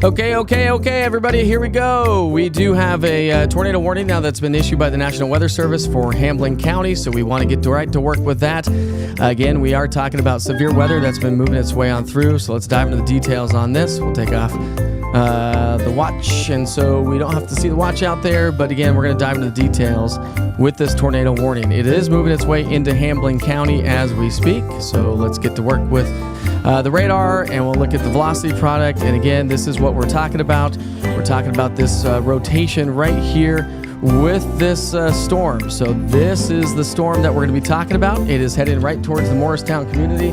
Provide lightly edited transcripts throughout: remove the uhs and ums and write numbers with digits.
Okay, everybody, here we go. We do have a tornado warning now that's been issued by the National Weather Service for Hamblin County, so we want to get right to work with that. Again, we are talking about severe weather that's been moving its way on through, so let's dive into the details on this. We'll take off the watch, and so we don't have to see the watch out there, but again, we're going to dive into the details with this tornado warning. It is moving its way into Hamblin County as we speak, so let's get to work with the radar, and we'll look at the velocity product. And again, this is what we're talking about. We're talking about this rotation right here with this storm. So this is the storm that we're going to be talking about. It is heading right towards the Morristown community,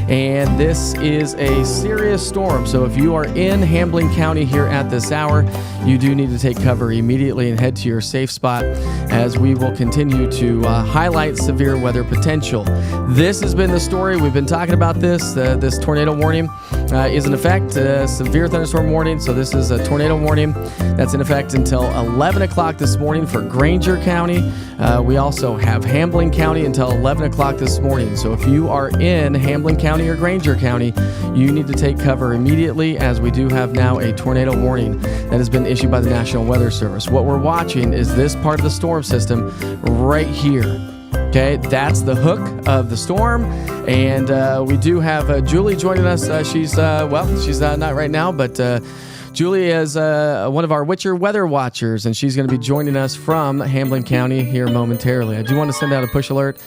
and this is a serious storm. So if you are in Hamblin County here at this hour, you do need to take cover immediately and head to your safe spot, as we will continue to highlight severe weather potential. This has been the story. We've been talking about this. This tornado warning is in effect, severe thunderstorm warning. So this is a tornado warning that's in effect until 11 o'clock this morning for Granger County. We also have Hamblin County until 11 o'clock this morning. So if you are in Hamblin County or Granger County, you need to take cover immediately, as we do have now a tornado warning that has been issued by the National Weather Service. What we're watching is this part of the storm system right here. Okay, that's the hook of the storm, and we do have Julie joining us. She's not right now, but Julie is one of our Witcher weather watchers, and she's going to be joining us from Hamblin County here momentarily. I do want to send out a push alert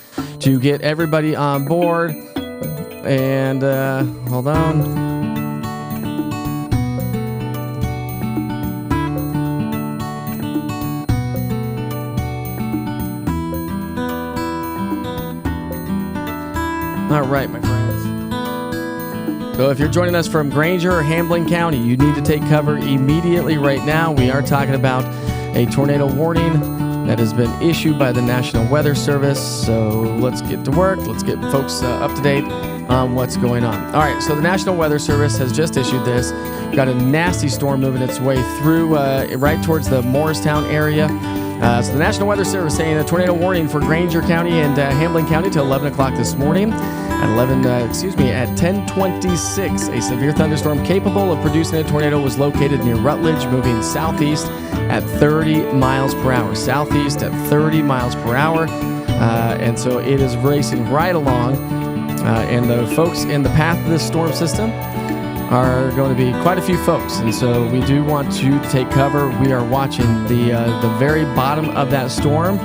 to get everybody on board, and hold on. All right, my friends. So if you're joining us from Granger or Hamblin County, you need to take cover immediately right now. We are talking about a tornado warning that has been issued by the National Weather Service. So let's get to work. Let's get folks up to date on what's going on. All right, so the National Weather Service has just issued this. We've got a nasty storm moving its way through right towards the Morristown area. So the National Weather Service saying a tornado warning for Granger County and Hamblin County till 11 o'clock this morning. At 10:26, a severe thunderstorm capable of producing a tornado was located near Rutledge, moving southeast at 30 miles per hour. Southeast at 30 miles per hour. And so it is racing right along. And the folks in the path of this storm system are going to be quite a few folks, and so we do want you to take cover. We are watching the very bottom of that storm,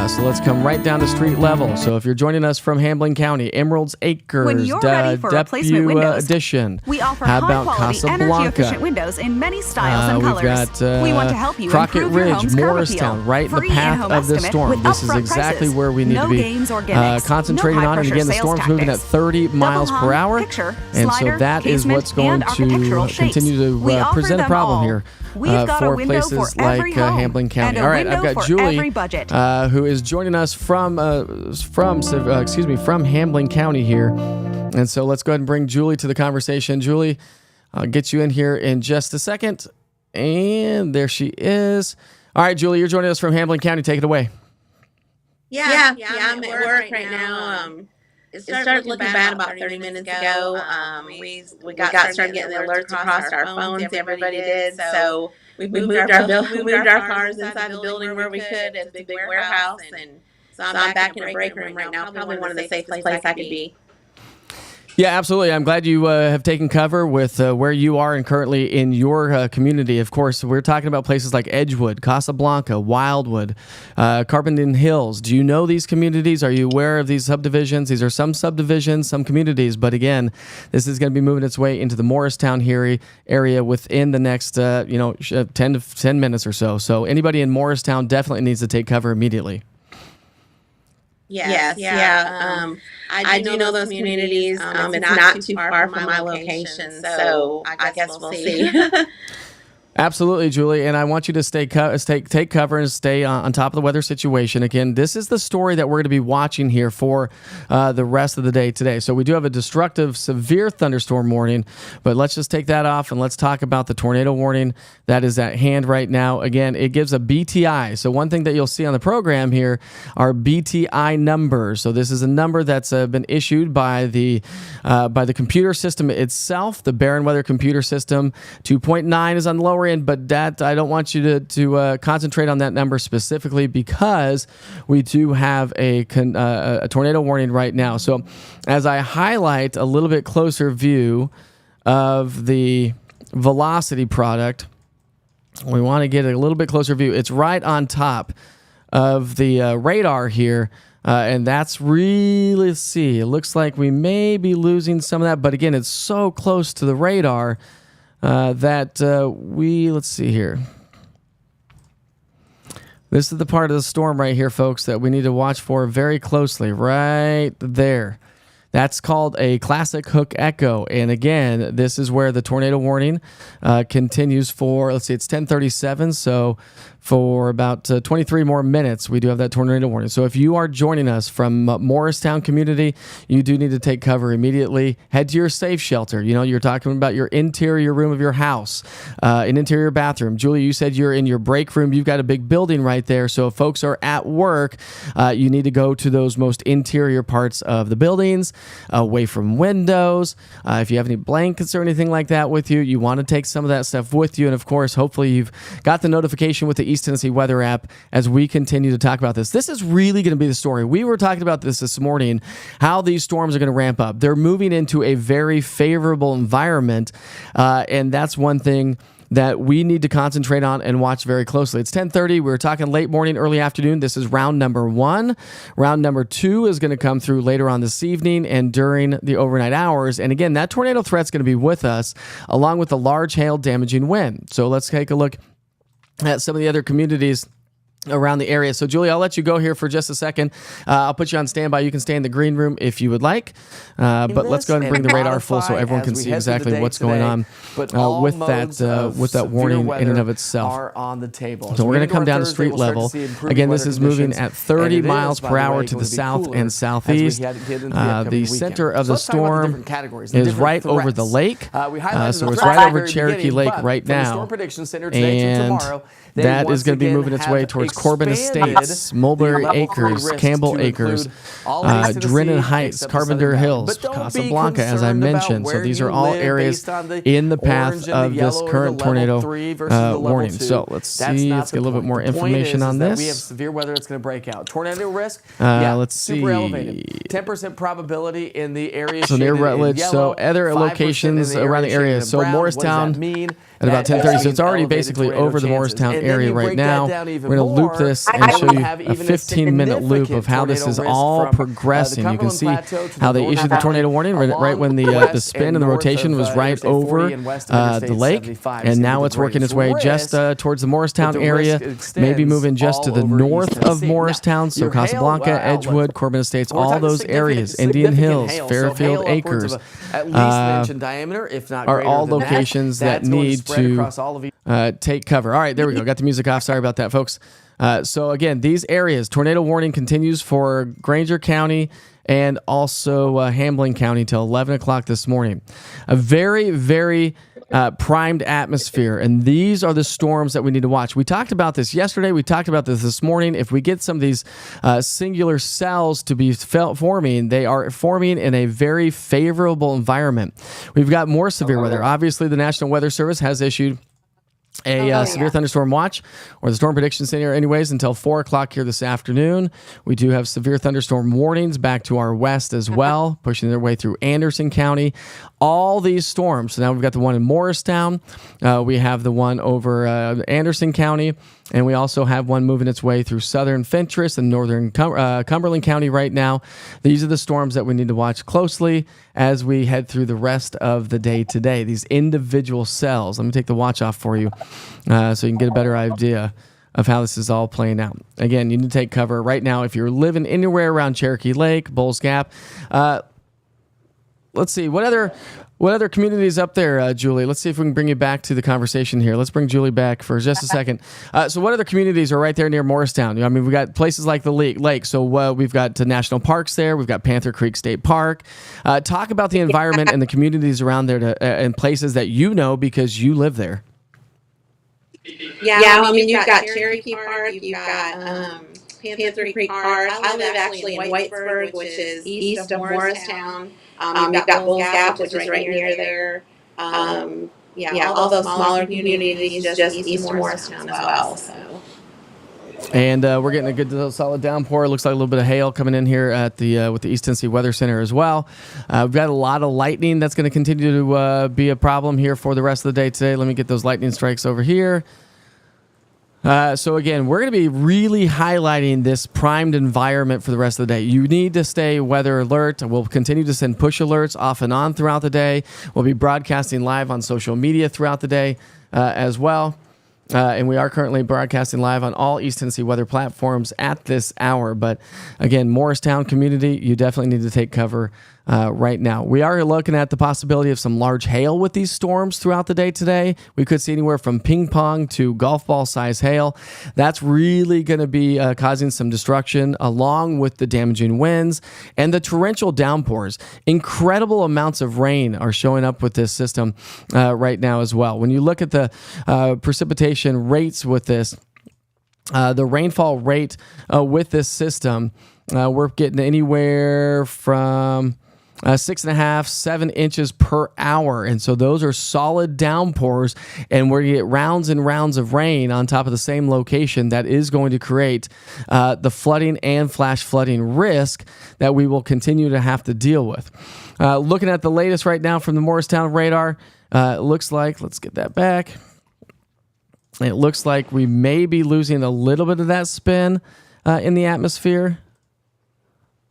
so let's come right down to street level. So if you're joining us from Hamblin County, Emerald's Acres, when you're ready for replacement windows, Edition. We offer How about high-quality, energy-efficient windows in many styles and colors. We've got we want to help you Crockett improve your Ridge, home's curb Morristown, appeal. right in the Free path in-home of this estimate storm. with This is upfront exactly prices. where we need No to be games or gimmicks. concentrating No on. And again, the high-pressure storm's sales moving at tactics. 30 miles Double per hung, hour, picture, and slider, so that is casement, what's going and architectural to shapes. continue We to offer present a them problem all. here We've got a for window places for every like home Hamblin County. and a All right, I've window got for Julie, every budget. who is joining us from Hamblin County here, and so let's go ahead and bring Julie to the conversation. Julie, I'll get you in here in just a second, and there she is. All right, Julie, you're joining us from Hamblin County. Take it away. Yeah, I'm at work right now. It started looking bad about 30 minutes ago. We got started getting the alerts across our phones. Everybody did. So we moved our cars inside the building where we could. It's a big warehouse, and so I'm back in a break room right now. Probably one of the safest places I could be. Yeah, absolutely. I'm glad you have taken cover with where you are and currently in your community. Of course, we're talking about places like Edgewood, Casablanca, Wildwood, Carbondale Hills. Do you know these communities? Are you aware of these subdivisions? These are some subdivisions, some communities, but again, this is going to be moving its way into the Morristown area within the next 10 minutes or so. So anybody in Morristown definitely needs to take cover immediately. Yes. I do know those communities. It's not too far from my location, so I guess we'll see. Absolutely, Julie, and I want you to take cover and stay on top of the weather situation. Again, this is the story that we're going to be watching here for the rest of the day today. So we do have a destructive, severe thunderstorm warning, but let's just take that off and let's talk about the tornado warning that is at hand right now. Again, it gives a BTI. So one thing that you'll see on the program here are BTI numbers. So this is a number that's been issued by the computer system itself, the Barron Weather computer system. 2.9 is on the lower end, but that I don't want you to concentrate on that number specifically because we do have a tornado warning right now. So as I highlight a little bit closer view of the velocity product, we want to get a little bit closer view. It's right on top of the radar here. And that's really, let's see, it looks like we may be losing some of that. But again, it's so close to the radar let's see here. This is the part of the storm right here, folks, that we need to watch for very closely, right there. That's called a classic hook echo. And again, this is where the tornado warning continues for, let's see, it's 10:37. So for about 23 more minutes, we do have that tornado warning. So if you are joining us from Morristown community, you do need to take cover immediately. Head to your safe shelter. You know, you're talking about your interior room of your house, an interior bathroom. Julie, you said you're in your break room. You've got a big building right there. So if folks are at work, you need to go to those most interior parts of the buildings, away from windows. If you have any blankets or anything like that with you, you want to take some of that stuff with you. And of course, hopefully you've got the notification with the East Tennessee Weather app as we continue to talk about this. This is really going to be the story. We were talking about this morning, how these storms are going to ramp up. They're moving into a very favorable environment, and that's one thing that we need to concentrate on and watch very closely. It's 10:30. We were talking late morning, early afternoon. This is round number 1. Round number 2 is going to come through later on this evening and during the overnight hours. And again, that tornado threat's going to be with us along with the large hail damaging wind. So let's take a look at some of the other communities around the area. So, Julie, I'll let you go here for just a second. I'll put you on standby. You can stay in the green room if you would like. But let's go ahead and bring the radar full so everyone can see exactly what's going on with that warning in and of itself. Are on the table. So we're going to come down to street level. Again, this is moving at 30 miles per hour to the south and southeast. The center of the storm is right over the lake. So it's right over Cherokee Lake right now. And that is going to be moving its way towards Corbin Estates, Mulberry Acres, Campbell Acres, Drennan Heights, Carpenter Hills, Casablanca, as I mentioned. So these are all areas in the path of this current tornado warning. So let's see. Let's get a little bit more information on this. We have severe weather that's going to break out. Tornado risk, let's see. Super elevated. 10% probability in the area. So near Rutledge. So other locations around the area. So Morristown at about 10:30. So it's already basically over the Morristown area right now. We're going to loop this and show you a 15-minute loop of how this is all progressing. You can see how they issued the tornado warning right when the spin and the rotation was right over the lake. And now it's working its way just towards the Morristown area, maybe moving just to the north of Morristown. So Casablanca, Edgewood, Corbin Estates, all those areas, Indian Hills, Fairfield Acres, are all locations that need to take cover. All right, there we go. Got the music off. Sorry about that, folks. So again, these areas, tornado warning continues for Granger County and also Hambling County till 11 o'clock this morning. A very, very primed atmosphere, and these are the storms that we need to watch. We talked about this yesterday. We talked about this morning. If we get some of these singular cells to be forming, they are forming in a very favorable environment. We've got more severe weather. Obviously, the National Weather Service has issued a severe thunderstorm watch, or the Storm Prediction Center anyways, until 4 o'clock here this afternoon. We do have severe thunderstorm warnings back to our west as well, pushing their way through Anderson County. All these storms. So now we've got the one in Morristown. We have the one over Anderson County. And we also have one moving its way through southern Fentress and northern Cumberland County right now. These are the storms that we need to watch closely as we head through the rest of the day today. These individual cells. Let me take the watch off for you so you can get a better idea of how this is all playing out. Again, you need to take cover right now if you're living anywhere around Cherokee Lake, Bulls Gap. let's see what other communities up there, Julie. Let's see if we can bring you back to the conversation here. Let's bring Julie back for just a second. So what other communities are right there near Morristown? I mean, we got places like the lake. So we've got national parks there. We've got Panther Creek State Park. Talk about the environment and the communities around there and places that you know because you live there. Yeah, I mean, you've got Cherokee Park, you've got Panther Creek Park. I live actually in Whitesburg, which is east of Morristown. You've got Bulls Gap, which is right near there. All those smaller communities just east of Morristown as well. So. And we're getting a good solid downpour. It looks like a little bit of hail coming in here at the with the East Tennessee Weather Center as well. We've got a lot of lightning that's going to continue to be a problem here for the rest of the day today. Let me get those lightning strikes over here. So again, we're going to be really highlighting this primed environment for the rest of the day. You need to stay weather alert. We'll continue to send push alerts off and on throughout the day. We'll be broadcasting live on social media throughout the day as well. And we are currently broadcasting live on all East Tennessee weather platforms at this hour. But again, Morristown community, you definitely need to take cover right now. We are looking at the possibility of some large hail with these storms throughout the day today. We could see anywhere from ping pong to golf ball size hail. That's really going to be causing some destruction along with the damaging winds and the torrential downpours. Incredible amounts of rain are showing up with this system right now as well. When you look at the precipitation rates with this, the rainfall rate with this system, we're getting anywhere from 6.5, 7 inches per hour. And so those are solid downpours, and we're going to get rounds and rounds of rain on top of the same location that is going to create the flooding and flash flooding risk that we will continue to have to deal with. Looking at the latest right now from the Morristown radar, it looks like, let's get that back. It looks like we may be losing a little bit of that spin in the atmosphere.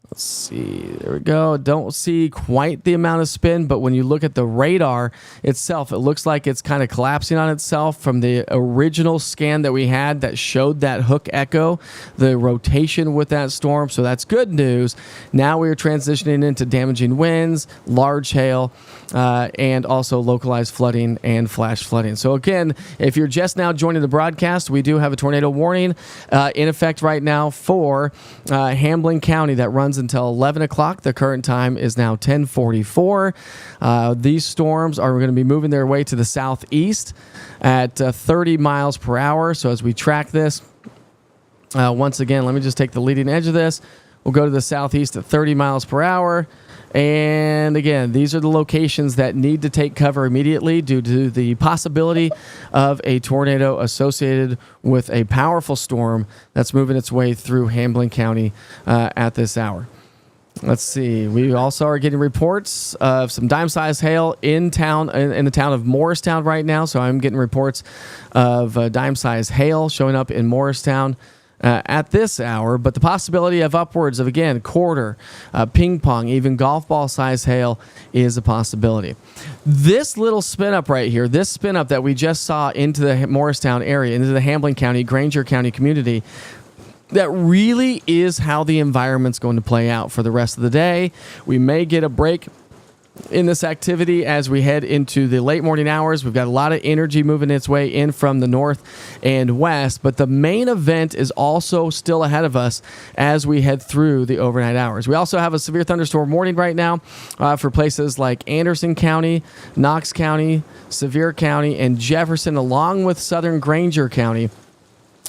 Let's see. There we go. Don't see quite the amount of spin, but when you look at the radar itself, it looks like it's kind of collapsing on itself from the original scan that we had that showed that hook echo, the rotation with that storm. So that's good news. Now we are transitioning into damaging winds, large hail, and also localized flooding and flash flooding. So again, if you're just now joining the broadcast, we do have a tornado warning in effect right now for Hamblen County that runs until 11 o'clock. The current time is now 10:44. These storms are going to be moving their way to the southeast at 30 miles per hour. So as we track this, once again, let me just take the leading edge of this. We'll go to the southeast at 30 miles per hour. And again, these are the locations that need to take cover immediately due to the possibility of a tornado associated with a powerful storm that's moving its way through Hamblen County at this hour. Let's see. We also are getting reports of some dime-sized hail in town, in the town of Morristown right now. So I'm getting reports of dime-sized hail showing up in Morristown at this hour, but the possibility of upwards of, again, quarter, ping pong, even golf ball size hail is a possibility. This little spin up right here, this spin up that we just saw into the Morristown area, into the Hamblen County, Granger County community, that really is how the environment's going to play out for the rest of the day. We may get a break in this activity as we head into the late morning hours. We've got a lot of energy moving its way in from the north and west, but the main event is also still ahead of us as we head through the overnight hours. We also have a severe thunderstorm warning right now for places like Anderson County, Knox County, Sevier County, and Jefferson, along with southern Granger County.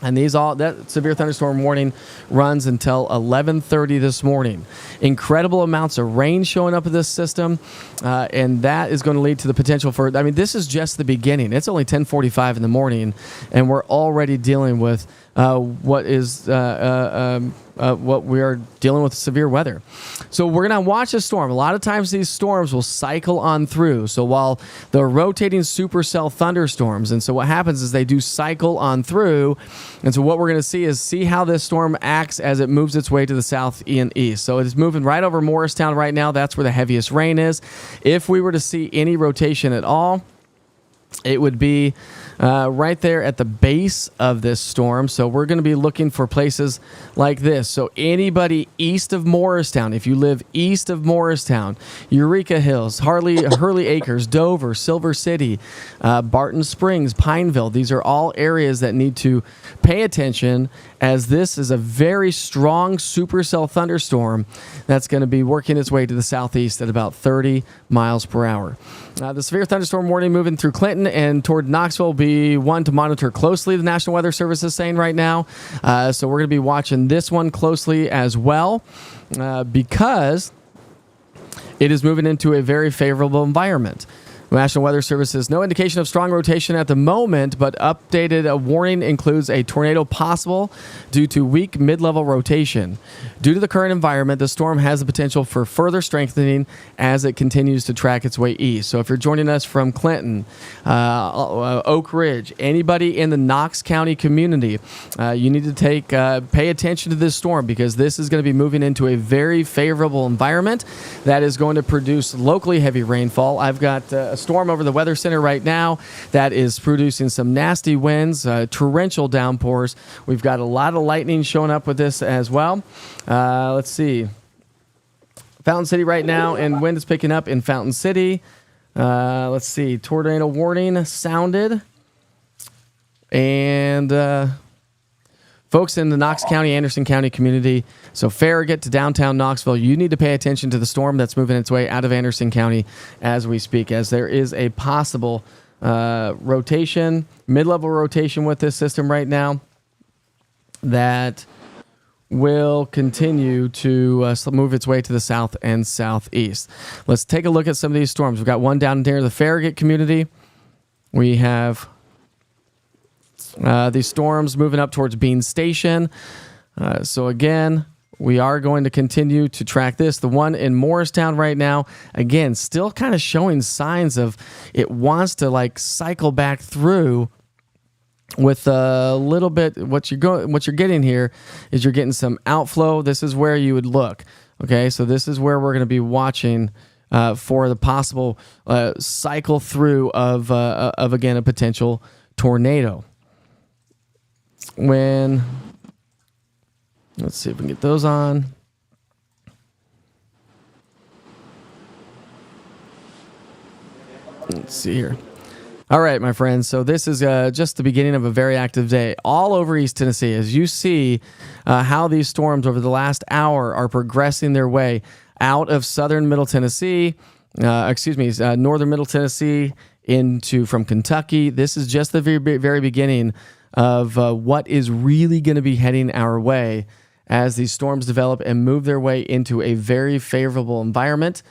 And that severe thunderstorm warning runs until 11:30 this morning. Incredible amounts of rain showing up in this system, and that is going to lead to the potential for, I mean, this is just the beginning. It's only 10:45 in the morning, and we're already dealing with what we are dealing with severe weather. So we're going to watch a storm. A lot of times these storms will cycle on through. So while they're rotating supercell thunderstorms, and so what happens is they do cycle on through. And so what we're going to see how this storm acts as it moves its way to the south and east. So it's moving right over Morristown right now. That's where the heaviest rain is. If we were to see any rotation at all, It would be right there at the base of this storm. So we're going to be looking for places like this. So anybody east of Morristown, if you live east of Morristown, Eureka Hills, Hurley Acres, Dover, Silver City, Barton Springs, Pineville, these are all areas that need to pay attention, as this is a very strong supercell thunderstorm that's going to be working its way to the southeast at about 30 miles per hour. The severe thunderstorm warning moving through Clinton and toward Knoxville will be one to monitor closely, the National Weather Service is saying right now. So we're going to be watching this one closely as well, because it is moving into a very favorable environment. The National Weather Service says no indication of strong rotation at the moment, but updated warning includes a tornado possible due to weak mid-level rotation. Due to the current environment, the storm has the potential for further strengthening as it continues to track its way east. So if you're joining us from Clinton, Oak Ridge, anybody in the Knox County community, you need to pay attention to this storm, because this is going to be moving into a very favorable environment that is going to produce locally heavy rainfall. I've got a storm over the Weather Center right now that is producing some nasty winds, torrential downpours. We've got a lot of lightning showing up with this as well. Let's see. Fountain City right now, and wind is picking up in Fountain City. Let's see. Tornado warning sounded. And folks in the Knox County, Anderson County community, so Farragut to downtown Knoxville, you need to pay attention to the storm that's moving its way out of Anderson County as we speak, as there is a possible rotation, mid-level rotation with this system right now that will continue to move its way to the south and southeast. Let's take a look at some of these storms. We've got one down near the Farragut community. We have these storms moving up towards Bean Station. So again, we are going to continue to track this. The one in Morristown right now, again, still kind of showing signs of it wants to like cycle back through with a little bit. What you're getting here is you're getting some outflow. This is where you would look. Okay, so this is where we're going to be watching for the possible cycle through of again a potential tornado. Let's see if we can get those on. Let's see here. All right, my friends. So this is just the beginning of a very active day all over East Tennessee. As you see how these storms over the last hour are progressing their way out of southern Middle Tennessee, northern Middle Tennessee from Kentucky. This is just the very beginning of what is really going to be heading our way as these storms develop and move their way into a very favorable environment.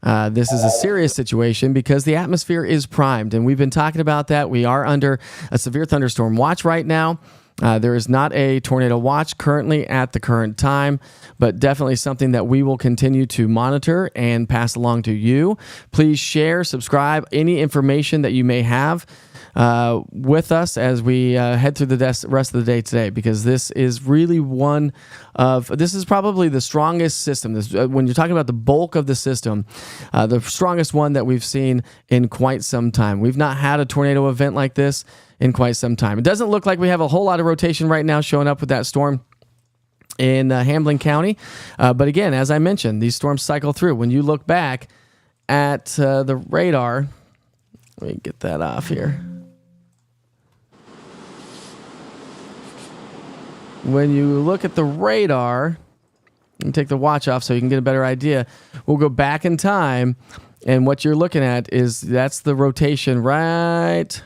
This is a serious situation because the atmosphere is primed, and we've been talking about that. We are under a severe thunderstorm watch right now. There is not a tornado watch currently at the current time, but definitely something that we will continue to monitor and pass along to you. Please share, subscribe, any information that you may have with us as we head through the rest of the day today, because this is really this is probably the strongest system. When you're talking about the bulk of the system, the strongest one that we've seen in quite some time. We've not had a tornado event like this in quite some time. It doesn't look like we have a whole lot of rotation right now showing up with that storm in Hamblen County. But again, as I mentioned, these storms cycle through. When you look back at the radar, let me get that off here. When you look at the radar, let me take the watch off so you can get a better idea. We'll go back in time, and what you're looking at that's the rotation right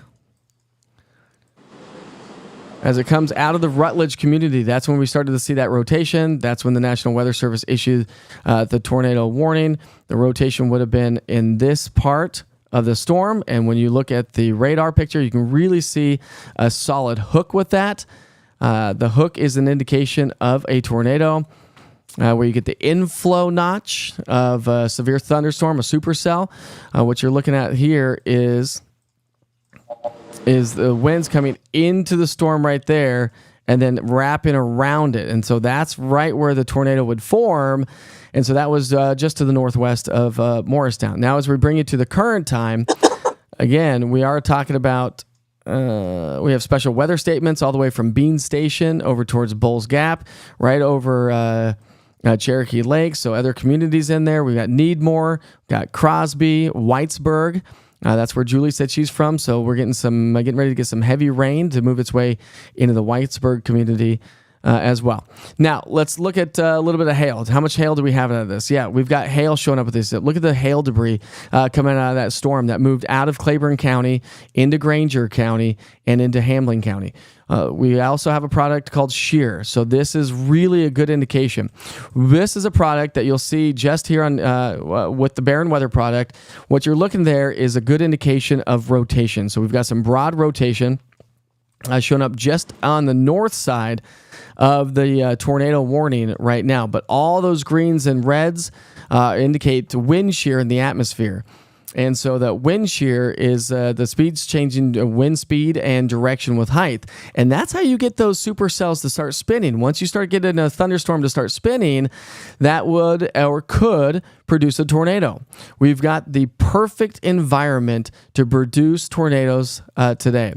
as it comes out of the Rutledge community. That's when we started to see that rotation. That's when the National Weather Service issued the tornado warning. The rotation would have been in this part of the storm, and when you look at the radar picture, you can really see a solid hook with that. The hook is an indication of a tornado, where you get the inflow notch of a severe thunderstorm, a supercell. What you're looking at here is the winds coming into the storm right there and then wrapping around it. And so that's right where the tornado would form. And so that was just to the northwest of Morristown. Now, as we bring you to the current time, again, we are talking about, we have special weather statements all the way from Bean Station over towards Bulls Gap, right over Cherokee Lake. So other communities in there. We've got Needmore, got Crosby, Whitesburg. That's where Julie said she's from. So we're getting ready to get some heavy rain to move its way into the Whitesburg community as well. Now, let's look at a little bit of hail. How much hail do we have out of this? Yeah, we've got hail showing up with this. Look at the hail debris coming out of that storm that moved out of Claiborne County into Granger County and into Hambling County. We also have a product called shear. So this is really a good indication. This is a product that you'll see just here on with the Barren Weather product. What you're looking there is a good indication of rotation. So we've got some broad rotation showing up just on the north side of the tornado warning right now. But all those greens and reds indicate wind shear in the atmosphere. And so the wind shear is the speed's changing wind speed and direction with height. And that's how you get those supercells to start spinning. Once you start getting a thunderstorm to start spinning, that would or could produce a tornado. We've got the perfect environment to produce tornadoes today.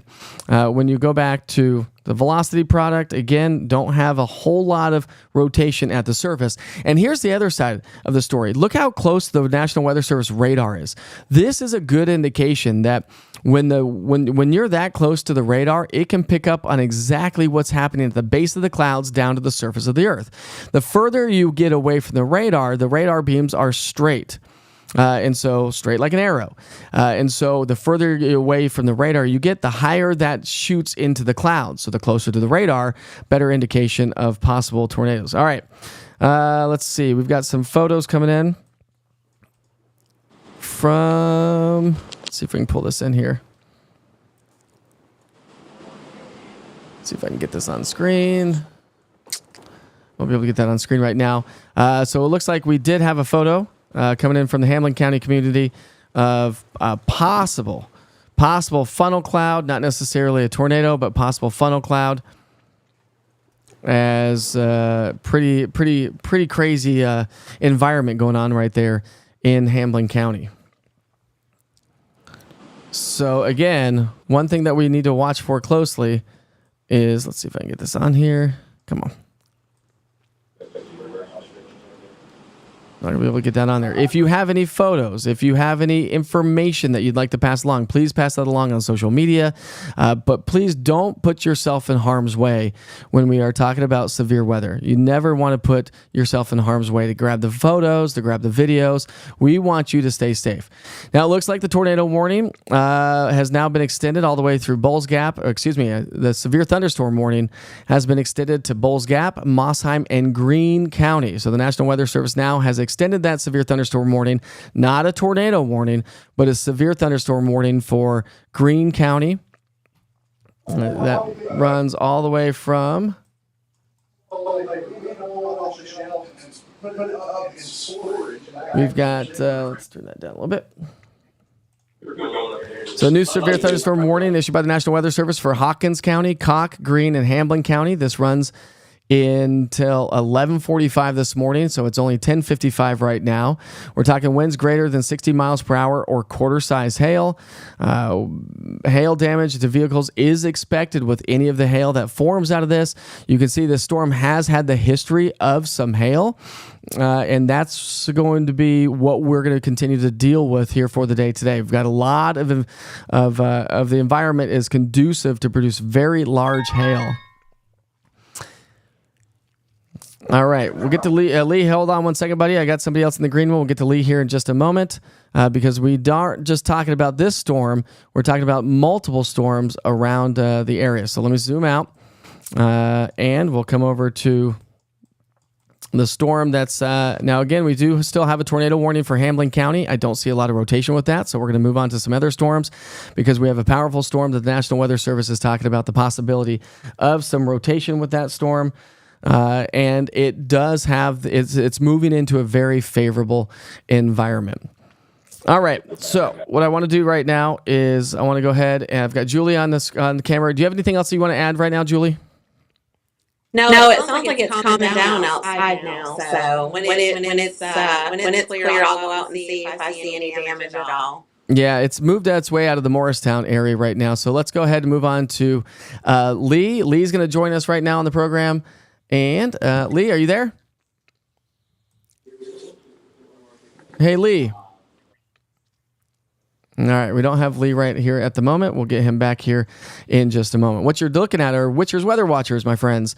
When you go back to the velocity product, again, don't have a whole lot of rotation at the surface. And here's the other side of the story. Look how close the National Weather Service radar is. This is a good indication that when you're that close to the radar, it can pick up on exactly what's happening at the base of the clouds down to the surface of the earth. The further you get away from the radar beams are straight. And so straight like an arrow. And so the further away from the radar you get, the higher that shoots into the clouds. So the closer to the radar, better indication of possible tornadoes. All right. Let's see. We've got some photos coming in from, let's see if we can pull this in here. Let's see if I can get this on screen. Won't be able to get that on screen right now. So it looks like we did have a photo coming in from the Hambling County community of a possible funnel cloud, not necessarily a tornado, but possible funnel cloud, as pretty crazy environment going on right there in Hambling County. So again, one thing that we need to watch for closely is, let's see if I can get this on here. Come on. Not going to be able to get that on there. If you have any photos, if you have any information that you'd like to pass along, please pass that along on social media. But please don't put yourself in harm's way when we are talking about severe weather. You never want to put yourself in harm's way to grab the photos, to grab the videos. We want you to stay safe. Now, it looks like the tornado warning has now been extended all the way through Bulls Gap. The severe thunderstorm warning has been extended to Bulls Gap, Mossheim, and Greene County. So the National Weather Service now has extended that severe thunderstorm warning, not a tornado warning, but a severe thunderstorm warning for Greene County. That runs all the way from we've got let's turn that down a little bit. So, new severe thunderstorm warning issued by the National Weather Service for Hawkins County, Cocke, Greene, and Hambling County. This runs until 11:45 this morning, so it's only 10:55 right now. We're talking winds greater than 60 miles per hour or quarter-size hail. Hail damage to vehicles is expected with any of the hail that forms out of this. You can see this storm has had the history of some hail, and that's going to be what we're going to continue to deal with here for the day today. We've got a lot of the environment is conducive to produce very large hail. All right, we'll get to Lee. Lee, hold on one second, buddy. I got somebody else in the green room. We'll get to Lee here in just a moment because we aren't just talking about this storm. We're talking about multiple storms around the area. So let me zoom out, and we'll come over to the storm that's now, again, we do still have a tornado warning for Hambling County. I don't see a lot of rotation with that, so we're going to move on to some other storms because we have a powerful storm that the National Weather Service is talking about the possibility of some rotation with that storm. And it does have, it's moving into a very favorable environment. All right. So what I want to do right now is I want to go ahead and I've got Julie on the camera. Do you have anything else you want to add right now, Julie? No, it sounds like it's calming down outside now. So when it's clear, I'll go out and see if I see any damage at all. Yeah, it's moved its way out of the Morristown area right now. So let's go ahead and move on to Lee. Lee's going to join us right now on the program. And Lee, are you there? Hey, Lee. All right, we don't have Lee right here at the moment. We'll get him back here in just a moment. What you're looking at are Witcher's Weather Watchers, my friends.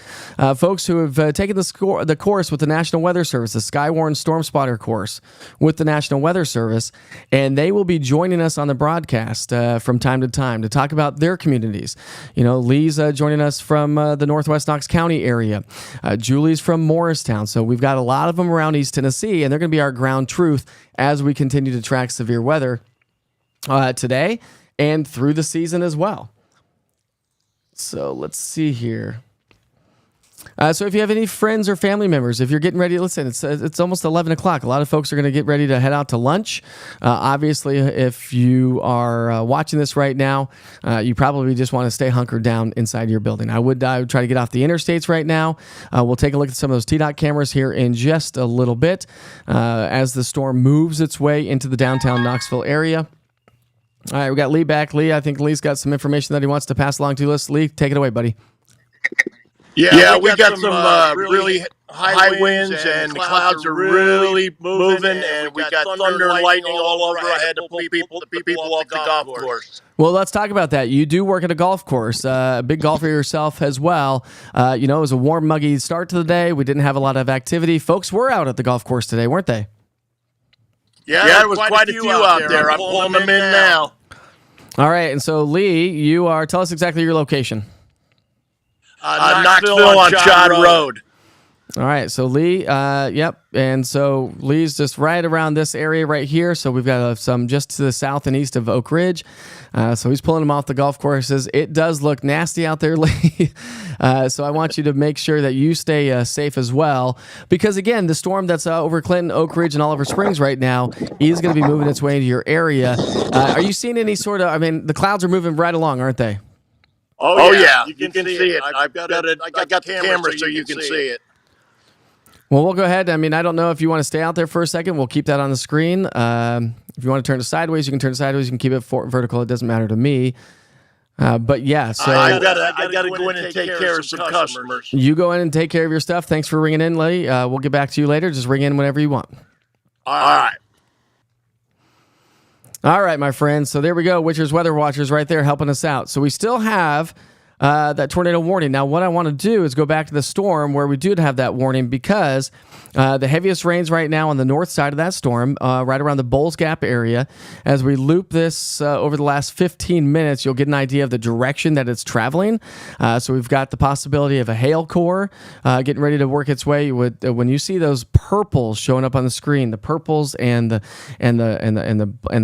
Folks who have taken the course with the National Weather Service, the Skywarn Storm Spotter course with the National Weather Service, and they will be joining us on the broadcast from time to time to talk about their communities. You know, Lee's joining us from the Northwest Knox County area. Julie's from Morristown. So we've got a lot of them around East Tennessee, and they're going to be our ground truth as we continue to track severe weather today and through the season as well. So let's see here. So if you have any friends or family members, if you're getting ready, listen, it's almost 11 o'clock. A lot of folks are going to get ready to head out to lunch. Obviously, if you are watching this right now, you probably just want to stay hunkered down inside your building. I would try to get off the interstates right now. We'll take a look at some of those TDOT cameras here in just a little bit as the storm moves its way into the downtown Knoxville area. All right, we got Lee back. Lee, I think Lee's got some information that he wants to pass along to us. Lee, take it away, buddy. Yeah, we got some really high winds, and the clouds are really moving, and we got thunder and lightning all over. I had to pull people off the golf course. Well, let's talk about that. You do work at a golf course, a big golfer yourself as well. You know, it was a warm, muggy start to the day. We didn't have a lot of activity. Folks were out at the golf course today, weren't they? Yeah, there was quite a few out there. I'm pulling them in now. All right, and so Lee, tell us exactly your location. Knoxville on Chad Road. All right, so Lee, yep, and so Lee's just right around this area right here. So we've got some just to the south and east of Oak Ridge. So he's pulling them off the golf courses. It does look nasty out there, Lee. So I want you to make sure that you stay safe as well, because again, the storm that's over Clinton, Oak Ridge, and Oliver Springs right now is going to be moving its way into your area. Are you seeing any sort of? I mean, the clouds are moving right along, aren't they? Oh yeah, you can see it. I got the camera so you can see it. Well, we'll go ahead. I mean, I don't know if you want to stay out there for a second. We'll keep that on the screen. If you want to turn it sideways, you can turn it sideways. You can keep it vertical. It doesn't matter to me. But yeah, so I gotta go in and take care of some customers. You go in and take care of your stuff. Thanks for ringing in, Lee. We'll get back to you later. Just ring in whenever you want. All right, my friends. So there we go. Witcher's Weather Watchers right there helping us out. So we still have that tornado warning. Now, what I want to do is go back to the storm where we did have that warning, because the heaviest rains right now on the north side of that storm, right around the Bowles Gap area. As we loop this over the last 15 minutes, you'll get an idea of the direction that it's traveling. So we've got the possibility of a hail core getting ready to work its way. When you see those purples showing up on the screen, the purples and the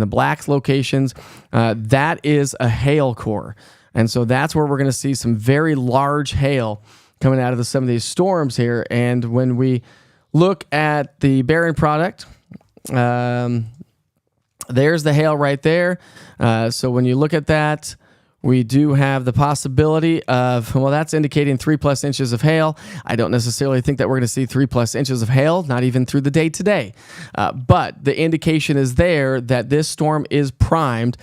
black locations, that is a hail core. And so that's where we're going to see some very large hail coming out of some of these storms here. And when we look at the bearing product, there's the hail right there. So when you look at that, we do have the possibility of, well, that's indicating 3+ inches of hail. I don't necessarily think that we're going to see 3+ inches of hail, not even through the day today. But the indication is there that this storm is primed.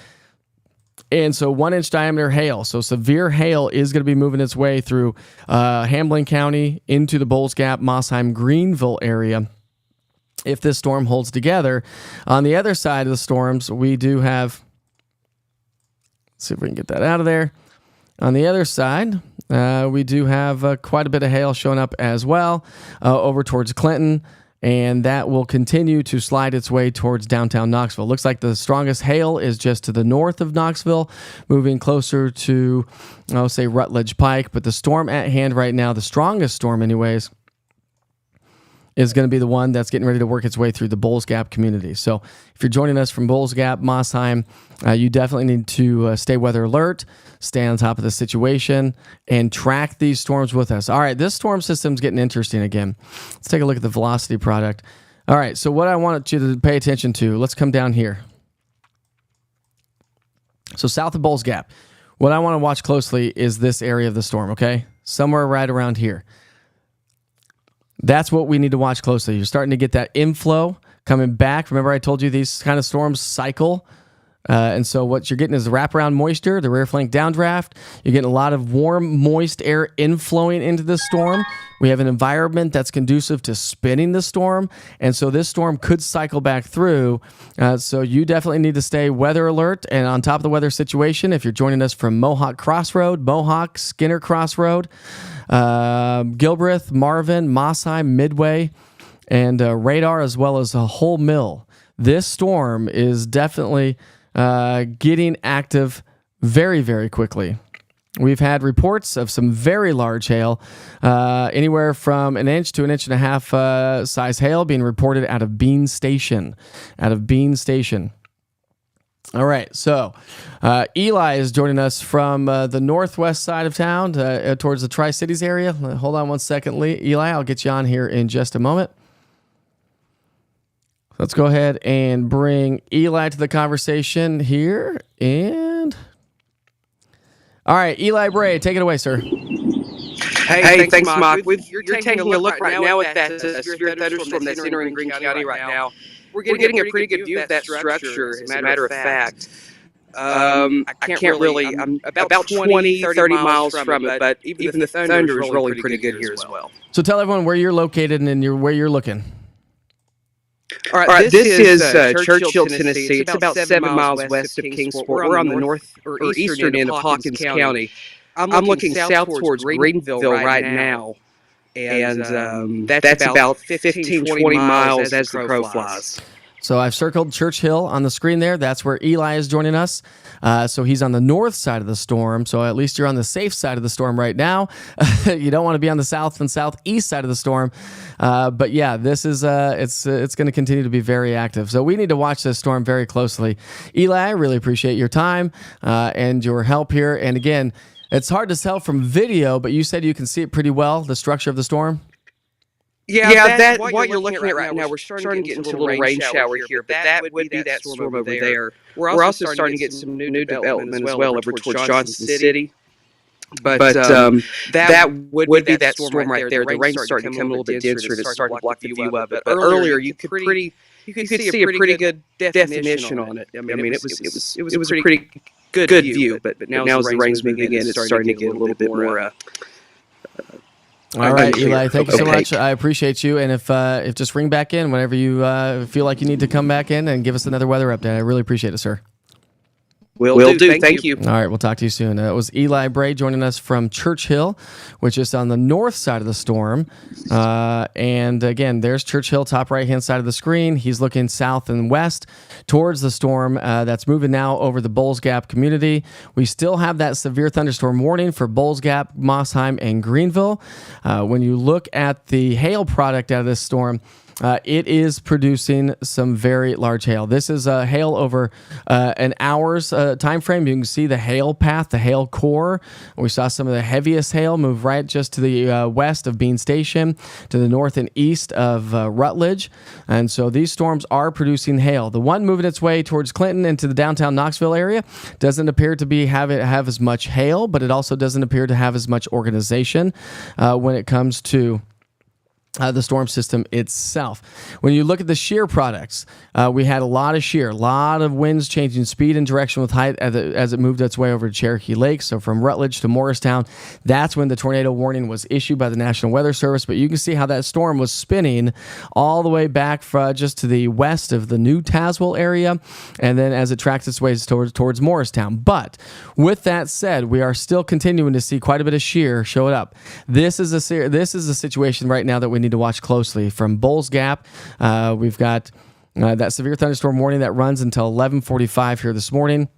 And so 1-inch diameter hail. So severe hail is going to be moving its way through Hamblen County into the Bowles Gap, Mossheim, Greenville area if this storm holds together. On the other side of the storms, we do have, let's see if we can get that out of there. On the other side, we do have quite a bit of hail showing up as well over towards Clinton. And that will continue to slide its way towards downtown Knoxville. Looks like the strongest hail is just to the north of Knoxville, moving closer to, I'll say, Rutledge Pike. But the storm at hand right now, the strongest storm anyways, is going to be the one that's getting ready to work its way through the Bowles Gap community. So if you're joining us from Bowles Gap, Mossheim, you definitely need to stay weather alert, stay on top of the situation, and track these storms with us. All right, this storm system's getting interesting again. Let's take a look at the velocity product. All right, so what I want you to pay attention to, let's come down here. So south of Bowles Gap, what I want to watch closely is this area of the storm, okay? Somewhere right around here. That's what we need to watch closely. You're starting to get that inflow coming back. Remember I told you these kind of storms cycle And so what you're getting is the wraparound moisture, the rear flank downdraft. You're getting a lot of warm, moist air inflowing into the storm. We have an environment that's conducive to spinning the storm. And so this storm could cycle back through. So you definitely need to stay weather alert and on top of the weather situation. If you're joining us from Mohawk Crossroad, Mohawk, Skinner Crossroad, Gilbreth, Marvin, Mossheim, Midway, and Radar, as well as a whole mill. This storm is definitely getting active very, very quickly. We've had reports of some very large hail, anywhere from an inch to an inch and a half size hail being reported out of Bean Station. All right, so Eli is joining us from the northwest side of town towards the Tri-Cities area. Hold on one second, Eli. I'll get you on here in just a moment. Let's go ahead and bring Eli to the conversation here. And all right, Eli Bray, take it away, sir. Hey, thanks, Mark. You're taking a look right now at that severe thunderstorm that's entering Greene County right now. We're getting a pretty good view of that structure, as a matter of fact. I can't really, I'm about 20, 30 miles from it, but even the thunder is rolling pretty good here as well. So tell everyone where you're located and where you're looking. All right, this is Churchill, Tennessee. It's about 7 miles west of Kingsport. We're on the north or eastern end of Hawkins County. I'm looking south towards Greenville right now, and that's about 15, 20 miles as the crow flies. So I've circled Churchill on the screen there. That's where Eli is joining us. So he's on the north side of the storm. So at least you're on the safe side of the storm right now. You don't want to be on the south and southeast side of the storm. But yeah, this is it's going to continue to be very active. So we need to watch this storm very closely. Eli, I really appreciate your time and your help here. And again, it's hard to tell from video, but you said you can see it pretty well, the structure of the storm. Yeah, that what you're looking at right now, we're starting to get into a little rain shower here, but that would be that storm over there. We're also starting to get some new development as well over towards Johnson City. But that would be that storm right there. The rain's starting to come a little bit denser, and it's starting to block the view of it. But earlier, you could see a pretty good definition on it. I mean, it was a pretty good view. But now as the rain's moving in, it's starting to get a little bit more. All right, Eli, thank you so much. I appreciate you. And if just ring back in whenever you feel like you need to come back in and give us another weather update. I really appreciate it, sir. Will do. Thank you. All right, we'll talk to you soon. It was Eli Bray joining us from Churchill, which is on the north side of the storm. And again, there's Churchill, top right-hand side of the screen. He's looking south and west towards the storm that's moving now over the Bowles Gap community. We still have that severe thunderstorm warning for Bowles Gap, Mossheim, and Greenville. When you look at the hail product out of this storm, it is producing some very large hail. This is hail over an hour's time frame. You can see the hail path, the hail core. We saw some of the heaviest hail move right just to the west of Bean Station, to the north and east of Rutledge. And so these storms are producing hail. The one moving its way towards Clinton into the downtown Knoxville area doesn't appear to have as much hail, but it also doesn't appear to have as much organization when it comes to the storm system itself. When you look at the shear products, we had a lot of shear, a lot of winds changing speed and direction with height as it moved its way over to Cherokee Lake. So from Rutledge to Morristown, that's when the tornado warning was issued by the National Weather Service. But you can see how that storm was spinning all the way back just to the west of the New Tazewell area, and then as it tracks its way towards Morristown. But with that said, we are still continuing to see quite a bit of shear showing up. This is a situation right now that we need to watch closely. From Bowles Gap, we've got that severe thunderstorm warning that runs until 11:45 here this morning.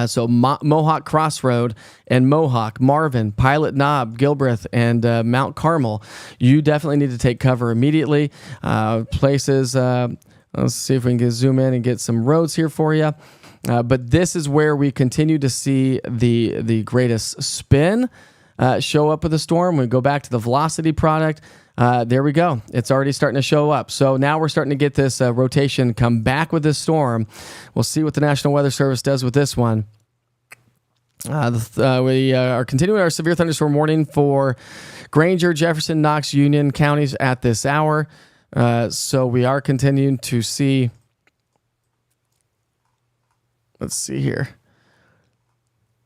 So Mohawk Crossroad and Mohawk, Marvin, Pilot Knob, Gilbreth, and Mount Carmel, you definitely need to take cover immediately. Places, let's see if we can zoom in and get some roads here for you. But this is where we continue to see the greatest spin show up with the storm. We go back to the velocity product. There we go. It's already starting to show up. So now we're starting to get this rotation come back with this storm. We'll see what the National Weather Service does with this one. We are continuing our severe thunderstorm warning for Granger, Jefferson, Knox, Union counties at this hour. So we are continuing to see let's see here.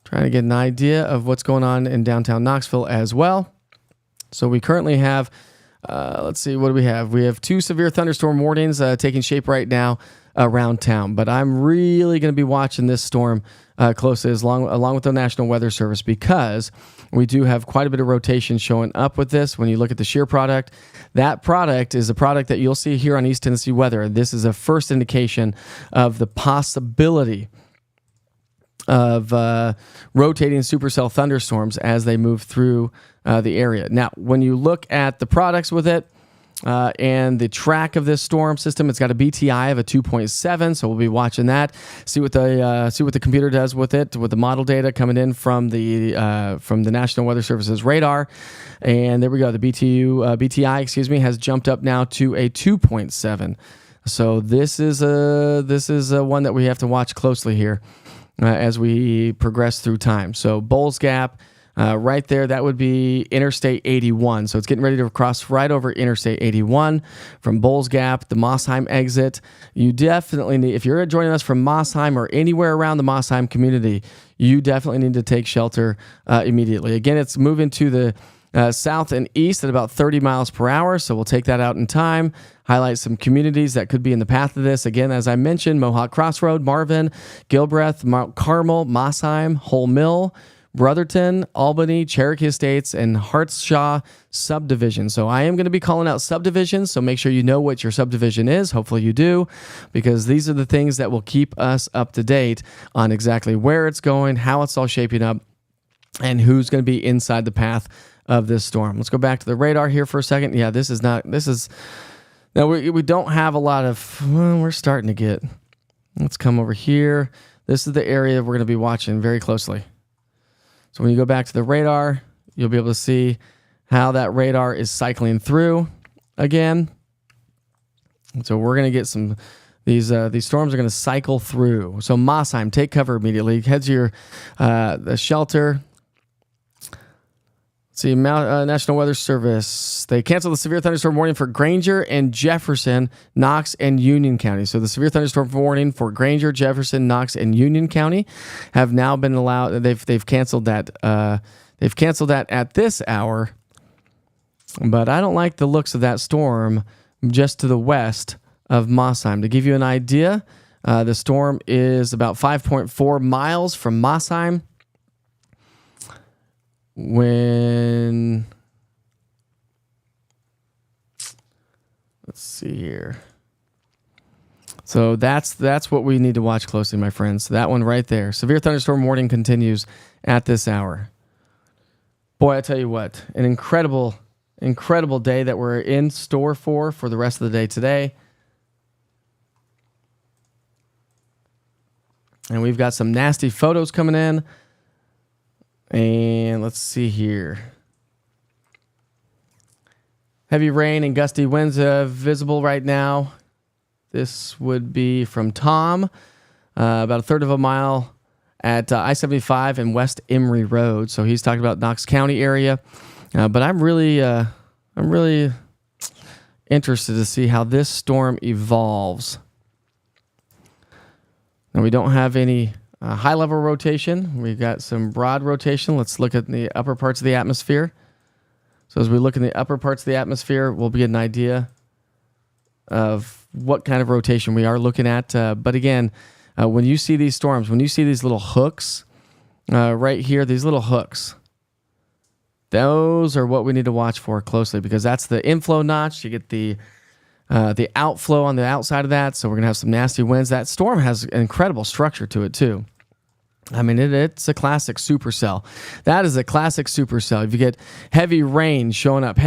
Trying to get an idea of what's going on in downtown Knoxville as well. So we currently have, let's see, what do we have? We have 2 severe thunderstorm warnings taking shape right now around town. But I'm really going to be watching this storm closely along with the National Weather Service, because we do have quite a bit of rotation showing up with this. When you look at the shear product, that product is a product that you'll see here on East Tennessee Weather. This is a first indication of the possibility of rotating supercell thunderstorms as they move through the area. Now, when you look at the products with it and the track of this storm system, it's got a BTI of a 2.7, so we'll be watching that. See what the computer does with it, with the model data coming in from the National Weather Service's radar. And there we go. The BTI, has jumped up now to a 2.7. So this is a one that we have to watch closely here as we progress through time. So Bowles Gap, right there, that would be Interstate 81. So it's getting ready to cross right over Interstate 81 from Bowles Gap, the Mossheim exit. You definitely need, if you're joining us from Mossheim or anywhere around the Mossheim community, you definitely need to take shelter immediately. Again, it's moving to the south and east at about 30 miles per hour, so we'll take that out in time. Highlight some communities that could be in the path of this. Again, as I mentioned, Mohawk Crossroad, Marvin, Gilbreth, Mount Carmel, Mossheim, Whole Mill, Brotherton, Albany, Cherokee Estates, and Hartshaw subdivision. So I am going to be calling out subdivisions, so make sure you know what your subdivision is. Hopefully you do, because these are the things that will keep us up to date on exactly where it's going, how it's all shaping up, and who's going to be inside the path of this storm. Let's go back to the radar here for a second. Yeah, now we don't have a lot of, well, we're starting to get, let's come over here. This is the area we're going to be watching very closely. So when you go back to the radar, you'll be able to see how that radar is cycling through again. And so we're going to get these storms are going to cycle through. So Mossheim, take cover immediately. Head to your the shelter. See, National Weather Service, they canceled the severe thunderstorm warning for Granger and Jefferson, Knox, and Union County. So the severe thunderstorm warning for Granger, Jefferson, Knox, and Union County have now been allowed. They've canceled that. They've canceled that at this hour. But I don't like the looks of that storm just to the west of Mossheim. To give you an idea, the storm is about 5.4 miles from Mossheim. Let's see here. So that's what we need to watch closely, my friends. That one right there. Severe thunderstorm warning continues at this hour. Boy, I tell you what, an incredible day that we're in store for the rest of the day today. And we've got some nasty photos coming in. And let's see here. Heavy rain and gusty winds visible right now. This would be from Tom, about a third of a mile at I-75 and West Emory Road. So he's talking about Knox County area. But I'm really interested to see how this storm evolves. Now, we don't have any high-level rotation. We've got some broad rotation. Let's look at the upper parts of the atmosphere. So as we look in the upper parts of the atmosphere, we'll get an idea of what kind of rotation we are looking at. But again, when you see these storms, when you see these little hooks right here, these little hooks, those are what we need to watch for closely, because that's the inflow notch. You get the outflow on the outside of that, so we're going to have some nasty winds. That storm has an incredible structure to it, too. I mean, it's a classic supercell. That is a classic supercell. If you get heavy rain showing up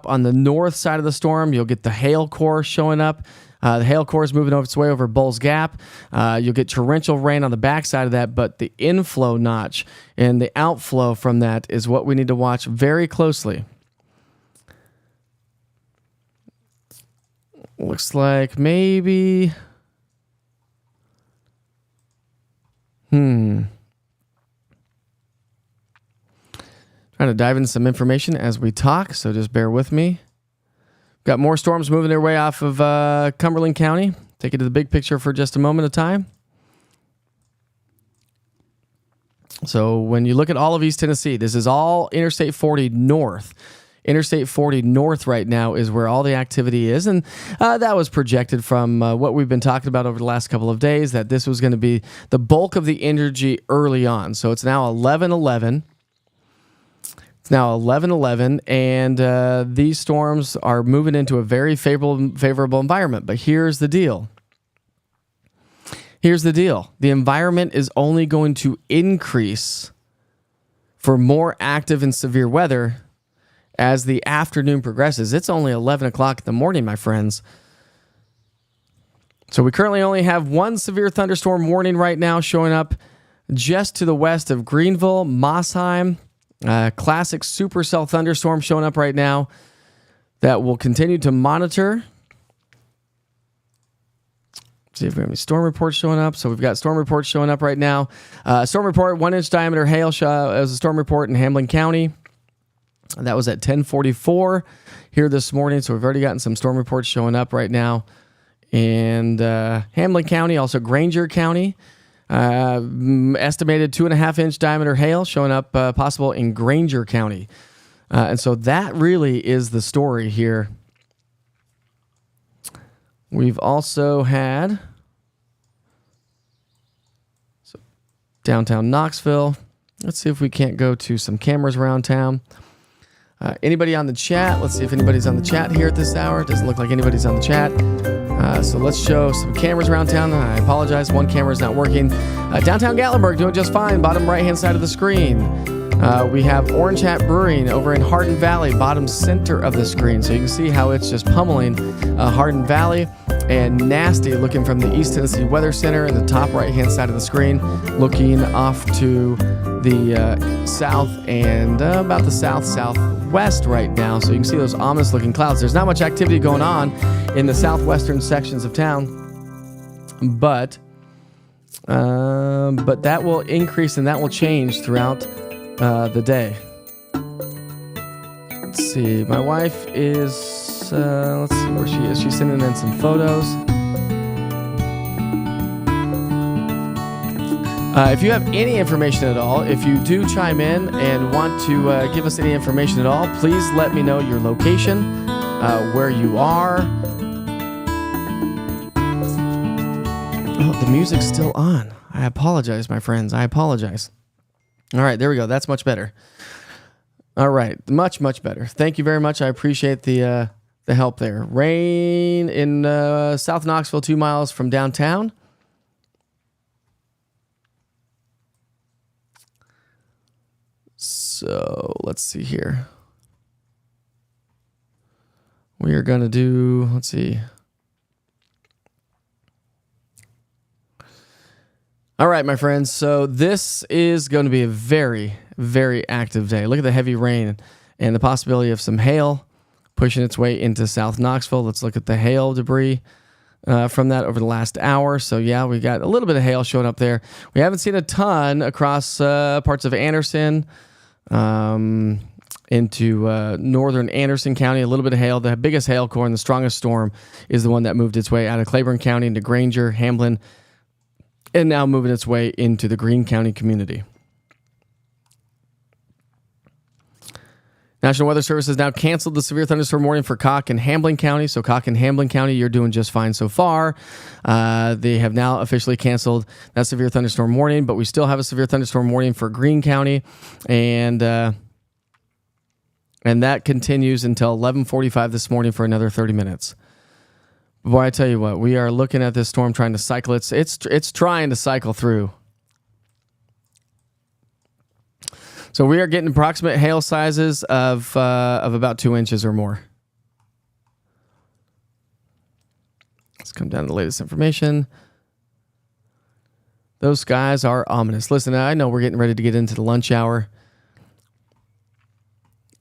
on the north side of the storm, you'll get the hail core showing up. The hail core is moving its way over Bowles Gap. You'll get torrential rain on the backside of that, but the inflow notch and the outflow from that is what we need to watch very closely. Looks like maybe... Trying to dive into some information as we talk, so just bear with me. Got more storms moving their way off of Cumberland County. Take it to the big picture for just a moment of time. So when you look at all of East Tennessee, this is all Interstate 40 north. Interstate 40 north right now is where all the activity is. And that was projected from what we've been talking about over the last couple of days, that this was going to be the bulk of the energy early on. So it's now 11:11. It's now 11:11, and these storms are moving into a very favorable environment. But here's the deal. Here's the deal. The environment is only going to increase for more active and severe weather as the afternoon progresses. It's only 11 o'clock in the morning, my friends. So we currently only have one severe thunderstorm warning right now showing up just to the west of Greenville, Mossheim. Classic supercell thunderstorm showing up right now that we'll continue to monitor. See if we have any storm reports showing up. So we've got storm reports showing up right now. Storm report, 1-inch diameter hail as a storm report in Hamlin County. That was at 10:44 here this morning. So we've already gotten some storm reports showing up right now. And Hamlin County, also Granger County. Estimated 2.5-inch diameter hail showing up possible in Granger County. And so that really is the story here. We've also had downtown Knoxville. Let's see if we can't go to some cameras around town. Anybody on the chat? Let's see if anybody's on the chat here at this hour. Doesn't look like anybody's on the chat. So let's show some cameras around town. I apologize, one camera is not working. Downtown Gatlinburg doing just fine, bottom right-hand side of the screen. We have Orange Hat Brewing over in Hardin Valley, bottom center of the screen. So you can see how it's just pummeling Hardin Valley. And Nasty looking from the East Tennessee Weather Center in the top right-hand side of the screen, looking off to the south and about the southwest right now. So you can see those ominous-looking clouds. There's not much activity going on in the southwestern sections of town, but that will increase and that will change throughout the day. Let's see. My wife is, let's see where she is. She's sending in some photos. If you have any information at all, if you do chime in and want to give us any information at all, please let me know your location, where you are. Oh, the music's still on. I apologize, my friends. I apologize. All right, there we go. That's much better. All right, much better. Thank you very much. I appreciate the help there. Rain in South Knoxville, 2 miles from downtown. So let's see here. We are going to do, let's see. All right, my friends. So this is going to be a very, very active day. Look at the heavy rain and the possibility of some hail pushing its way into South Knoxville. Let's look at the hail debris from that over the last hour. So yeah, we got a little bit of hail showing up there. We haven't seen a ton across parts of Anderson into northern Anderson County. A little bit of hail. The biggest hail core and the strongest storm is the one that moved its way out of Claiborne County into Granger, Hamlin, and now moving its way into the Greene County community. National Weather Service has now canceled the severe thunderstorm warning for Cocke and Hamlin County. So Cocke and Hamlin County, you're doing just fine so far. They have now officially canceled that severe thunderstorm warning, but we still have a severe thunderstorm warning for Greene County, and that continues until 11:45 this morning for another 30 minutes. Boy, I tell you what, we are looking at this storm trying to cycle. It's trying to cycle through. So we are getting approximate hail sizes of about 2 inches or more. Let's come down to the latest information. Those skies are ominous. Listen, I know we're getting ready to get into the lunch hour.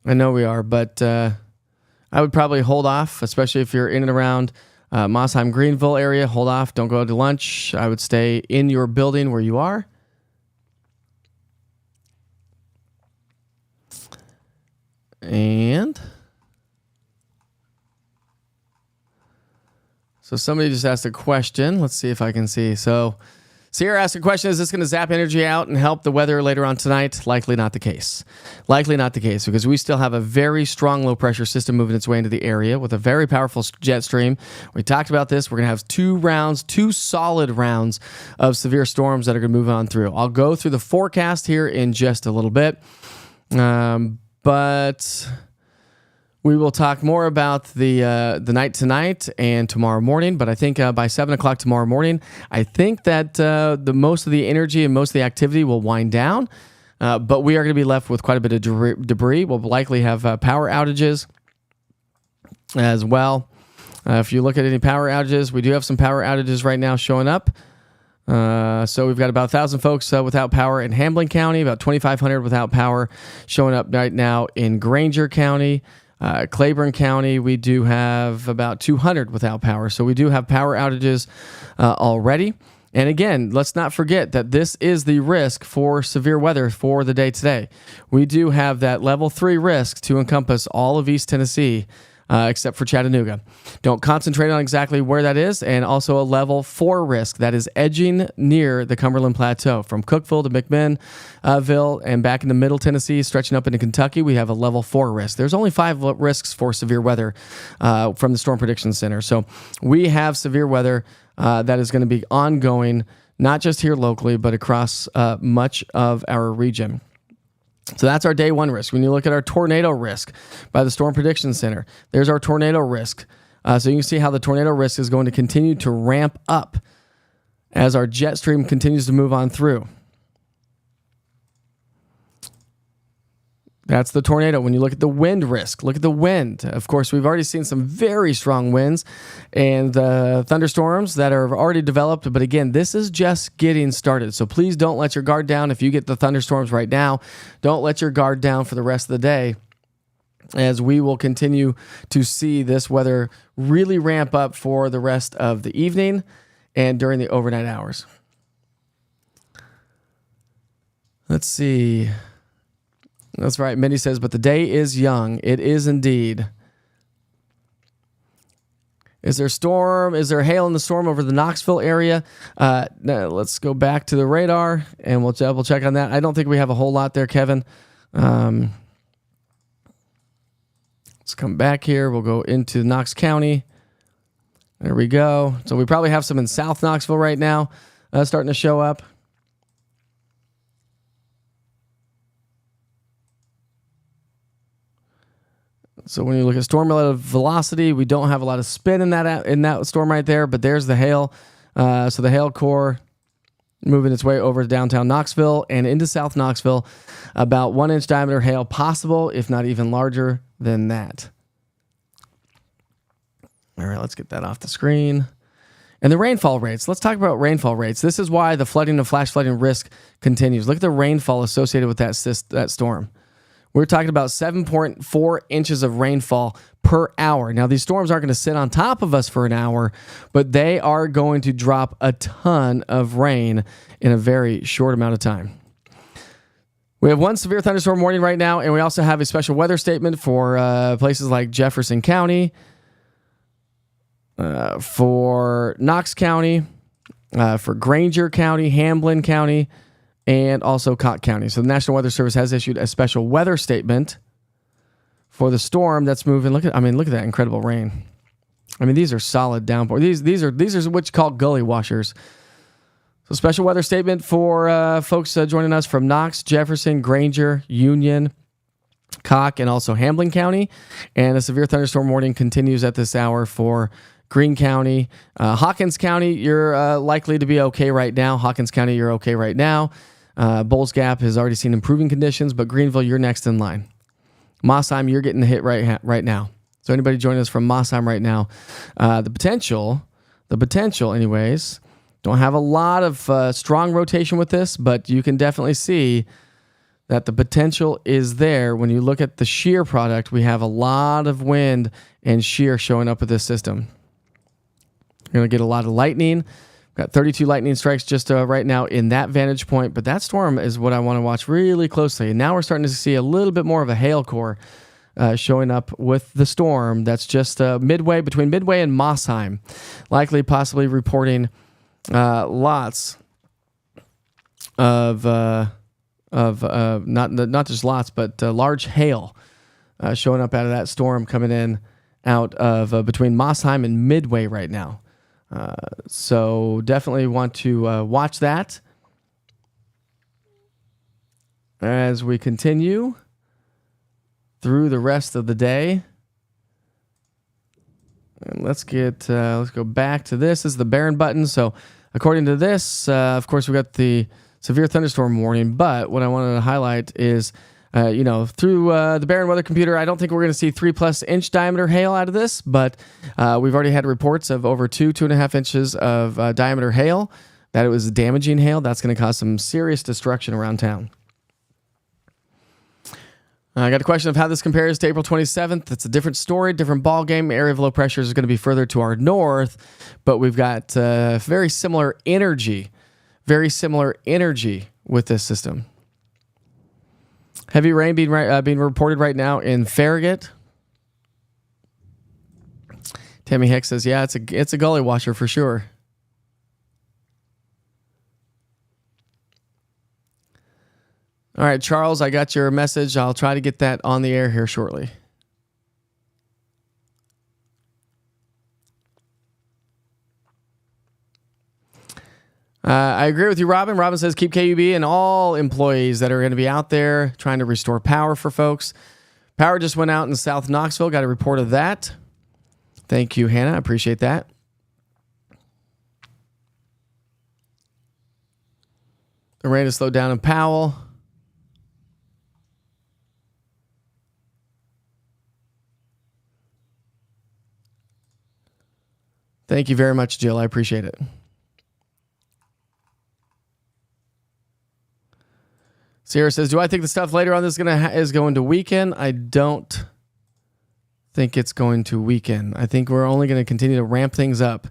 I know we are, but I would probably hold off, especially if you're in and around Mossheim, Greenville area. Hold off. Don't go to lunch. I would stay in your building where you are. And so somebody just asked a question. Let's see if I can see. So Sierra asked a question, is this going to zap energy out and help the weather later on tonight? Likely not the case. Likely not the case, because we still have a very strong low-pressure system moving its way into the area with a very powerful jet stream. We talked about this. We're going to have two solid rounds of severe storms that are going to move on through. I'll go through the forecast here in just a little bit, but we will talk more about the night tonight and tomorrow morning. But I think by 7 o'clock tomorrow morning, I think that the most of the energy and most of the activity will wind down. But we are going to be left with quite a bit of debris. We'll likely have power outages as well. If you look at any power outages, we do have some power outages right now showing up. So we've got about 1,000 folks without power in Hamblen County, about 2,500 without power showing up right now in Granger County. Claiborne County, we do have about 200 without power. So we do have power outages already. And again, let's not forget that this is the risk for severe weather for the day today. We do have that level 3 risk to encompass all of East Tennessee, except for Chattanooga. Don't concentrate on exactly where that is, and also a level 4 risk that is edging near the Cumberland Plateau. From Cookeville to McMinnville and back into Middle Tennessee, stretching up into Kentucky, we have a level 4 risk. There's only 5 risks for severe weather from the Storm Prediction Center. So we have severe weather that is going to be ongoing, not just here locally, but across much of our region. So that's our day 1 risk. When you look at our tornado risk by the Storm Prediction Center, there's our tornado risk. So you can see how the tornado risk is going to continue to ramp up as our jet stream continues to move on through. That's the tornado. When you look at the wind risk, look at the wind. Of course, we've already seen some very strong winds and thunderstorms that are already developed. But again, this is just getting started. So please don't let your guard down if you get the thunderstorms right now. Don't let your guard down for the rest of the day, as we will continue to see this weather really ramp up for the rest of the evening and during the overnight hours. Let's see. That's right. Mindy says, but the day is young. It is indeed. Is there storm? Is there hail in the storm over the Knoxville area? No, let's go back to the radar and we'll double check on that. I don't think we have a whole lot there, Kevin. Let's come back here. We'll go into Knox County. There we go. So we probably have some in South Knoxville right now starting to show up. So when you look at storm relative velocity, we don't have a lot of spin in that storm right there, but there's the hail. So the hail core moving its way over to downtown Knoxville and into South Knoxville. About 1 inch diameter hail possible, if not even larger than that. All right, let's get that off the screen. And the rainfall rates. Let's talk about rainfall rates. This is why the flooding and flash flooding risk continues. Look at the rainfall associated with that storm. We're talking about 7.4 inches of rainfall per hour. Now, these storms aren't going to sit on top of us for an hour, but they are going to drop a ton of rain in a very short amount of time. We have 1 severe thunderstorm warning right now, and we also have a special weather statement for places like Jefferson County, for Knox County, for Granger County, Hamblen County, and also Cott County. So the National Weather Service has issued a special weather statement for the storm that's moving. Look at that incredible rain. I mean, these are solid downpour. These are what you call gully washers. So special weather statement for folks joining us from Knox, Jefferson, Granger, Union, Cott, and also Hamblen County. And a severe thunderstorm warning continues at this hour for Greene County. Hawkins County, you're likely to be okay right now. Hawkins County, you're okay right now. Bowles Gap has already seen improving conditions, but Greenville, you're next in line. Mossheim, you're getting hit right now. So anybody joining us from Mossheim right now, the potential anyways, don't have a lot of strong rotation with this, but you can definitely see that the potential is there. When you look at the shear product, we have a lot of wind and shear showing up with this system. You're going to get a lot of lightning. Got 32 lightning strikes just right now in that vantage point, but that storm is what I want to watch really closely. And now we're starting to see a little bit more of a hail core showing up with the storm. That's just between Midway and Mossheim, likely possibly reporting lots of not just lots, but large hail showing up out of that storm coming in out of between Mossheim and Midway right now. So definitely want to watch that as we continue through the rest of the day. And let's go back to this. This is the Barron button. So according to this, of course, we got the severe thunderstorm warning. But what I wanted to highlight is, through the Barron weather computer, I don't think we're going to see 3+ inch diameter hail out of this. But we've already had reports of over 2.5 inches of diameter hail. That it was damaging hail. That's going to cause some serious destruction around town. I got a question of how this compares to April 27th. It's a different story, different ball game. Area of low pressure is going to be further to our north, but we've got very similar energy with this system. Heavy rain being reported right now in Farragut. Tammy Hicks says, "Yeah, it's a gully washer for sure." All right, Charles, I got your message. I'll try to get that on the air here shortly. I agree with you, Robin. Robin says keep KUB and all employees that are going to be out there trying to restore power for folks. Power just went out in South Knoxville. Got a report of that. Thank you, Hannah. I appreciate that. The rain has slowed down in Powell. Thank you very much, Jill. I appreciate it. Sierra says, "Do I think the stuff later on is going to weaken?" I don't think it's going to weaken. I think we're only going to continue to ramp things up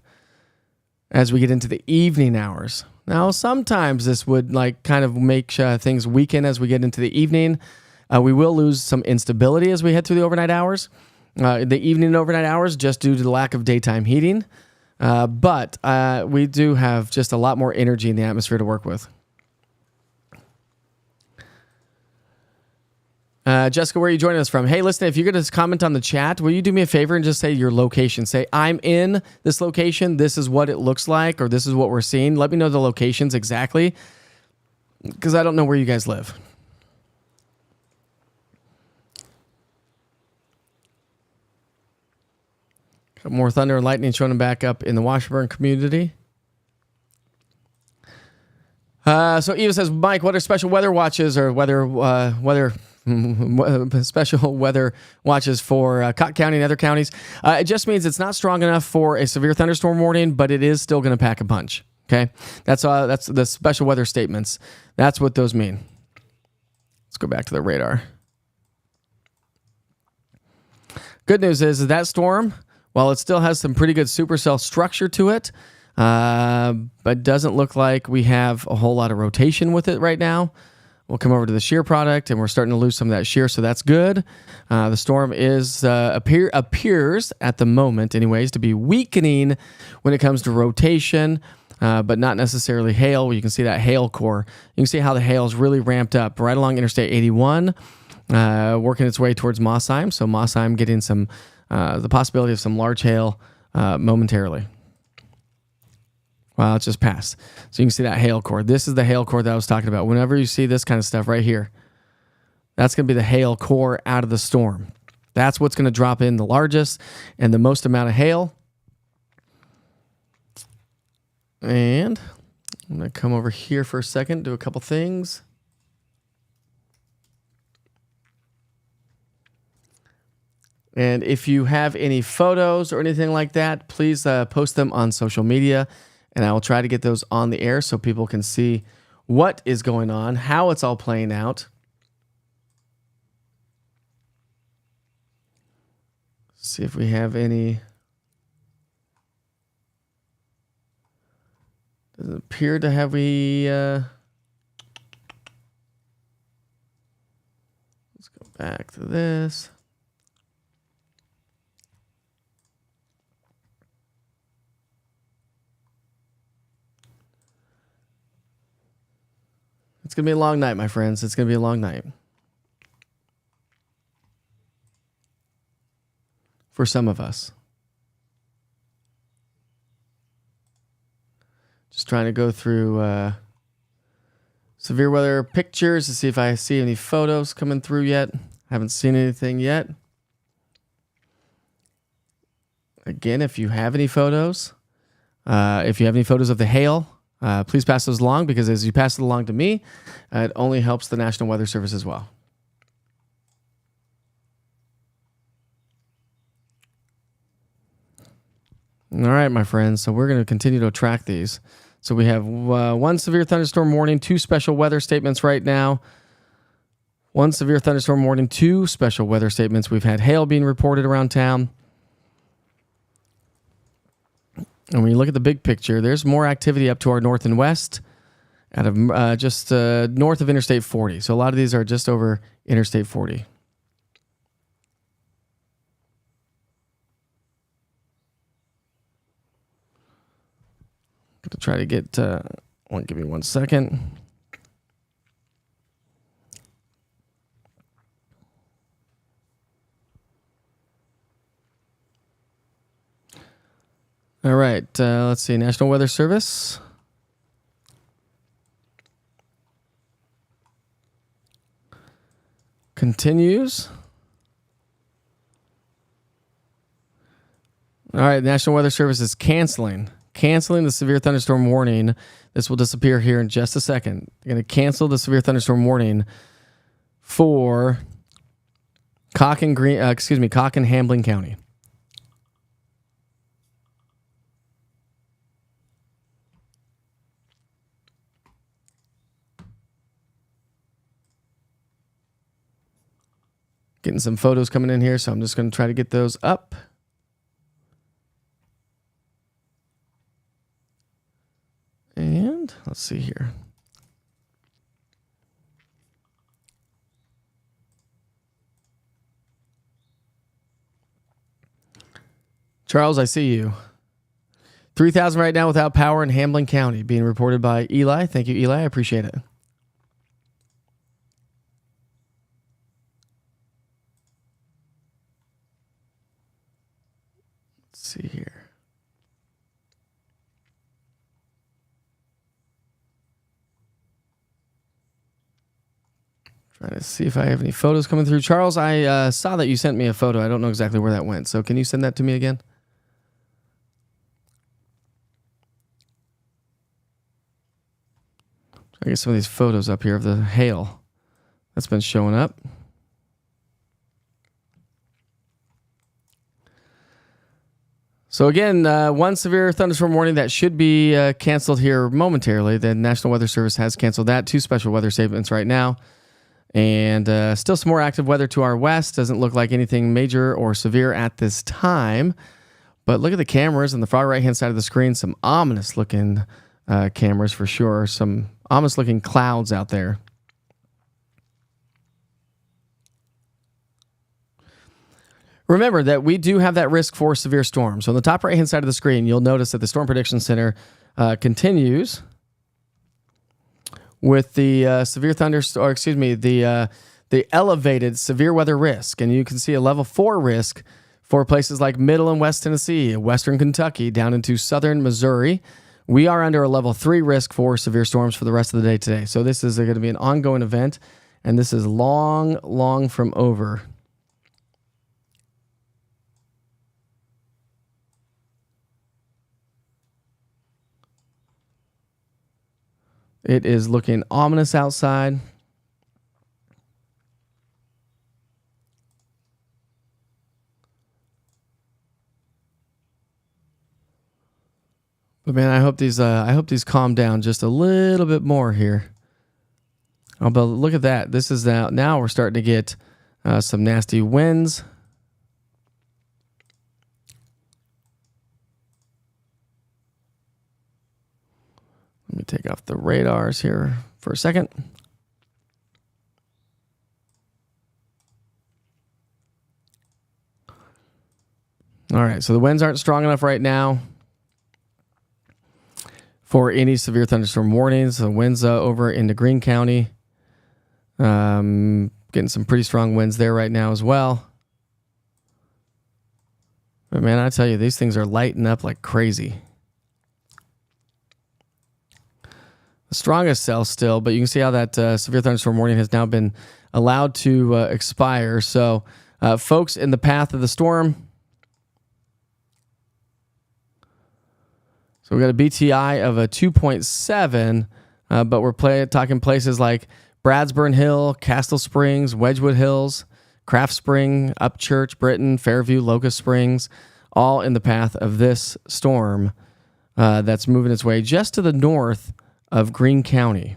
as we get into the evening hours. Now, sometimes this would kind of make things weaken as we get into the evening. We will lose some instability as we head through the overnight hours. The evening and overnight hours, just due to the lack of daytime heating. But we do have just a lot more energy in the atmosphere to work with. Jessica, where are you joining us from? Hey, listen, if you're going to comment on the chat, will you do me a favor and just say your location? Say, I'm in this location. This is what it looks like, or this is what we're seeing. Let me know the locations exactly, because I don't know where you guys live. More thunder and lightning showing back up in the Washburn community. So Eva says, Mike, what are special weather watches or special weather watches for Cotton County and other counties? It just means it's not strong enough for a severe thunderstorm warning, but it is still going to pack a punch. Okay, that's the special weather statements. That's what those mean. Let's go back to the radar. Good news is that storm, while it still has some pretty good supercell structure to it, but doesn't look like we have a whole lot of rotation with it right now. We'll come over to the shear product, and we're starting to lose some of that shear, so that's good. The storm appears at the moment, anyways, to be weakening when it comes to rotation, but not necessarily hail. You can see that hail core. You can see how the hail's really ramped up right along Interstate 81, working its way towards Mossheim. So Mossheim getting some the possibility of some large hail momentarily. Wow, it just passed. So you can see that hail core. This is the hail core that I was talking about. Whenever you see this kind of stuff right here, that's going to be the hail core out of the storm. That's what's going to drop in the largest and the most amount of hail. And I'm going to come over here for a second, do a couple things. And if you have any photos or anything like that, please post them on social media. And I will try to get those on the air so people can see what is going on, how it's all playing out. See if we have any. Doesn't appear to have let's go back to this. It's going to be a long night, my friends. It's going to be a long night. For some of us. Just trying to go through severe weather pictures to see if I see any photos coming through yet. Haven't seen anything yet. Again, if you have any photos, of the hail, please pass those along, because as you pass it along to me, it only helps the National Weather Service as well. All right, my friends. So we're going to continue to track these. So we have one severe thunderstorm warning, 2 special weather statements right now. 1 severe thunderstorm warning, 2 special weather statements. We've had hail being reported around town. And when you look at the big picture, there's more activity up to our north and west, out of just north of Interstate 40. So a lot of these are just over Interstate 40. Going to try to get. Give me 1 second. All right, let's see. National Weather Service. Continues. All right, National Weather Service is canceling the severe thunderstorm warning. This will disappear here in just a second. They're going to cancel the severe thunderstorm warning for Cocke and Hamblen County. Getting some photos coming in here, so I'm just going to try to get those up. And let's see here. Charles, I see you. 3,000 right now without power in Hamblen County, being reported by Eli. Thank you, Eli. I appreciate it. See here. Trying to see if I have any photos coming through. Charles, I saw that you sent me a photo. I don't know exactly where that went. So can you send that to me again? I get some of these photos up here of the hail that's been showing up. So again, 1 severe thunderstorm warning that should be canceled here momentarily. The National Weather Service has canceled that. 2 special weather statements right now. And still some more active weather to our west. Doesn't look like anything major or severe at this time. But look at the cameras on the far right-hand side of the screen. Some ominous-looking cameras for sure. Some ominous-looking clouds out there. Remember that we do have that risk for severe storms. So on the top right-hand side of the screen, you'll notice that the Storm Prediction Center continues with the the elevated severe weather risk. And you can see a level 4 risk for places like Middle and West Tennessee, Western Kentucky, down into Southern Missouri. We are under a level 3 risk for severe storms for the rest of the day today. So this is going to be an ongoing event, and this is long from over. It is looking ominous outside. But man, I hope these calm down just a little bit more here. Oh, but look at that. This is now we're starting to get some nasty winds. Let me take off the radars here for a second. All right, so the winds aren't strong enough right now for any severe thunderstorm warnings. The winds over into Greene County. Getting some pretty strong winds there right now as well. But man, I tell you, these things are lighting up like crazy. The strongest cell still, but you can see how that severe thunderstorm warning has now been allowed to expire. So folks in the path of the storm. So we got a BTI of a 2.7, but we're talking places like Bradsburn Hill, Castle Springs, Wedgwood Hills, Craft Spring, Upchurch, Britain, Fairview, Locust Springs, all in the path of this storm that's moving its way just to the north of Greene County.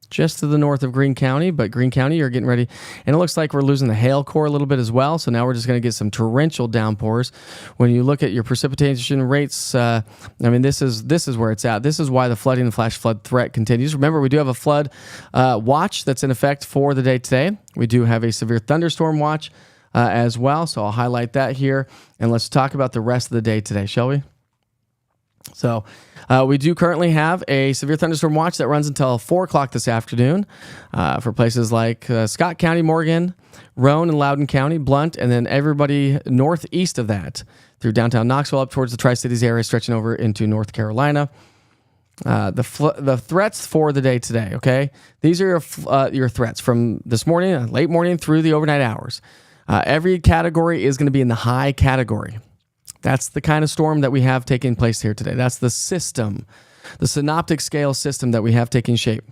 Just to the north of Greene County, but Greene County, you're getting ready. And it looks like we're losing the hail core a little bit as well. So now we're just going to get some torrential downpours. When you look at your precipitation rates, this is where it's at. This is why the flooding and flash flood threat continues. Remember, we do have a flood watch that's in effect for the day today. We do have a severe thunderstorm watch as well. So I'll highlight that here. And let's talk about the rest of the day today, shall we? So we do currently have a severe thunderstorm watch that runs until 4 o'clock this afternoon for places like Scott County, Morgan, Roane and Loudoun County, Blount, and then everybody northeast of that through downtown Knoxville up towards the Tri-Cities area, stretching over into North Carolina. The threats for the day today, okay? These are your threats from this morning, late morning through the overnight hours. Every category is going to be in the high category. That's the kind of storm that we have taking place here today. That's the system, the synoptic scale system that we have taking shape.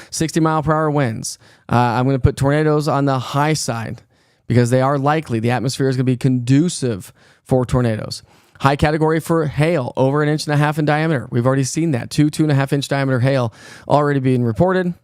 60 mile per hour winds. I'm going to put tornadoes on the high side because they are likely. The atmosphere is going to be conducive for tornadoes. High category for hail, over 1.5 inches in diameter. We've already seen that. 2.5 inch diameter hail already being reported.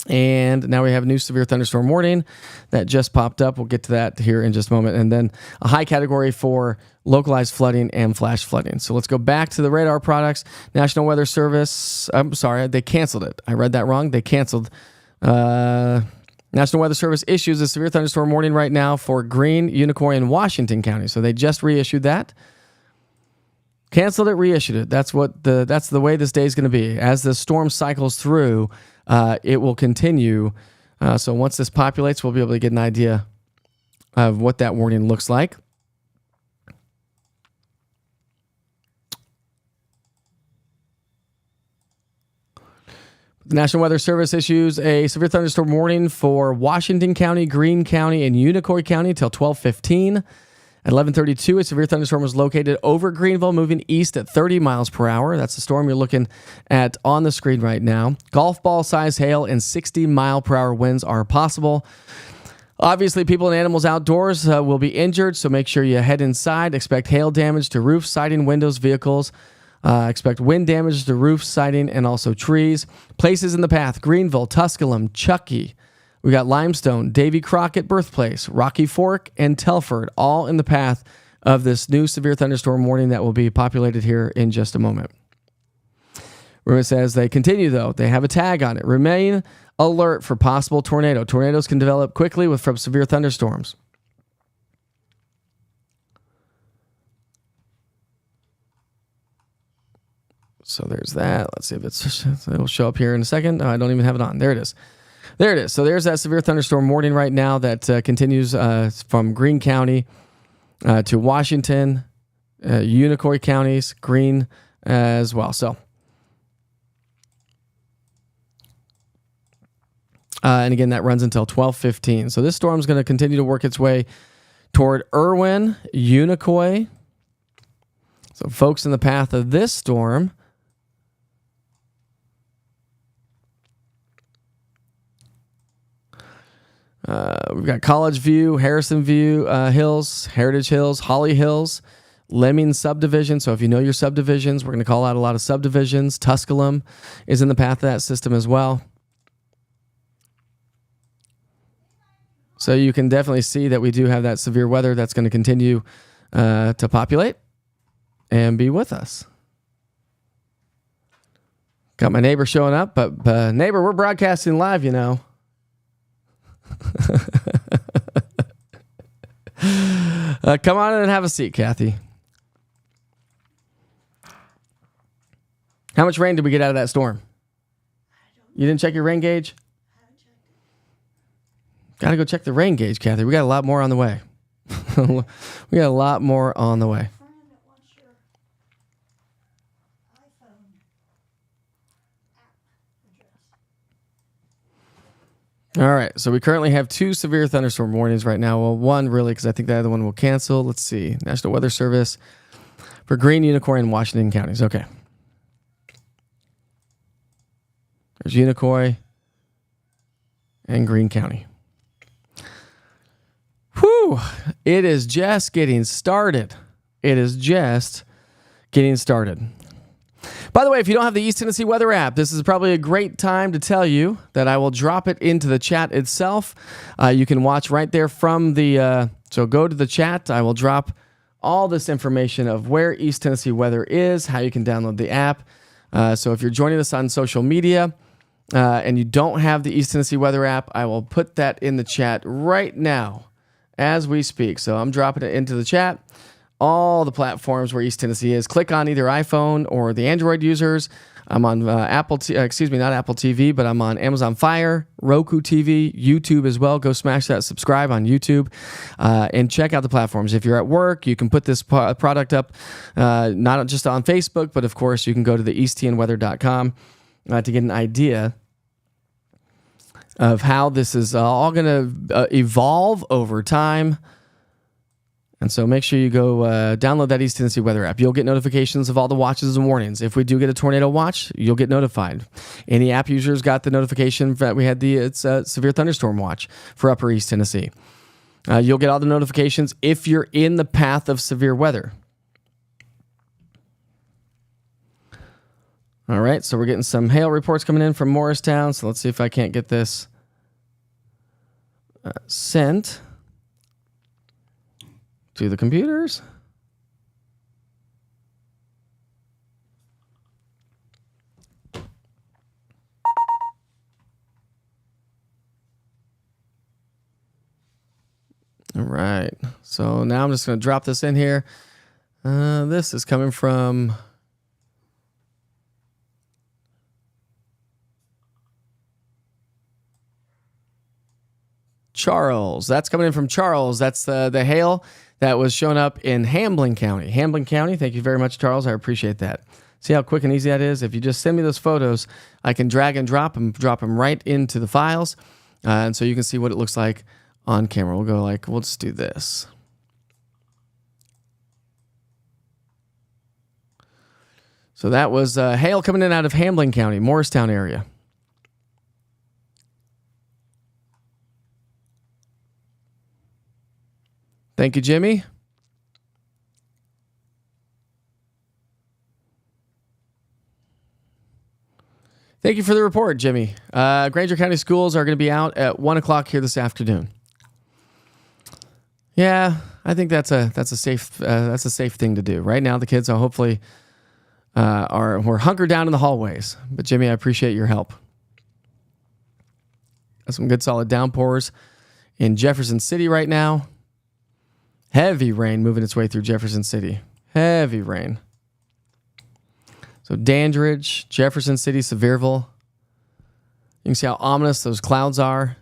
And now we have a new severe thunderstorm warning that just popped up. We'll get to that here in just a moment. And then a high category for localized flooding and flash flooding. So let's go back to the radar products. National Weather Service, I'm sorry, they canceled it. I read that wrong. They canceled. National Weather Service issues a severe thunderstorm warning right now for Greene, Unicoi, and Washington County. So they just reissued that. Canceled it, reissued it. That's the way this day is going to be. As the storm cycles through, it will continue. So once this populates, we'll be able to get an idea of what that warning looks like. The National Weather Service issues a severe thunderstorm warning for Washington County, Greene County, and Unicoi County until 12:15. At 11:32, a severe thunderstorm was located over Greenville, moving east at 30 miles per hour. That's the storm you're looking at on the screen right now. Golf ball size hail and 60 mile per hour winds are possible. Obviously, people and animals outdoors will be injured, so make sure you head inside. Expect hail damage to roofs, siding, windows, vehicles. Expect wind damage to roofs, siding, and also trees. Places in the path: Greenville, Tusculum, Chuckey. We got Limestone, Davy Crockett Birthplace, Rocky Fork, and Telford, all in the path of this new severe thunderstorm warning that will be populated here in just a moment. Where it says they continue, though. They have a tag on it. Remain alert for possible tornado. Tornadoes can develop quickly from severe thunderstorms. So there's that. Let's see if it'll show up here in a second. Oh, I don't even have it on. There it is. There it is. So there's that severe thunderstorm warning right now that continues from Greene County to Washington, Unicoi counties, Greene as well. So, and again, that runs until 12:15. So this storm's going to continue to work its way toward Irwin, Unicoi. So folks in the path of this storm, we've got College View, Harrison View Hills, Heritage Hills, Holly Hills, Lemming subdivision. So if you know your subdivisions, we're going to call out a lot of subdivisions. Tusculum is in the path of that system as well. So you can definitely see that we do have that severe weather that's going to continue to populate and be with us. Got my neighbor showing up, but neighbor, we're broadcasting live, you know. Come on in and have a seat, Kathy. How much rain did we get out of that storm? You didn't check your rain gauge? Got to go check the rain gauge, Kathy. We got a lot more on the way. We got a lot more on the way. All right, so we currently have 2 severe thunderstorm warnings right now. Well, one really, because I think the other one will cancel. Let's see. National Weather Service for Green, Unicoi, and Washington counties. Okay. There's Unicoi and Greene County. Whew. It is just getting started. It is just getting started. By the way, if you don't have the East Tennessee Weather app, this is probably a great time to tell you that I will drop it into the chat itself. You can watch right there from the... so go to the chat. I will drop all this information of where East Tennessee Weather is, how you can download the app. So if you're joining us on social media and you don't have the East Tennessee Weather app, I will put that in the chat right now as we speak. So I'm dropping it into the chat. All the platforms where East Tennessee is. Click on either iPhone or the Android users. I'm on not Apple TV, but I'm on Amazon Fire, Roku TV, YouTube as well. Go smash that subscribe on YouTube and check out the platforms. If you're at work, you can put this product up not just on Facebook, but of course you can go to the easttnweather.com to get an idea of how this is all going to evolve over time. And so make sure you go download that East Tennessee Weather app. You'll get notifications of all the watches and warnings. If we do get a tornado watch, you'll get notified. Any app users got the notification that we had the severe thunderstorm watch for Upper East Tennessee. You'll get all the notifications if you're in the path of severe weather. All right, so we're getting some hail reports coming in from Morristown. So let's see if I can't get this sent to the computers. All right. So now I'm just going to drop this in here. This is coming from Charles. That's coming in from Charles. That's the hail that was showing up in Hamblen County. Hamblen County, thank you very much, Charles. I appreciate that. See how quick and easy that is? If you just send me those photos, I can drag and drop them right into the files. And so you can see what it looks like on camera. We'll just do this. So that was hail coming in out of Hamblen County, Morristown area. Thank you, Jimmy. Thank you for the report, Jimmy. Granger County schools are going to be out at 1 o'clock here this afternoon. Yeah, I think that's a safe thing to do. Right now, the kids are hopefully we're hunkered down in the hallways. But Jimmy, I appreciate your help. Got some good solid downpours in Jefferson City right now. Heavy rain moving its way through Jefferson City. Heavy rain. So Dandridge, Jefferson City, Sevierville. You can see how ominous those clouds are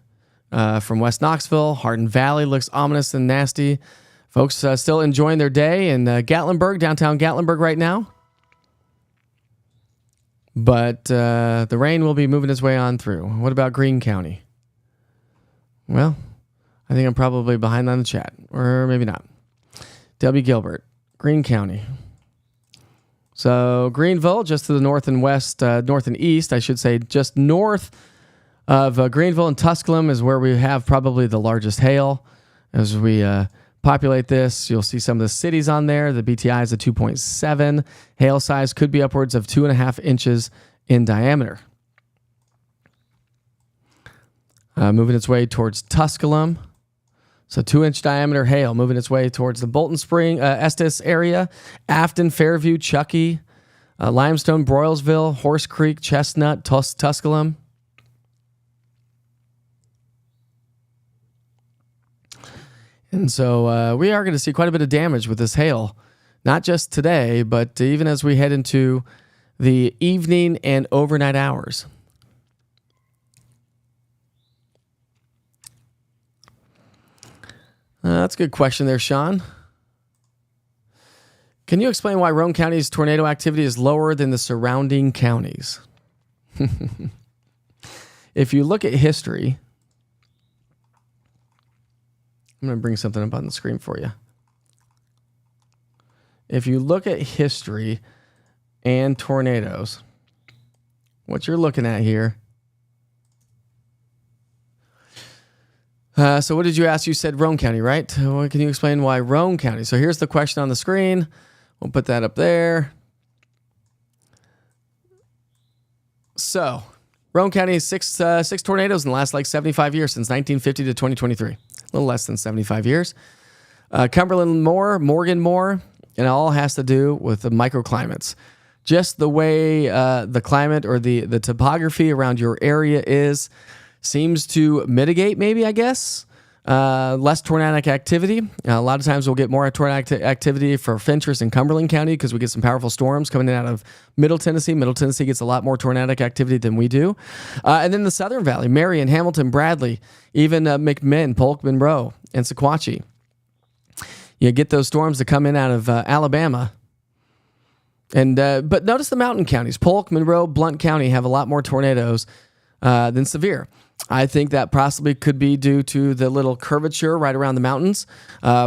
from West Knoxville. Hardin Valley looks ominous and nasty. Folks still enjoying their day in Gatlinburg, downtown Gatlinburg right now. But the rain will be moving its way on through. What about Greene County? Well, I think I'm probably behind on the chat, or maybe not. W. Gilbert, Greene County. So Greenville, just to the north and west, north and east, I should say, just north of Greenville and Tusculum is where we have probably the largest hail. As we populate this, you'll see some of the cities on there. The BTI is a 2.7. Hail size could be upwards of 2.5 inches in diameter. Moving its way towards Tusculum. So 2-inch diameter hail moving its way towards the Bolton Spring, Estes area, Afton, Fairview, Chuckey, Limestone, Broylesville, Horse Creek, Chestnut, Tusculum. And so we are going to see quite a bit of damage with this hail, not just today, but even as we head into the evening and overnight hours? That's a good question there, Sean. Can you explain why Roane County's tornado activity is lower than the surrounding counties? If you look at history, I'm going to bring something up on the screen for you. If you look at history and tornadoes, what you're looking at here. So what did you ask? You said Roane County, right? Well, can you explain why Roane County? So here's the question on the screen. We'll put that up there. So Roane County has six tornadoes in the last 75 years, since 1950 to 2023. A little less than 75 years. Cumberland more, Morgan more, and it all has to do with the microclimates. Just the way the climate or the topography around your area seems to mitigate, maybe, I guess, less tornadic activity. A lot of times we'll get more tornadic activity for Fentress and Cumberland County because we get some powerful storms coming in out of Middle Tennessee. Middle Tennessee gets a lot more tornadic activity than we do. And then the Southern Valley, Marion, Hamilton, Bradley, even McMinn, Polk, Monroe, and Sequatchie. You get those storms that come in out of Alabama. And but notice the mountain counties, Polk, Monroe, Blount County, have a lot more tornadoes than Sevier. I think that possibly could be due to the little curvature right around the mountains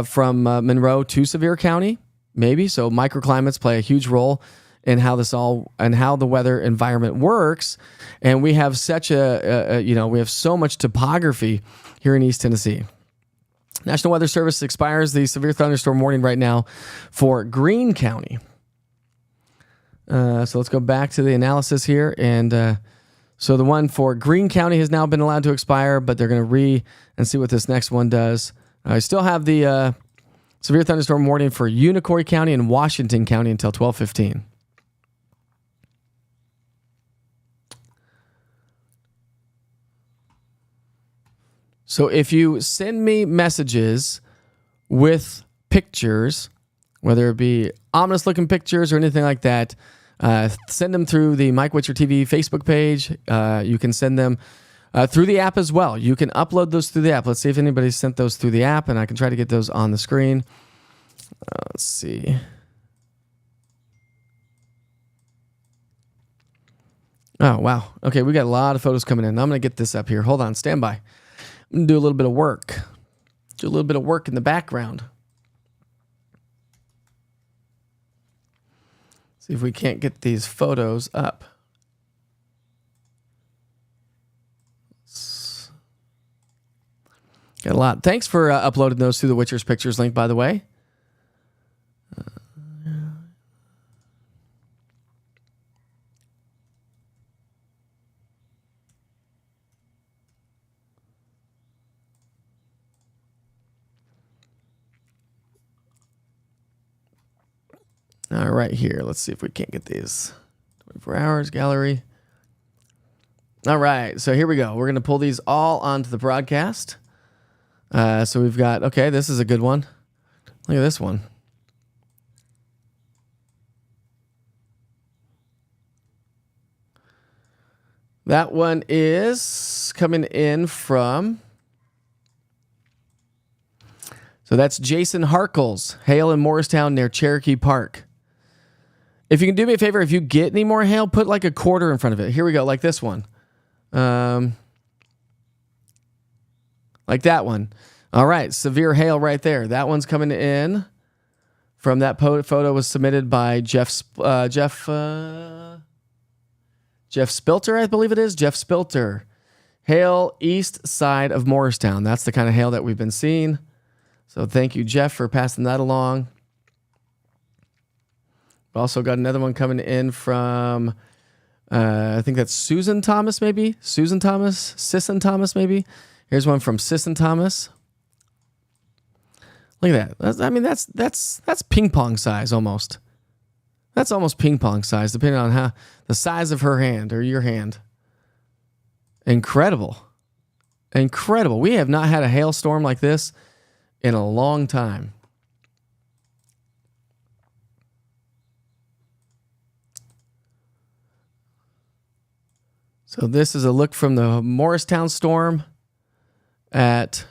from Monroe to Sevier County, maybe. So microclimates play a huge role in how the weather environment works. And we have such we have so much topography here in East Tennessee. National Weather Service expires the severe thunderstorm warning right now for Greene County. So let's go back to the analysis here. And so the one for Greene County has now been allowed to expire, but they're going to and see what this next one does. I still have the severe thunderstorm warning for Unicoi County and Washington County until 12/15. So if you send me messages with pictures, whether it be ominous looking pictures or anything like that, send them through the Mike Witcher TV Facebook page. You can send them through the app as well. You can upload those through the app. Let's see if anybody sent those through the app, and I can try to get those on the screen. Let's see. Oh, wow. Okay, we got a lot of photos coming in. I'm going to get this up here. Hold on. Stand by. I'm going to do a little bit of work. Do a little bit of work in the background. See if we can't get these photos up. Got a lot. Thanks for uploading those through the Witcher's Pictures link, by the way. All right, here. Let's see if we can't get these. 24 hours, gallery. All right, so here we go. We're going to pull these all onto the broadcast. So we've got, okay, this is a good one. Look at this one. That one is coming in from... So that's Jason Harkles, hail in Morristown near Cherokee Park. If you can do me a favor, if you get any more hail, put like a quarter in front of it. Here we go, like this one. Like that one. All right, severe hail right there. That one's coming in from that photo was submitted by Jeff Spilter, I believe it is. Jeff Spilter. Hail east side of Morristown. That's the kind of hail that we've been seeing. So thank you, Jeff, for passing that along. We also got another one coming in from, I think that's Susan Thomas, maybe? Sisson Thomas, maybe? Here's one from Sisson Thomas. Look at that. That's ping pong size almost. That's almost ping pong size, depending on how the size of her hand or your hand. Incredible. Incredible. We have not had a hailstorm like this in a long time. So this is a look from the Morristown storm at,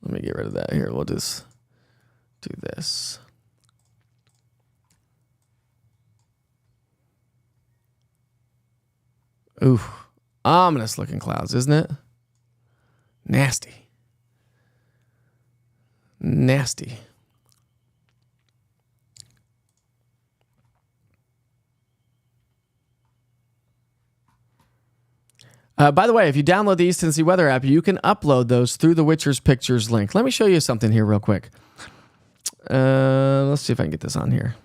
let me get rid of that here. We'll just do this. Ooh, ominous looking clouds, isn't it? Nasty. Nasty. By the way, if you download the East Tennessee Weather app, you can upload those through the Witcher's Pictures link. Let me show you something here real quick. Let's see if I can get this on here.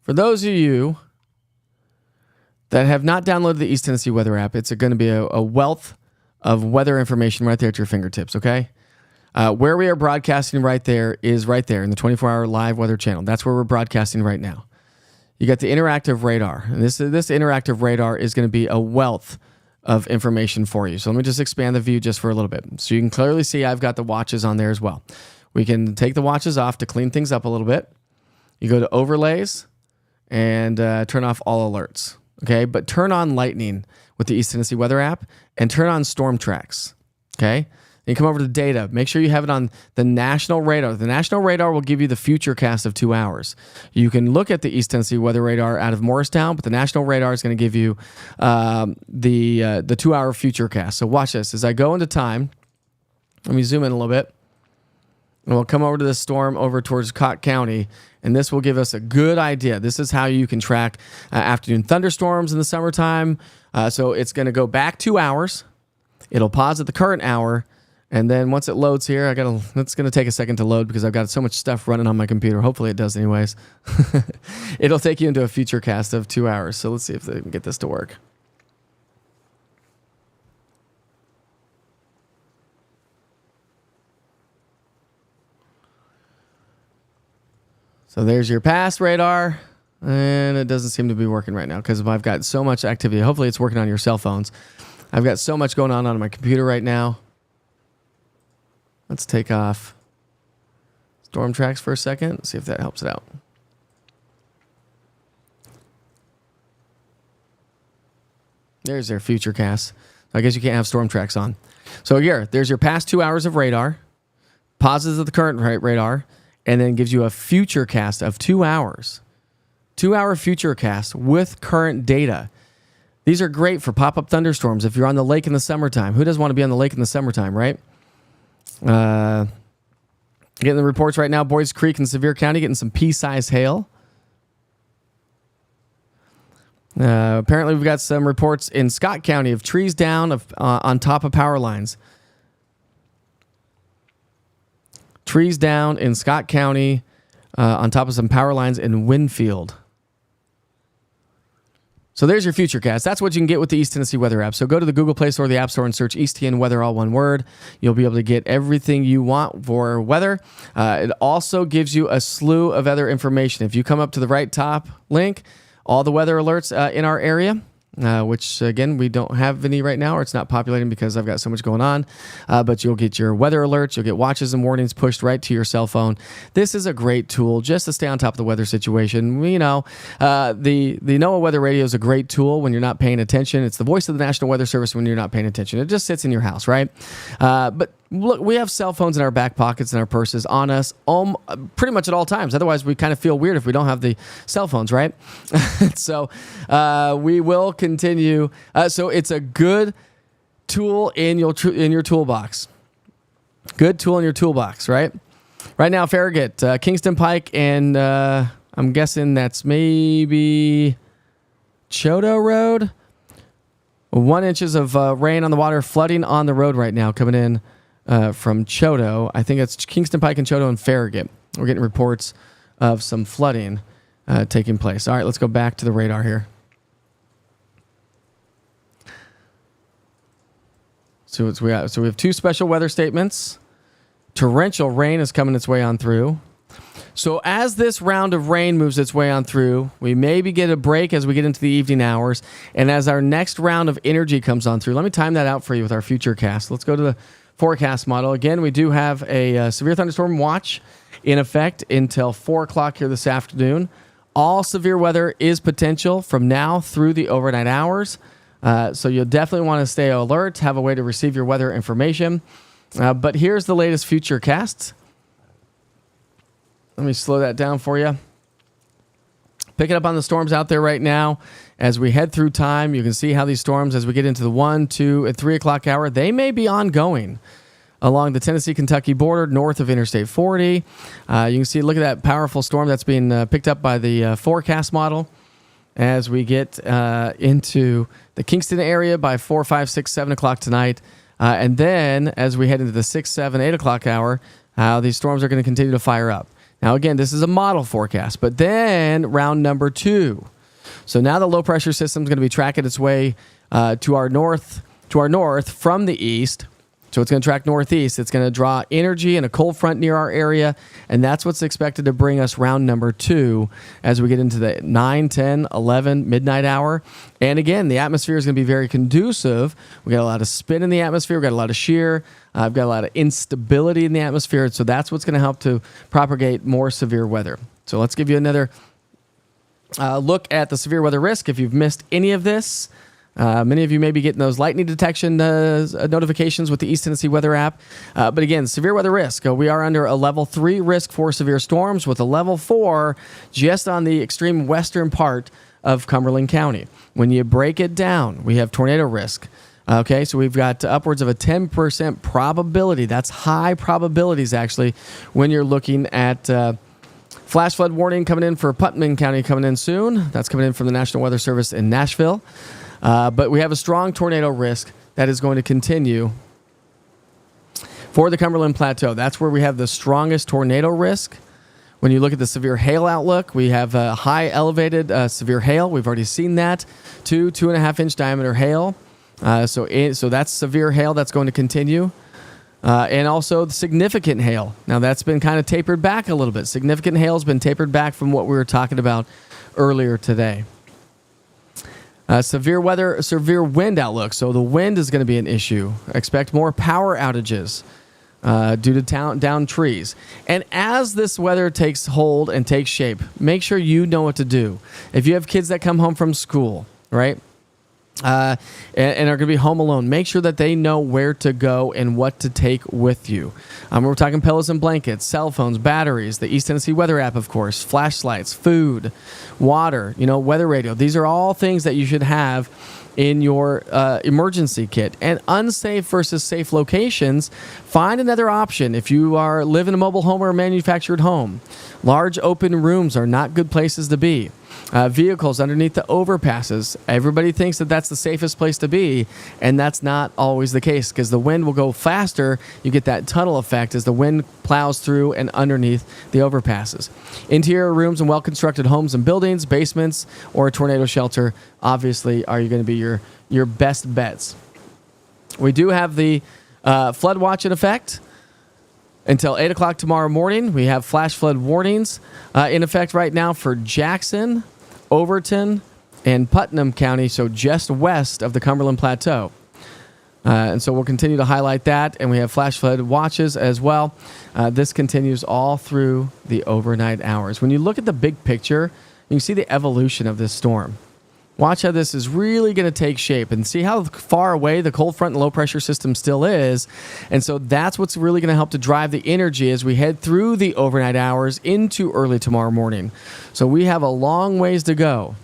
For those of you that have not downloaded the East Tennessee Weather app, it's going to be a wealth of weather information right there at your fingertips, okay? Where we are broadcasting right there is right there in the 24-hour live weather channel. That's where we're broadcasting right now. You got the interactive radar. And this interactive radar is going to be a wealth of information for you. So let me just expand the view just for a little bit. So you can clearly see I've got the watches on there as well. We can take the watches off to clean things up a little bit. You go to overlays and turn off all alerts. Okay, but turn on lightning with the East Tennessee Weather app and turn on storm tracks. Okay. You come over to data. Make sure you have it on the national radar. The national radar will give you the future cast of 2 hours. You can look at the East Tennessee Weather radar out of Morristown, but the national radar is going to give you the 2 hour future cast. So watch this. As I go into time, let me zoom in a little bit. And we'll come over to this storm over towards Cott County, and this will give us a good idea. This is how you can track afternoon thunderstorms in the summertime. So it's going to go back 2 hours. It'll pause at the current hour. And then once it loads here, it's going to take a second to load because I've got so much stuff running on my computer. Hopefully it does anyways. It'll take you into a future cast of 2 hours. So let's see if they can get this to work. So there's your past radar. And it doesn't seem to be working right now because I've got so much activity. Hopefully it's working on your cell phones. I've got so much going on my computer right now. Let's take off storm tracks for a second. See if that helps it out. There's their future cast. I guess you can't have storm tracks on. So here, there's your past 2 hours of radar, pauses of the current radar, and then gives you a future cast of 2 hours. 2 hour future cast with current data. These are great for pop-up thunderstorms if you're on the lake in the summertime. Who doesn't want to be on the lake in the summertime, right? Getting the reports right now, Boys Creek and Sevier County getting some pea-sized hail. Apparently, we've got some reports in Scott County of trees down on top of power lines. Trees down in Scott County on top of some power lines in Winfield. So there's your Futurecast. That's what you can get with the East Tennessee Weather app. So go to the Google Play Store or the App Store and search East TN Weather, all one word. You'll be able to get everything you want for weather. It also gives you a slew of other information. If you come up to the right top link, all the weather alerts in our area, which, again, we don't have any right now, or it's not populating because I've got so much going on. But you'll get your weather alerts. You'll get watches and warnings pushed right to your cell phone. This is a great tool just to stay on top of the weather situation. You know, the NOAA Weather Radio is a great tool when you're not paying attention. It's the voice of the National Weather Service when you're not paying attention. It just sits in your house, right? But look, we have cell phones in our back pockets and our purses on us pretty much at all times. Otherwise, we kind of feel weird if we don't have the cell phones, right? So we will continue. So it's a good tool in your toolbox. Good tool in your toolbox, right? Right now, Farragut, Kingston Pike, and I'm guessing that's maybe Choteau Road. 1 inches of rain on the water, flooding on the road right now coming in from Choteau. I think it's Kingston Pike and Choteau and Farragut. We're getting reports of some flooding taking place. All right, let's go back to the radar here. So we have 2 special weather statements. Torrential rain is coming its way on through. So as this round of rain moves its way on through, we maybe get a break as we get into the evening hours. And as our next round of energy comes on through, let me time that out for you with our future cast. Let's go to the forecast model. Again, we do have a severe thunderstorm watch in effect until 4 o'clock here this afternoon. All severe weather is potential from now through the overnight hours. So you'll definitely want to stay alert, have a way to receive your weather information. But here's the latest future cast. Let me slow that down for you. Picking up on the storms out there right now. As we head through time, you can see how these storms, as we get into the 1, 2, and 3 o'clock hour, they may be ongoing along the Tennessee-Kentucky border north of Interstate 40. You can see, look at that powerful storm that's being picked up by the forecast model as we get into the Kingston area by 4, 5, 6, 7 o'clock tonight. And then as we head into the 6, 7, 8 o'clock hour, these storms are going to continue to fire up. Now, again, this is a model forecast, but then round number 2. So now the low pressure system is going to be tracking its way to our north from the east. So it's going to track northeast. It's going to draw energy and a cold front near our area, and that's what's expected to bring us round number 2 as we get into the 9, 10, 11, midnight hour. And again, the atmosphere is going to be very conducive. We got a lot of spin in the atmosphere. We got a lot of shear. I've got a lot of instability in the atmosphere. So that's what's going to help to propagate more severe weather. So let's give you another look at the severe weather risk. If you've missed any of this, many of you may be getting those lightning detection notifications with the East Tennessee Weather app. But again, severe weather risk. We are under a level 3 risk for severe storms with a level 4 just on the extreme western part of Cumberland County. When you break it down, we have tornado risk. Okay, so we've got upwards of a 10% probability. That's high probabilities, actually, when you're looking at flash flood warning coming in for Putnam County coming in soon. That's coming in from the National Weather Service in Nashville. But we have a strong tornado risk that is going to continue for the Cumberland Plateau. That's where we have the strongest tornado risk. When you look at the severe hail outlook, we have high elevated severe hail. We've already seen that. 2.5 inch diameter hail. So that's severe hail that's going to continue. And also the significant hail. Now that's been kind of tapered back a little bit. Significant hail has been tapered back from what we were talking about earlier today. Severe wind outlook. So the wind is going to be an issue. Expect more power outages due to down trees. And as this weather takes hold and takes shape, make sure you know what to do. If you have kids that come home from school, right? And are going to be home alone, make sure that they know where to go and what to take with you. We're talking pillows and blankets, cell phones, batteries, the East Tennessee Weather app, of course, flashlights, food, water, weather radio. These are all things that you should have in your emergency kit. And unsafe versus safe locations, find another option. If you live in a mobile home or a manufactured home, large open rooms are not good places to be. Vehicles underneath the overpasses. Everybody thinks that that's the safest place to be, and that's not always the case because the wind will go faster. You get that tunnel effect as the wind plows through and underneath the overpasses. Interior rooms and well-constructed homes and buildings, basements, or a tornado shelter, obviously, are going to be your best bets. We do have the flood watch in effect until 8 o'clock tomorrow morning. We have flash flood warnings in effect right now for Jackson, Overton, and Putnam County, so just west of the Cumberland Plateau. And so we'll continue to highlight that, and we have flash flood watches as well. This continues all through the overnight hours. When you look at the big picture, you can see the evolution of this storm. Watch how this is really going to take shape and see how far away the cold front and low pressure system still is. And so that's what's really going to help to drive the energy as we head through the overnight hours into early tomorrow morning. So we have a long ways to go.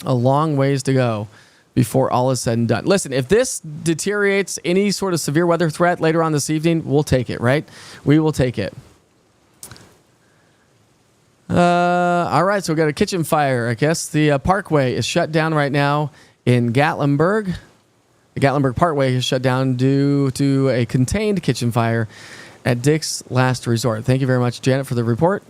A long ways to go before all is said and done. Listen, if this deteriorates any sort of severe weather threat later on this evening, we'll take it, right? We will take it. All right, so we got a kitchen fire. I guess the Parkway is shut down right now in Gatlinburg. The Gatlinburg Parkway is shut down due to a contained kitchen fire at Dick's Last Resort. Thank you very much, Janet, for the report.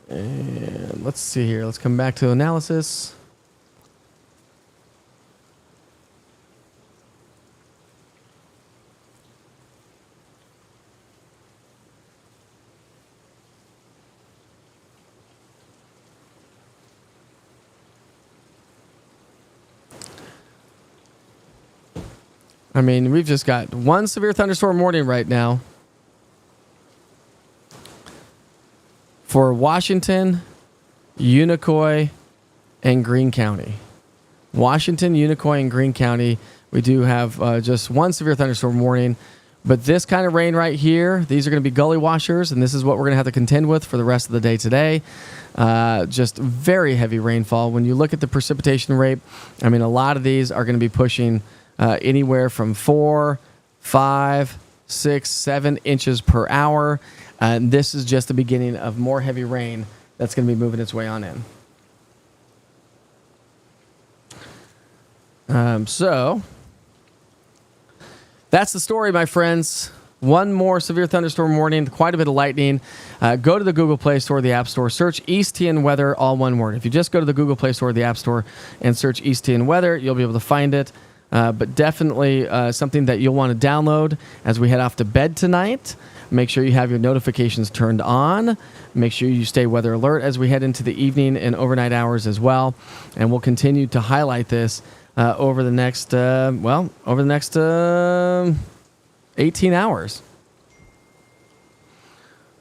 And let's see here. Let's come back to analysis. I mean, we've just got one severe thunderstorm warning right now for Washington, Unicoi, and Greene County. Washington, Unicoi, and Greene County, we do have just one severe thunderstorm warning. But this kind of rain right here, these are going to be gully washers, and this is what we're going to have to contend with for the rest of the day today. Just very heavy rainfall. When you look at the precipitation rate, I mean, a lot of these are going to be pushing anywhere from 4, 5, 6, 7 inches per hour. And this is just the beginning of more heavy rain that's going to be moving its way on in. So that's the story, my friends. One more severe thunderstorm warning, quite a bit of lightning. Go to the Google Play Store, the App Store, search East TN Weather, all one word. If you just go to the Google Play Store, the App Store, and search East TN Weather, you'll be able to find it. But definitely something that you'll want to download as we head off to bed tonight. Make sure you have your notifications turned on. Make sure you stay weather alert as we head into the evening and overnight hours as well. And we'll continue to highlight this over the next 18 hours.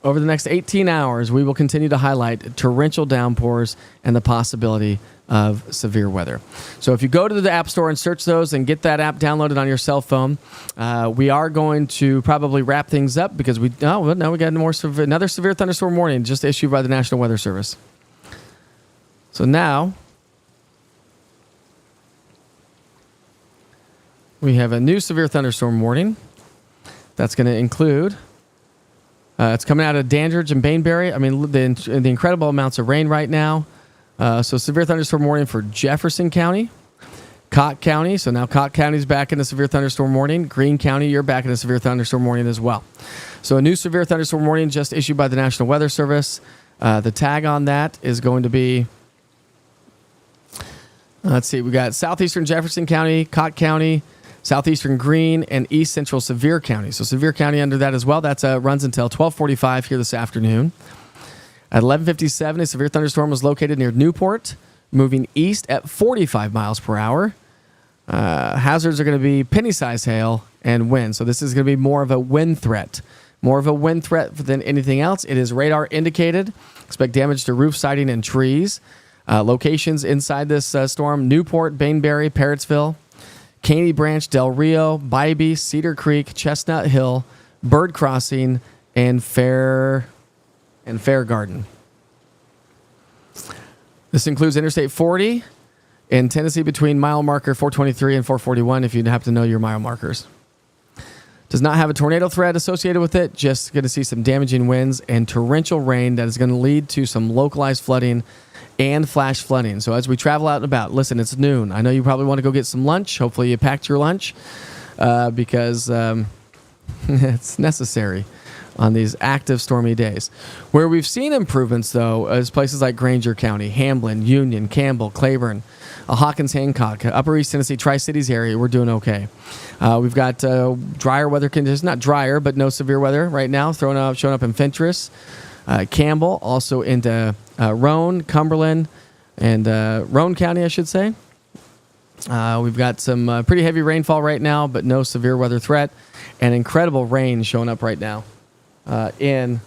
Over the next 18 hours, we will continue to highlight torrential downpours and the possibility of severe weather. So if you go to the App Store and search those and get that app downloaded on your cell phone, we are going to probably wrap things up because we got another severe thunderstorm warning just issued by the National Weather Service. So now we have a new severe thunderstorm warning that's going to include, it's coming out of Dandridge and Bainbury. I mean, the incredible amounts of rain right now. So severe thunderstorm warning for Jefferson County, Cott County. So now Cott County's back in a severe thunderstorm warning. Greene County, you're back in a severe thunderstorm warning as well. So a new severe thunderstorm warning just issued by the National Weather Service. The tag on that is going to be, let's see, we got southeastern Jefferson County, Cott County, southeastern Greene, and east central Sevier County. So Sevier County under that as well. That's runs until 12:45 here this afternoon. At 11:57, a severe thunderstorm was located near Newport, moving east at 45 miles per hour. Hazards are going to be penny-sized hail and wind. So this is going to be more of a wind threat. More of a wind threat than anything else. It is radar indicated. Expect damage to roof siding and trees. Locations inside this storm: Newport, Bainbury, Parrottsville, Caney Branch, Del Rio, Bybee, Cedar Creek, Chestnut Hill, Bird Crossing, and Fair Garden. This includes Interstate 40 in Tennessee between mile marker 423 and 441 if you happen to know your mile markers. Does not have a tornado threat associated with it, just going to see some damaging winds and torrential rain that is going to lead to some localized flooding and flash flooding. So as we travel out and about, listen, it's noon. I know you probably want to go get some lunch. Hopefully you packed your lunch because it's necessary on these active stormy days. Where we've seen improvements, though, is places like Granger County, Hamlin, Union, Campbell, Claiborne, Hawkins, Hancock, Upper East Tennessee, Tri-Cities area. We're doing okay. We've got drier weather conditions, not drier, but no severe weather right now, showing up in Fentress, Campbell, also into Roane, Cumberland, and Roane County, I should say. We've got some pretty heavy rainfall right now, but no severe weather threat, and incredible rain showing up right now in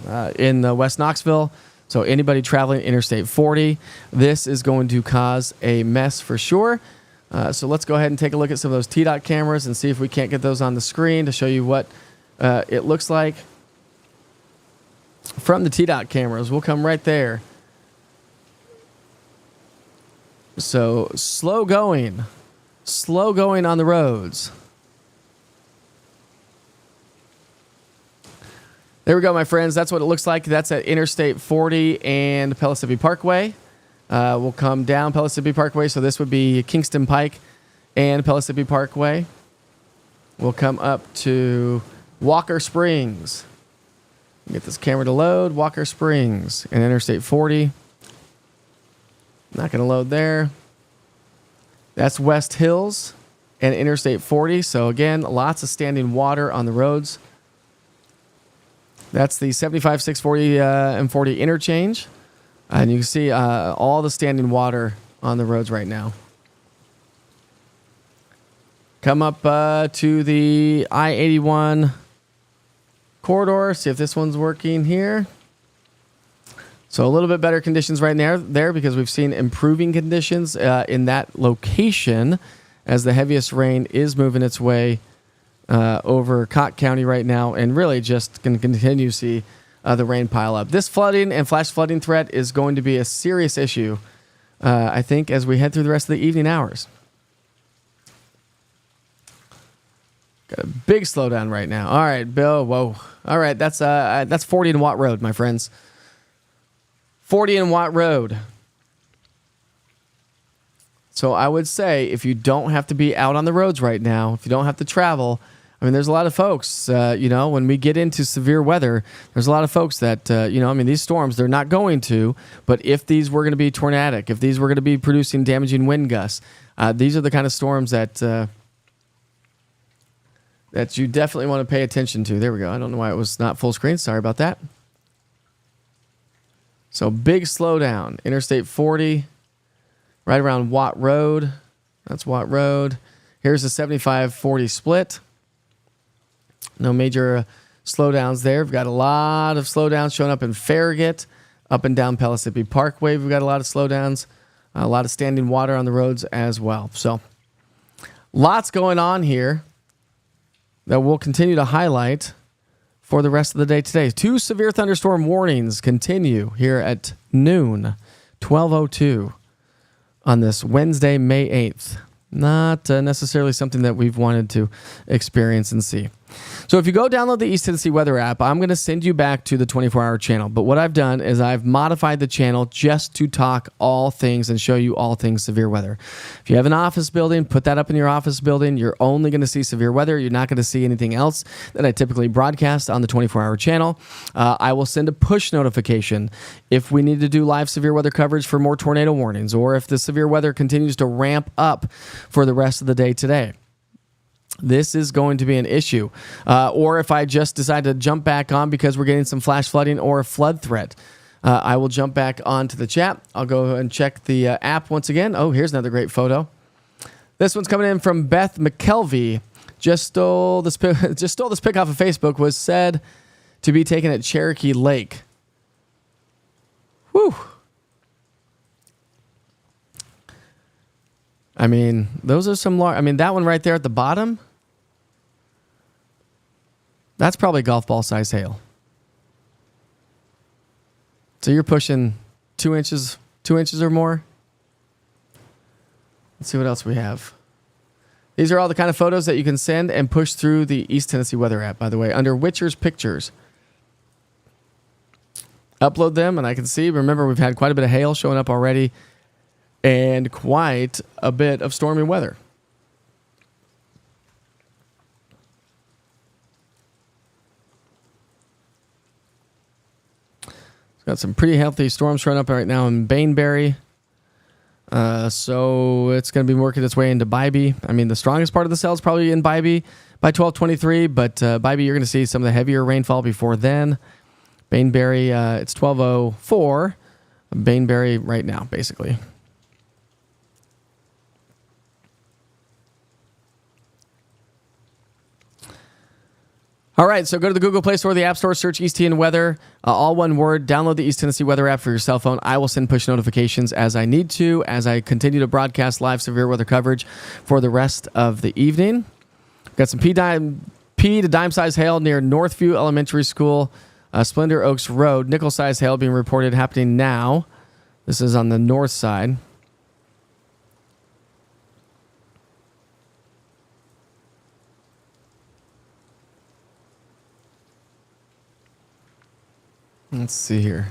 West Knoxville. So anybody traveling Interstate 40, this is going to cause a mess for sure. So let's go ahead and take a look at some of those TDOT cameras and see if we can't get those on the screen to show you what it looks like from the TDOT cameras. We'll come right there. So slow going on the roads. There we go, my friends. That's what it looks like. That's at Interstate 40 and Pellissippi Parkway. We'll come down Pellissippi Parkway. So this would be Kingston Pike and Pellissippi Parkway. We'll come up to Walker Springs. Get this camera to load. Walker Springs and Interstate 40. Not going to load there. That's West Hills and Interstate 40. So again, lots of standing water on the roads. That's the 75, 640, and 40 interchange. And you can see all the standing water on the roads right now. come up to the I-81 corridor. See if this one's working here. So a little bit better conditions right there because we've seen improving conditions in that location as the heaviest rain is moving its way over Cott County right now, and really just going to continue to see the rain pile up. This flooding and flash flooding threat is going to be a serious issue, I think, as we head through the rest of the evening hours. Got a big slowdown right now. All right, Bill. Whoa. All right, that's 40 in Watt Road, my friends. 40 in Watt Road. So I would say if you don't have to be out on the roads right now, if you don't have to travel, I mean, there's a lot of folks, when we get into severe weather, there's a lot of folks that, these storms, they're not going to, but if these were going to be tornadic, if these were going to be producing damaging wind gusts, these are the kind of storms that you definitely want to pay attention to. There we go. I don't know why it was not full screen. Sorry about that. So big slowdown. Interstate 40, right around Watt Road. That's Watt Road. Here's the 75-40 split. No major slowdowns there. We've got a lot of slowdowns showing up in Farragut, up and down Pellissippi Parkway. We've got a lot of slowdowns, a lot of standing water on the roads as well. So lots going on here that we'll continue to highlight for the rest of the day today. 2 severe thunderstorm warnings continue here at noon, 12:02 on this Wednesday, May 8th. Not necessarily something that we've wanted to experience and see. So if you go download the East Tennessee Weather app, I'm going to send you back to the 24-hour channel. But what I've done is I've modified the channel just to talk all things and show you all things severe weather. If you have an office building, put that up in your office building. You're only going to see severe weather. You're not going to see anything else that I typically broadcast on the 24-hour channel. I will send a push notification if we need to do live severe weather coverage for more tornado warnings, or if the severe weather continues to ramp up for the rest of the day today. This is going to be an issue. Or if I just decide to jump back on because we're getting some flash flooding or a flood threat, I will jump back onto the chat. I'll go and check the app once again. Oh, here's another great photo. This one's coming in from Beth McKelvey. Just stole this pic off of Facebook. Was said to be taken at Cherokee Lake. Whew. I mean, those are some large... I mean, that one right there at the bottom, that's probably golf ball size hail. So you're pushing 2 inches or more. Let's see what else we have. These are all the kind of photos that you can send and push through the East Tennessee Weather app, by the way, under Witcher's Pictures. Upload them, and I can see. Remember, we've had quite a bit of hail showing up already, and quite a bit of stormy weather. Got some pretty healthy storms showing up right now in Bainbury. So it's going to be working its way into Bybee. I mean, the strongest part of the cell is probably in Bybee by 12:23, but Bybee, you're going to see some of the heavier rainfall before then. Bainbury, it's 12:04. Bainbury right now, basically. All right, so go to the Google Play Store or the App Store, search East TN Weather, all one word. Download the East Tennessee Weather app for your cell phone. I will send push notifications as I need to, as I continue to broadcast live severe weather coverage for the rest of the evening. Got some P to dime size hail near Northview Elementary School, Splendor Oaks Road. Nickel size hail being reported happening now. This is on the north side. Let's see here.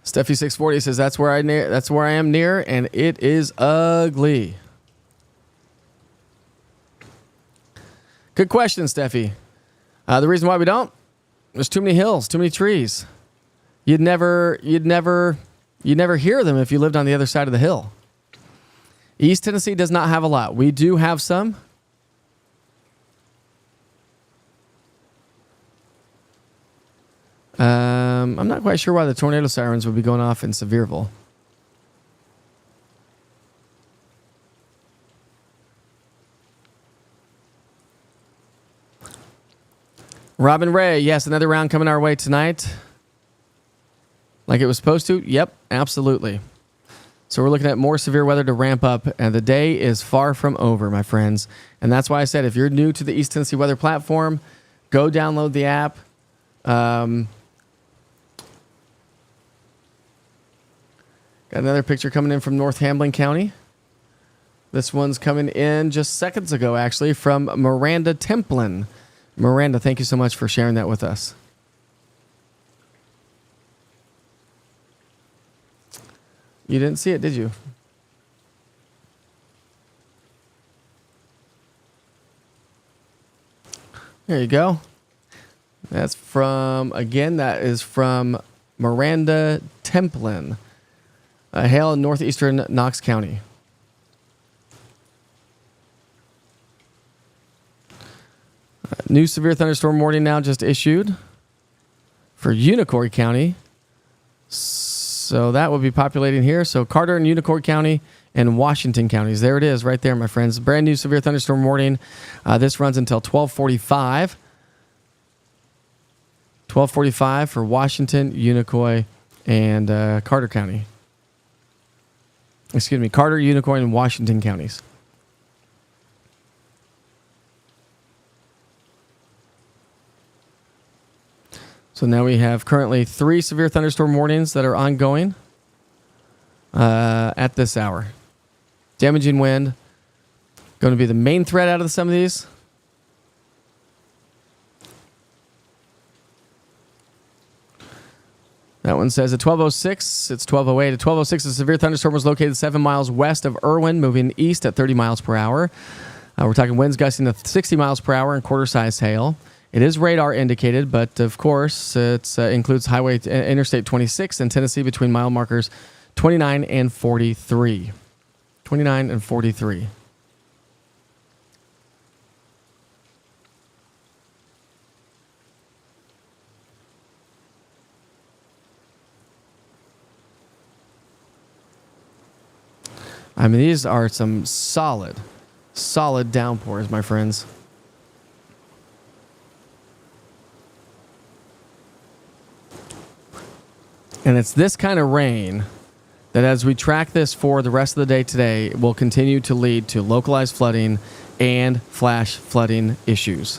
Steffi640 says that's where I am near, and it is ugly. Good question, Steffi. The reason why we don't, there's too many hills, too many trees. You'd never hear them if you lived on the other side of the hill. East Tennessee does not have a lot. We do have some. I'm not quite sure why the tornado sirens would be going off in Sevierville. Robin Ray, yes, another round coming our way tonight. Like it was supposed to? Yep, absolutely. So we're looking at more severe weather to ramp up, and the day is far from over, my friends. And that's why I said if you're new to the East Tennessee Weather Platform, go download the app. Got another picture coming in from North Hamblen County. This one's coming in just seconds ago, actually, from Miranda Templin. Miranda, thank you so much for sharing that with us. You didn't see it, did you? There you go. That's from, again, that is from Miranda Templin. Hail in northeastern Knox County. New severe thunderstorm warning now just issued for Unicoi County. So that will be populating here. So Carter and Unicoi County and Washington counties. There it is right there, my friends. Brand new severe thunderstorm warning. This runs until 12:45. 12:45 for Washington, Unicoi, and Carter County. Excuse me, Carter, Unicoi, and Washington counties. So now we have currently 3 severe thunderstorm warnings that are ongoing at this hour. Damaging wind going to be the main threat out of some of these. That one says at 12:06, it's 12:08. At 12:06, a severe thunderstorm was located 7 miles west of Irwin, moving east at 30 miles per hour. We're talking winds gusting to 60 miles per hour and quarter-size hail. It is radar indicated, but of course, it includes Highway Interstate 26 in Tennessee between mile markers 29 and 43. 29 and 43. I mean, these are some solid downpours, my friends. And it's this kind of rain that as we track this for the rest of the day today will continue to lead to localized flooding and flash flooding issues.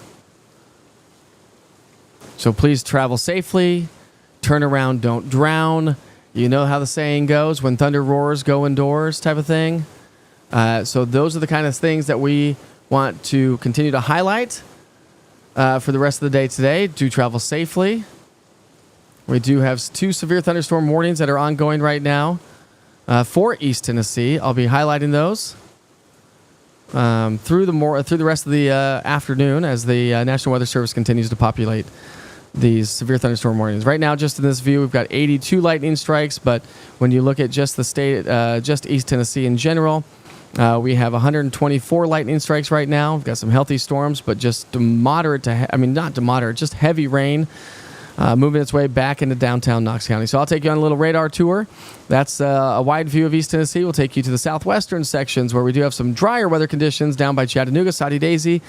So please travel safely, turn around, don't drown. You know how the saying goes, when thunder roars, go indoors type of thing. So those are the kind of things that we want to continue to highlight for the rest of the day today. Do travel safely. We do have 2 severe thunderstorm warnings that are ongoing right now for East Tennessee. I'll be highlighting those through the rest of the afternoon as the National Weather Service continues to populate these severe thunderstorm warnings. Right now, just in this view, we've got 82 lightning strikes, but when you look at just the state, just East Tennessee in general, we have 124 lightning strikes right now. We've got some healthy storms, but just moderate to, not to moderate, just heavy rain. Moving its way back into downtown Knox County. So I'll take you on a little radar tour. That's a wide view of East Tennessee. We'll take you to the southwestern sections where we do have some drier weather conditions down by Chattanooga, Soddy Daisy.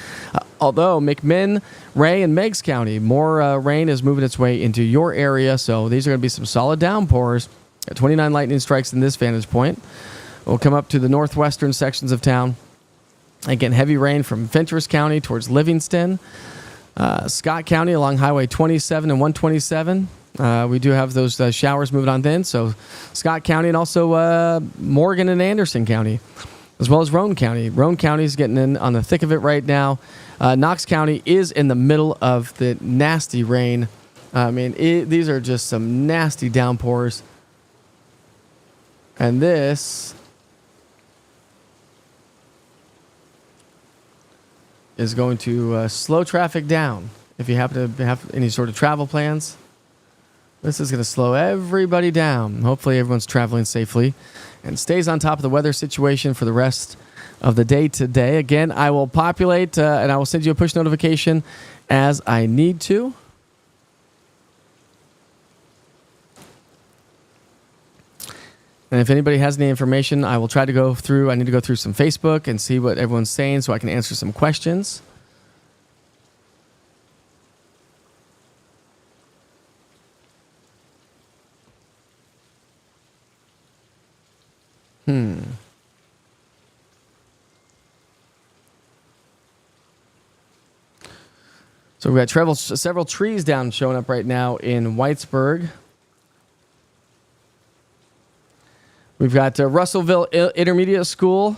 Although McMinn, Ray, and Meigs County, more rain is moving its way into your area. So these are going to be some solid downpours. 29 lightning strikes in this vantage point. We'll come up to the northwestern sections of town. Again, heavy rain from Fentress County towards Livingston. Scott County along Highway 27 and 127. We do have those showers moving on then. So Scott County and also Morgan and Anderson County, as well as Roane County. Roane County is getting in on the thick of it right now. Knox County is in the middle of the nasty rain. These are just some nasty downpours. And this is going to slow traffic down. If you happen to have any sort of travel plans, this is going to slow everybody down. Hopefully everyone's traveling safely and stays on top of the weather situation for the rest of the day today. Again, I will populate and I will send you a push notification as I need to. And if anybody has any information, I will try to go through. I need to go through some Facebook and see what everyone's saying so I can answer some questions. So we've got several trees down showing up right now in Whitesburg. We've got Russell Intermediate School.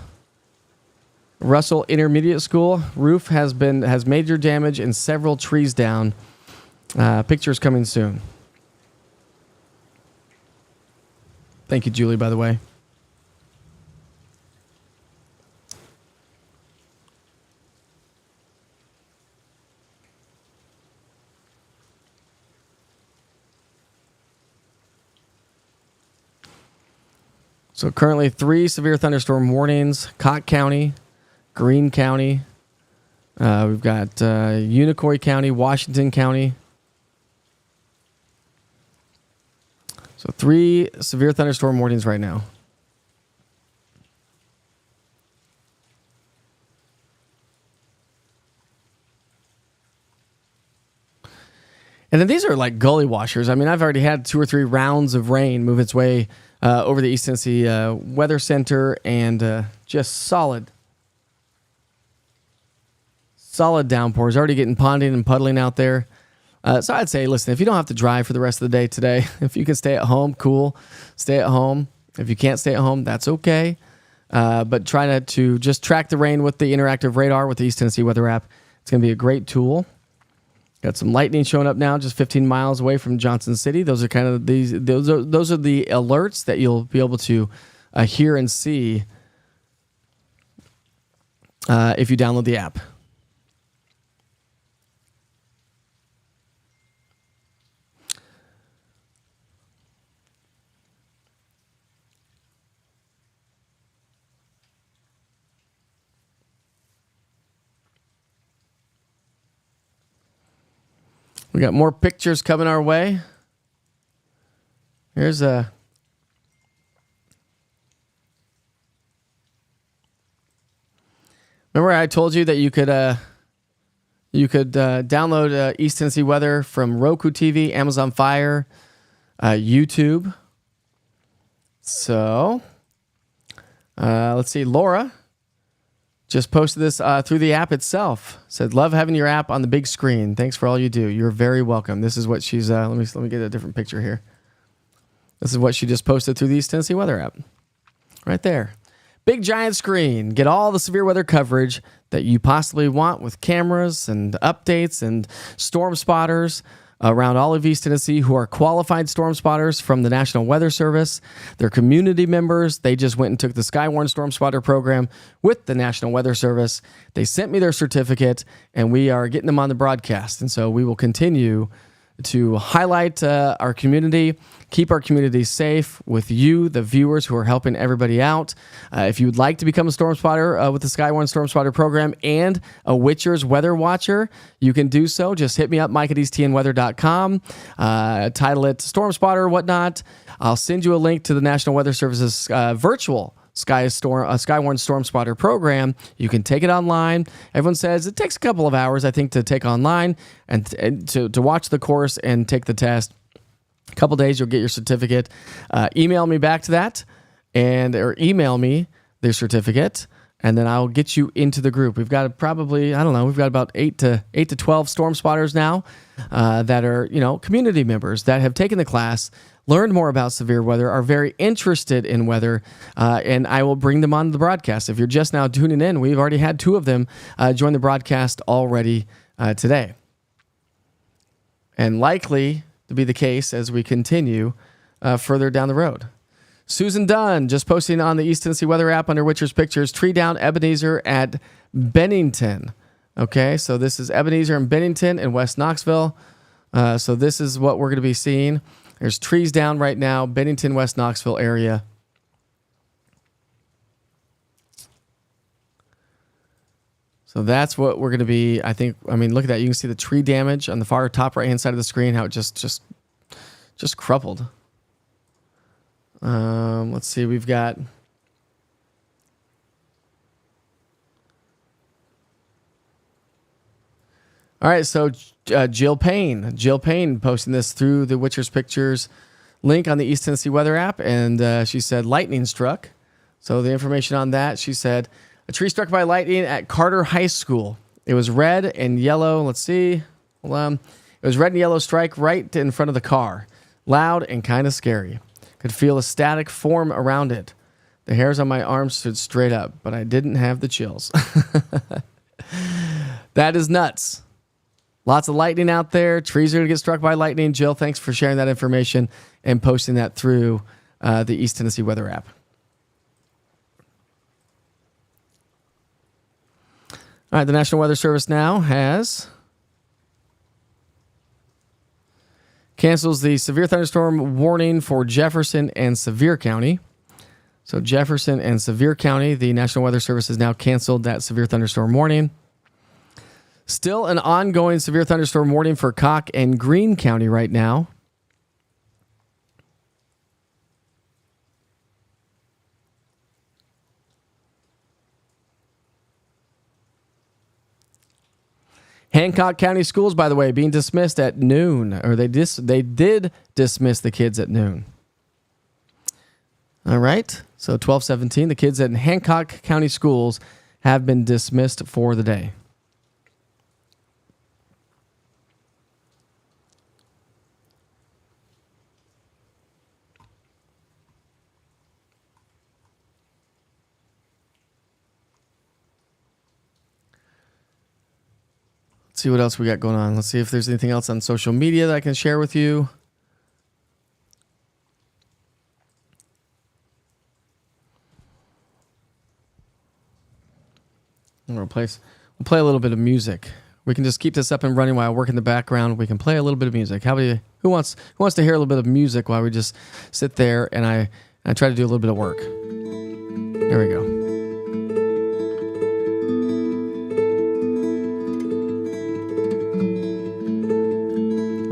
Russell Intermediate School roof has major damage and several trees down. Pictures coming soon. Thank you, Julie, by the way. So currently 3 severe thunderstorm warnings: Cott County, Greene County. We've got Unicoi County, Washington County. So 3 severe thunderstorm warnings right now. And then these are like gully washers. I mean, I've already had 2 or 3 rounds of rain move its way over the East Tennessee Weather Center, and just solid downpours. Already getting ponding and puddling out there. So I'd say, listen, if you don't have to drive for the rest of the day today, if you can stay at home, cool. Stay at home. If you can't stay at home, that's okay. But try to just track the rain with the interactive radar with the East Tennessee Weather app. It's going to be a great tool. Got some lightning showing up now, just 15 miles away from Johnson City. Those are kind of those are the alerts that you'll be able to hear and see if you download the app. We got more pictures coming our way. Here's a... Remember I told you that you could download East Tennessee weather from Roku TV, Amazon Fire, YouTube. So, let's see. Laura just posted this through the app itself. Said, "Love having your app on the big screen. Thanks for all you do. You're very welcome." This is what she's. Let me get a different picture here. This is what she just posted through the East Tennessee Weather app. Right there. Big giant screen. Get all the severe weather coverage that you possibly want with cameras and updates and storm spotters around all of East Tennessee who are qualified storm spotters from the National Weather Service. They're community members. They just went and took the Skywarn Storm Spotter program with the National Weather Service. They sent me their certificate, and we are getting them on the broadcast. And so we will continue to highlight our community, keep our community safe with you, the viewers who are helping everybody out. If you would like to become a storm spotter with the Skywarn Storm Spotter program and a Witcher's Weather Watcher, you can do so. Just hit me up, mike@easttnweather.com. Title it Storm Spotter or whatnot. I'll send you a link to the National Weather Service's virtual Skywarn Storm Spotter program. You can take it online. Everyone says it takes a couple of hours, I think, to take online and to watch the course and take the test. A couple days, you'll get your certificate. Email me back to that, or email me their certificate, and then I'll get you into the group. We've got probably, I don't know, we've got about 8 to 12 storm spotters now that are, community members that have taken the class, learned more about severe weather, are very interested in weather, and I will bring them on the broadcast. If you're just now tuning in, we've already had 2 of them join the broadcast already today. And likely to be the case as we continue further down the road. Susan Dunn just posting on the East Tennessee Weather app under Witcher's Pictures, tree down Ebenezer at Bennington. Okay, so this is Ebenezer and Bennington in West Knoxville. So this is what we're going to be seeing. There's trees down right now, Bennington, West Knoxville area. So that's what we're going to be, I mean, look at that. You can see the tree damage on the far top right-hand side of the screen, how it just crumpled. Let's see. We've got. All right, so Jill Payne posting this through the Witcher's Pictures link on the East Tennessee Weather app, and she said lightning struck. So the information on that, she said, a tree struck by lightning at Carter High School. It was red and yellow. Let's see. Hold on. It was red and yellow strike right in front of the car. Loud and kind of scary. Could feel a static form around it. The hairs on my arms stood straight up, but I didn't have the chills. That is nuts. Lots of lightning out there. Trees are going to get struck by lightning. Jill, thanks for sharing that information and posting that through the East Tennessee Weather app. All right, the National Weather Service now cancels the severe thunderstorm warning for Jefferson and Sevier County. So Jefferson and Sevier County, the National Weather Service has now canceled that severe thunderstorm warning. Still an ongoing severe thunderstorm warning for Cocke and Greene County right now. Hancock County schools, by the way, being dismissed at noon, or they did dismiss the kids at noon. All right, so 12:17, the kids at Hancock County schools have been dismissed for the day. Let's see what else we got going on. Let's see if there's anything else on social media that I can share with you. We'll play a little bit of music. We can just keep this up and running while I work in the background. We can play a little bit of music. Who wants to hear a little bit of music while we just sit there and I try to do a little bit of work? There we go.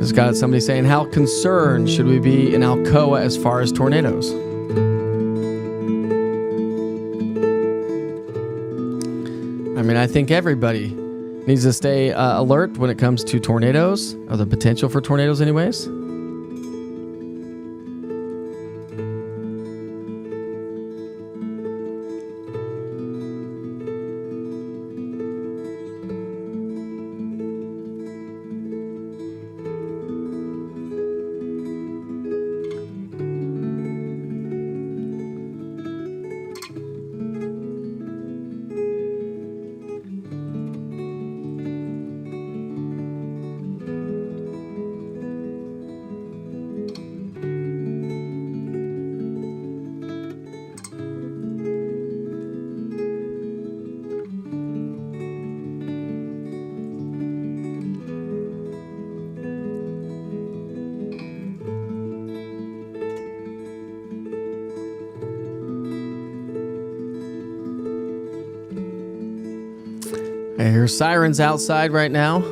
Just got somebody saying, how concerned should we be in Alcoa as far as tornadoes? I mean, I think everybody needs to stay alert when it comes to tornadoes, or the potential for tornadoes anyways. I hear sirens outside right now.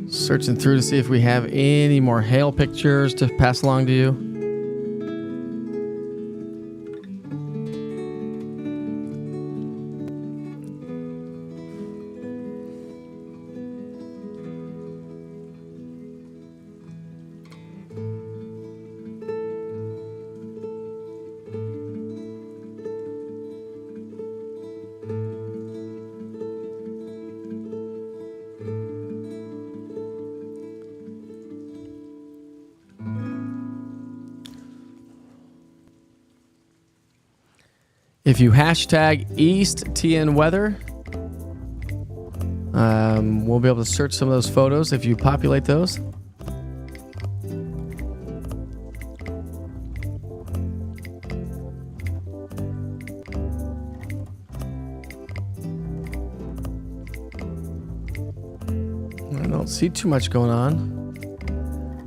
Searching through to see if we have any more hail pictures to pass along to you. If you hashtag EastTNWeather, we'll be able to search some of those photos if you populate those. see too much going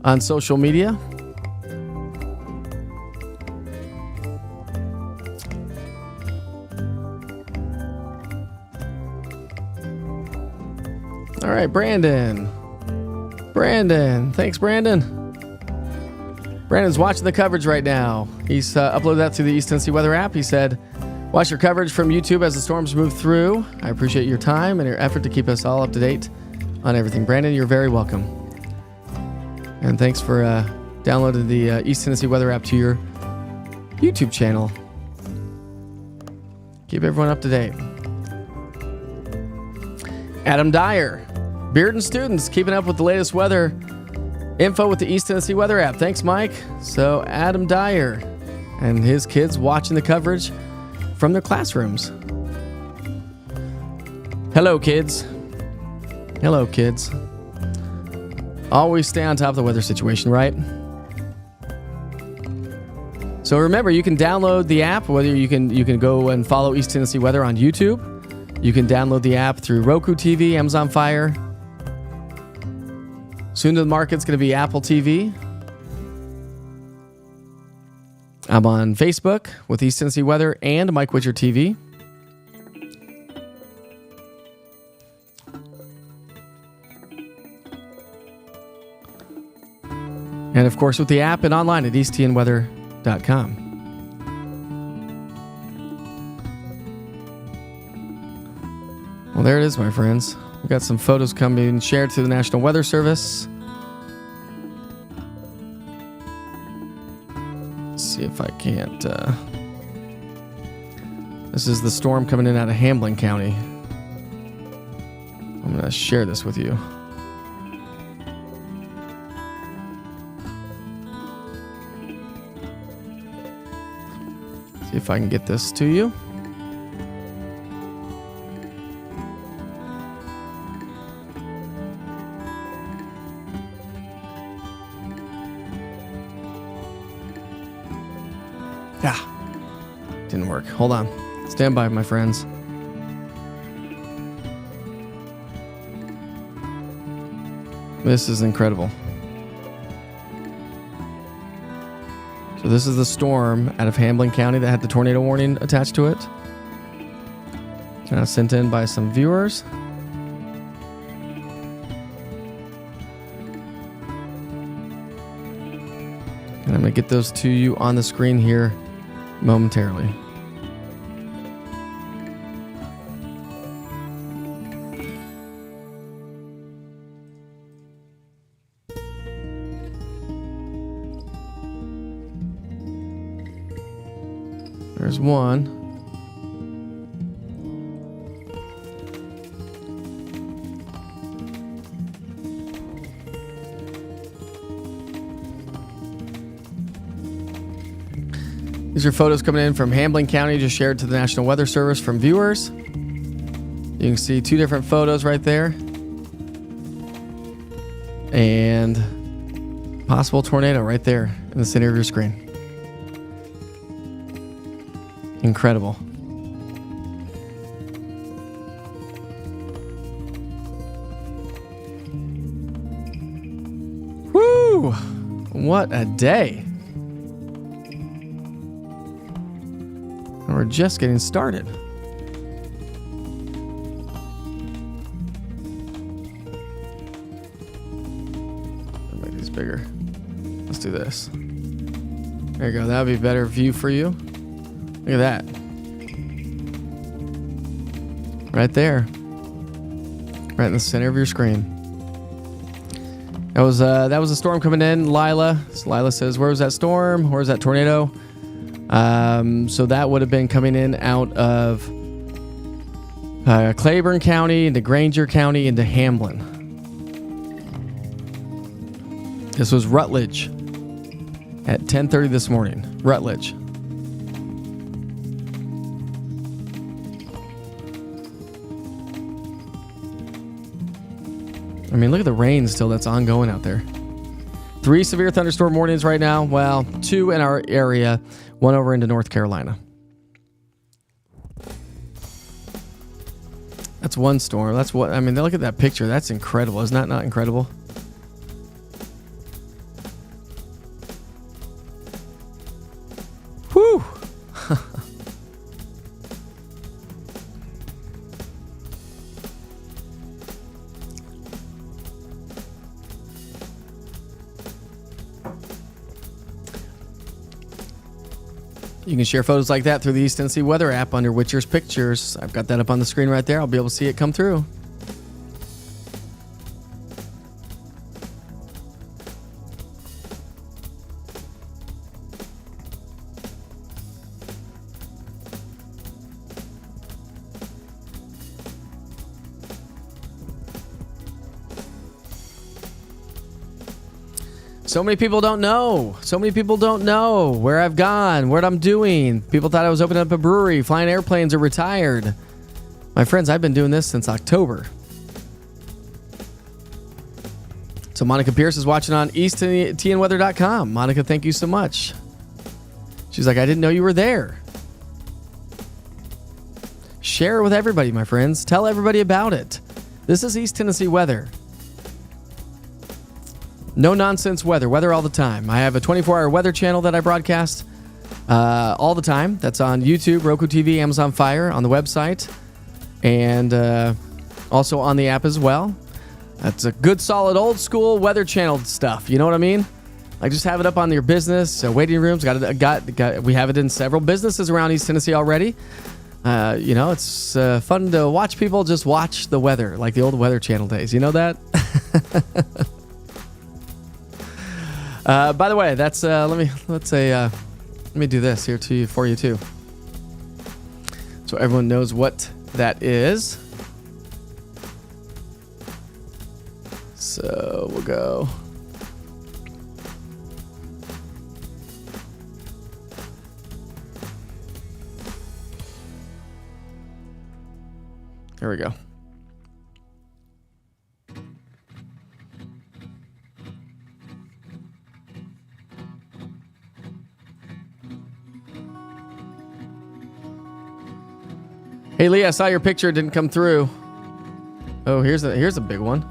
on social media. All right, Brandon. Thanks, Brandon. Brandon's watching the coverage right now. He's uploaded that to the East Tennessee Weather app. He said, watch your coverage from YouTube as the storms move through. I appreciate your time and your effort to keep us all up to date on everything. Brandon, you're very welcome. And thanks for downloading the East Tennessee Weather app to your YouTube channel. Keep everyone up to date. Adam Dyer. Bearden students keeping up with the latest weather info with the East Tennessee Weather app. Thanks, Mike. So Adam Dyer and his kids watching the coverage from their classrooms. Hello, kids. Always stay on top of the weather situation, right? So remember, you can download the app, whether you can go and follow East Tennessee Weather on YouTube. You can download the app through Roku TV, Amazon Fire. Soon to the market's going to be Apple TV. I'm on Facebook with East Tennessee Weather and Mike Witcher TV. And of course with the app and online at easttnweather.com. Well, there it is, my friends. We got some photos coming shared to the National Weather Service. Let's see if I can't. This is the storm coming in out of Hamblin County. I'm going to share this with you. See if I can get this to you. Didn't work. Hold on. Stand by, my friends. This is incredible. So this is the storm out of Hamblin County that had the tornado warning attached to it. Sent in by some viewers. And I'm going to get those to you on the screen here momentarily. There's one. These are photos coming in from Hamblin County, just shared to the National Weather Service from viewers. You can see two different photos right there. And possible tornado right there in the center of your screen. Incredible. Woo! What a day. We're just getting started. I'll make these bigger. Let's do this. There you go. That would be a better view for you. Look at that. Right there. Right in the center of your screen. That was a storm coming in. Lila says, where was that storm? Where's that tornado? So that would have been coming in out of Claiborne County into Granger County into Hamblin. This was Rutledge at 10:30 this morning. Rutledge. I mean, look at the rain still that's ongoing out there. 3 severe thunderstorm warnings right now. Well, 2 in our area, 1 over into North Carolina. That's one storm. That's what I mean. Look at that picture. That's incredible. Isn't that not incredible? Whew. You can share photos like that through the East Tennessee Weather app under Witcher's Pictures. I've got that up on the screen right there. I'll be able to see it come through. So many people don't know. So many people don't know where I've gone, what I'm doing. People thought I was opening up a brewery, flying airplanes, or retired. My friends, I've been doing this since October. So Monica Pierce is watching on easttnweather.com. Monica, thank you so much. She's like, I didn't know you were there. Share it with everybody, my friends. Tell everybody about it. This is East Tennessee Weather. No nonsense weather all the time. I have a 24-hour weather channel that I broadcast all the time. That's on YouTube, Roku TV, Amazon Fire, on the website, and also on the app as well. That's a good, solid, old school weather channel stuff. You know what I mean? Like just have it up on your business waiting rooms. We have it in several businesses around East Tennessee already. It's fun to watch people just watch the weather, like the old Weather Channel days. You know that? By the way, that's let me do this here for you too, so everyone knows what that is. So we'll go. There we go. Hey Lee, I saw your picture. It didn't come through. Oh, here's a big one.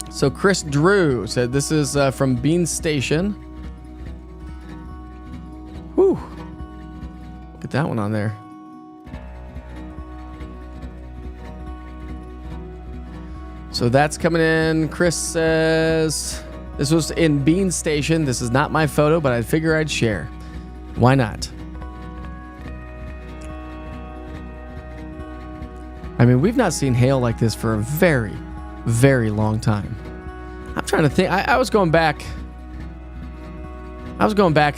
So Chris Drew said this is from Bean Station. Whew. Look at that one on there. So that's coming in. Chris says this was in Bean Station. This is not my photo, but I figure I'd share. Why not? I mean, we've not seen hail like this for a very, very long time. I'm trying to think. I was going back.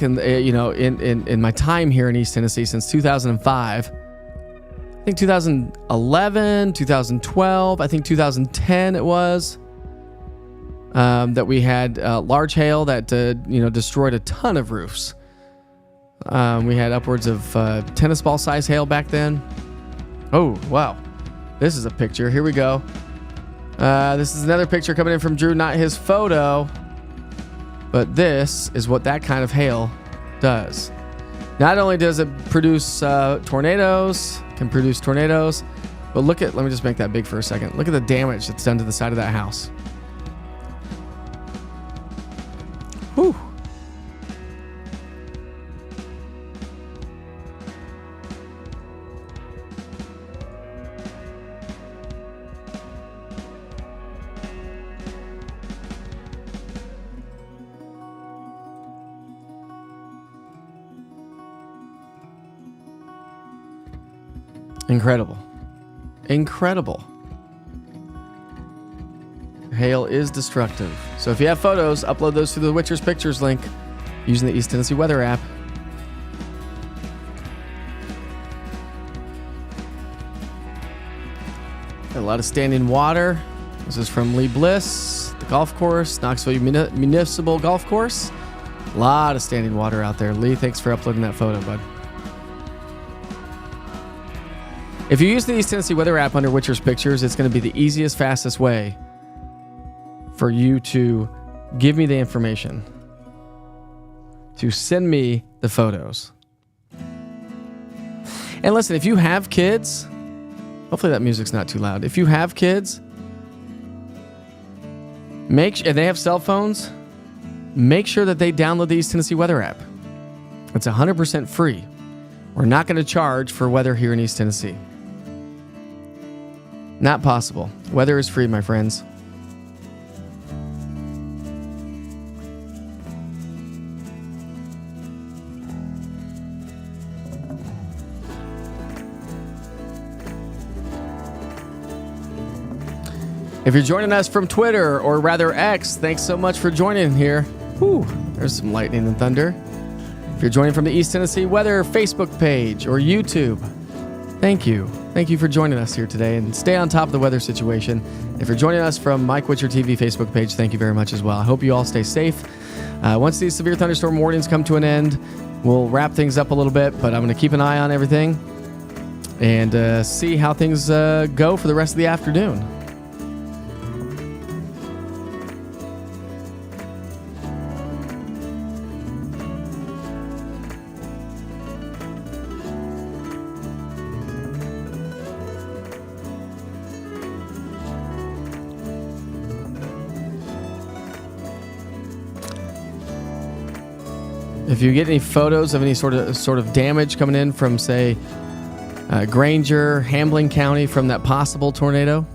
in in my time here in East Tennessee since 2005. I think 2011, 2012. I think 2010 it was. That we had large hail that destroyed a ton of roofs. We had upwards of tennis ball size hail back then. Oh, wow. This is a picture. Here we go. This is another picture coming in from Drew, not his photo. But this is what that kind of hail does. Not only does it produce tornadoes, but let me just make that big for a second. Look at the damage that's done to the side of that house. Whew. Incredible. Hail is destructive. So if you have photos, upload those to the Witcher's Pictures link using the East Tennessee Weather app. Got a lot of standing water. This is from Lee Bliss, the golf course, Knoxville Municipal Golf Course. A lot of standing water out there. Lee, thanks for uploading that photo, bud. If you use the East Tennessee Weather app under Witcher's Pictures, it's going to be the easiest, fastest way for you to give me the information, to send me the photos. And listen, if you have kids, hopefully that music's not too loud. If you have kids, and they have cell phones, make sure that they download the East Tennessee Weather app. It's 100% free. We're not going to charge for weather here in East Tennessee. Not possible. Weather is free, my friends. If you're joining us from Twitter, or rather X, thanks so much for joining here. Whew, there's some lightning and thunder. If you're joining from the East Tennessee Weather Facebook page or YouTube, thank you. Thank you for joining us here today, and stay on top of the weather situation. If you're joining us from Mike Witcher TV Facebook page, thank you very much as well. I hope you all stay safe. Once these severe thunderstorm warnings come to an end, we'll wrap things up a little bit, but I'm going to keep an eye on everything and see how things go for the rest of the afternoon. If you get any photos of any sort of damage coming in from, say, Granger, Hambling County from that possible tornado,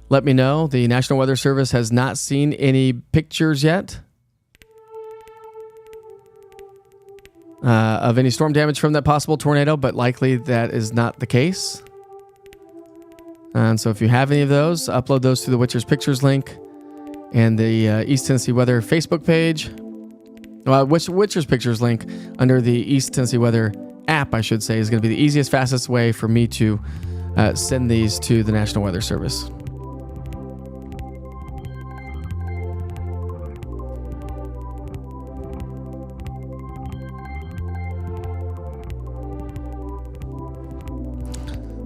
let me know. The National Weather Service has not seen any pictures yet of any storm damage from that possible tornado, but likely that is not the case. And so if you have any of those, upload those to the Witcher's Pictures link and the East Tennessee Weather Facebook page. Witcher's Pictures link under the East Tennessee Weather app, I should say, is going to be the easiest, fastest way for me to send these to the National Weather Service.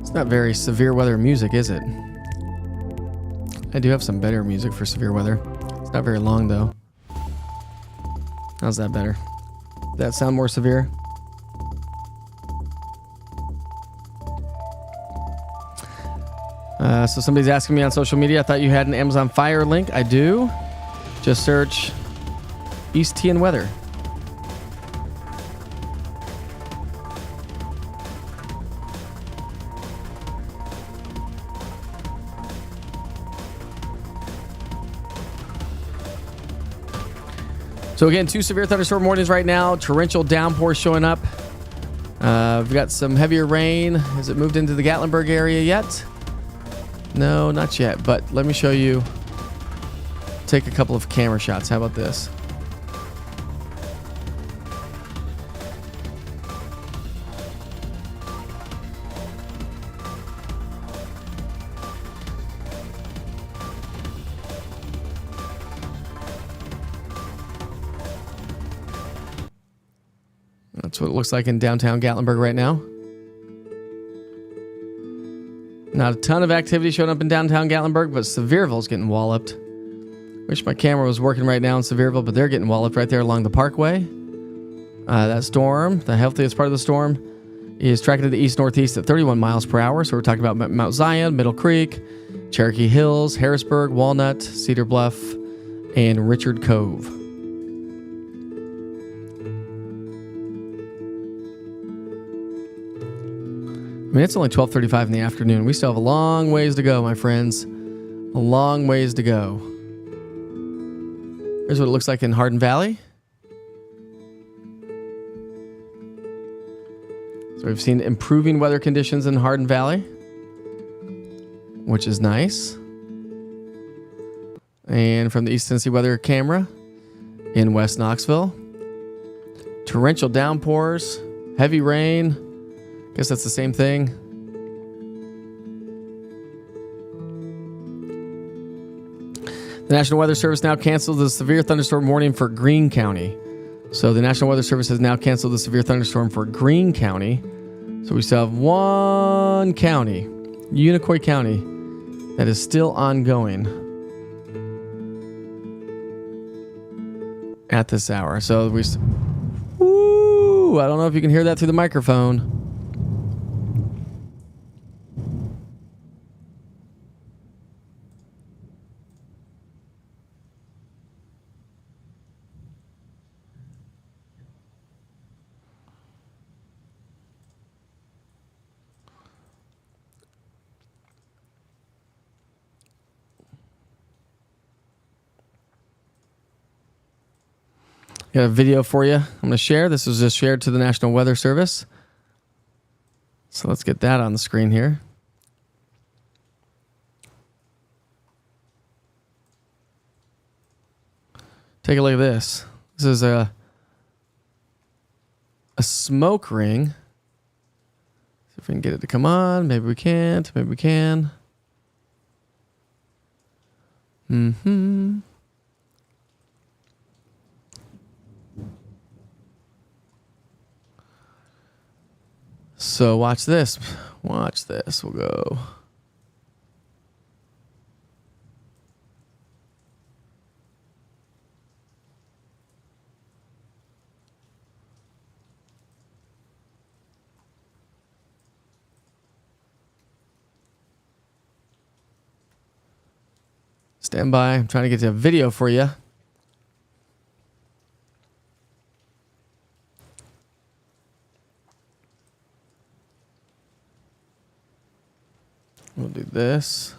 It's not very severe weather music, is it? I do have some better music for severe weather. It's not very long, though. How's that better? Does that sound more severe? So somebody's asking me on social media, I thought you had an Amazon Fire link. I do. Just search East TN Weather. So again, 2 severe thunderstorm warnings right now. Torrential downpour showing up. We've got some heavier rain. Has it moved into the Gatlinburg area yet? No, not yet. But let me show you. Take a couple of camera shots. How about this? That's what it looks like in downtown Gatlinburg right now. Not a ton of activity showing up in downtown Gatlinburg, but Sevierville's getting walloped. Wish my camera was working right now in Sevierville, but they're getting walloped right there along the parkway. That storm, the healthiest part of the storm, is tracking to the east-northeast at 31 miles per hour. So we're talking about Mount Zion, Middle Creek, Cherokee Hills, Harrisburg, Walnut, Cedar Bluff, and Richard Cove. I mean, it's only 12:35 in the afternoon. We still have a long ways to go, my friends. A long ways to go. Here's what it looks like in Hardin Valley. So we've seen improving weather conditions in Hardin Valley, which is nice. And from the East Tennessee Weather camera in West Knoxville, torrential downpours, heavy rain. Guess that's the same thing. The National Weather Service now canceled the severe thunderstorm warning for Greene County. So the National Weather Service has now canceled the severe thunderstorm for Greene County. So we still have one county, Unicoi County, that is still ongoing at this hour. So I don't know if you can hear that through the microphone. Got a video for you. I'm going to share. This was just shared to the National Weather Service. So let's get that on the screen here. Take a look at this. This is a smoke ring. See if we can get it to come on. Maybe we can't. Maybe we can. So watch this. Watch this. We'll go. Stand by. I'm trying to get to a video for you. We'll do this.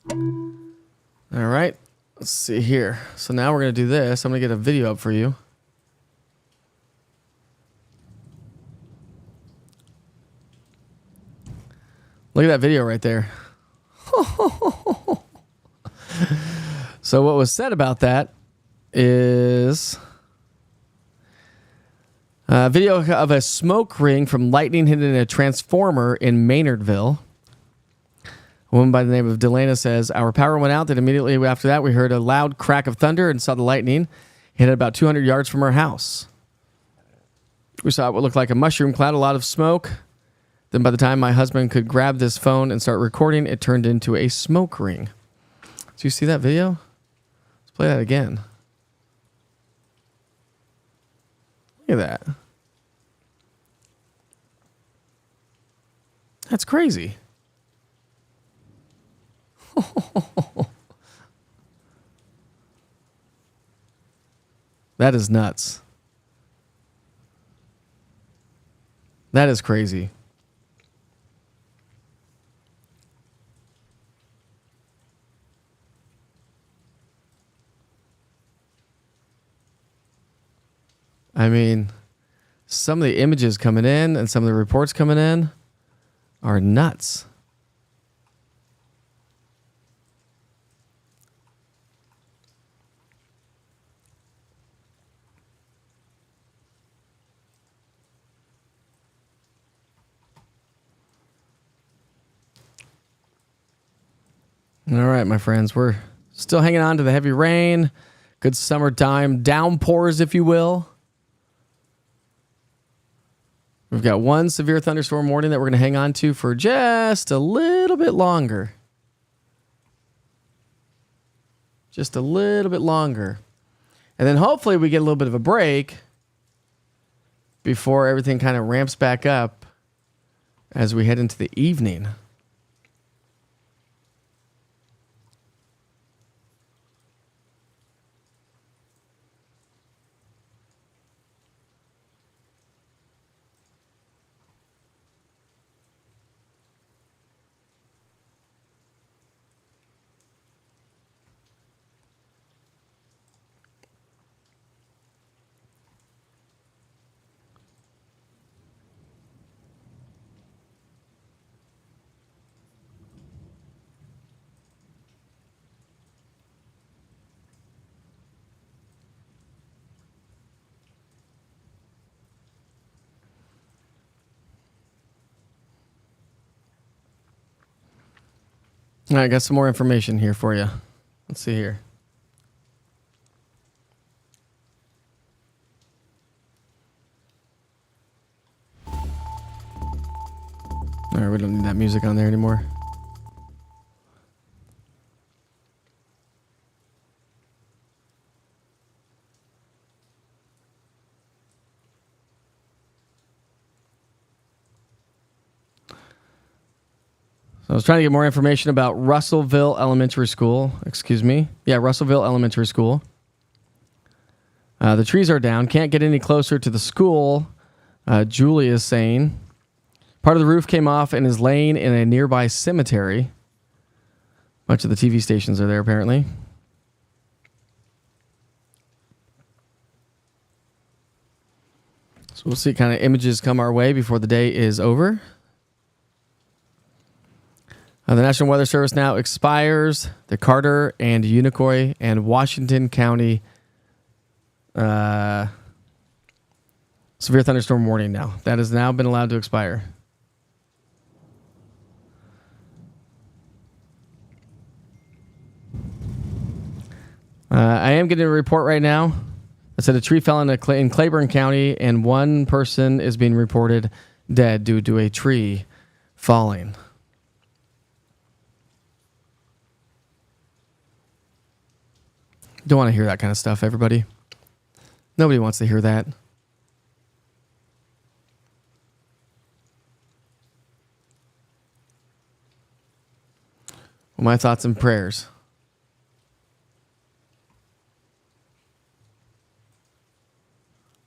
All right, let's see here. So now we're going to do this. I'm going to get a video up for you. Look at that video right there. So what was said about that is a video of a smoke ring from lightning hitting a transformer in Maynardville. A woman by the name of Delana says, our power went out, and immediately after that, we heard a loud crack of thunder and saw the lightning hit about 200 yards from our house. We saw what looked like a mushroom cloud, a lot of smoke. Then by the time my husband could grab this phone and start recording, it turned into a smoke ring. Do you see that video? Let's play that again. Look at that. That's crazy. That is nuts. That is crazy. I mean, some of the images coming in and some of the reports coming in are nuts. All right, my friends, we're still hanging on to the heavy rain, good summertime downpours, if you will. We've got one severe thunderstorm warning that we're going to hang on to for just a little bit longer. Just a little bit longer. And then hopefully we get a little bit of a break before everything kind of ramps back up as we head into the evening. All right, I got some more information here for you. Let's see here. All right, we don't need that music on there anymore. So I was trying to get more information about Russellville Elementary School. Excuse me. Yeah, Russellville Elementary School. The trees are down. Can't get any closer to the school, Julie is saying. Part of the roof came off and is laying in a nearby cemetery. Much of the TV stations are there, apparently. So we'll see kind of images come our way before the day is over. The National Weather Service now expires the Carter and Unicoi and Washington County severe thunderstorm warning now. That has now been allowed to expire. I am getting a report right now that said a tree fell in Claiborne County and one person is being reported dead due to a tree falling. Don't want to hear that kind of stuff, everybody. Nobody wants to hear that. Well, my thoughts and prayers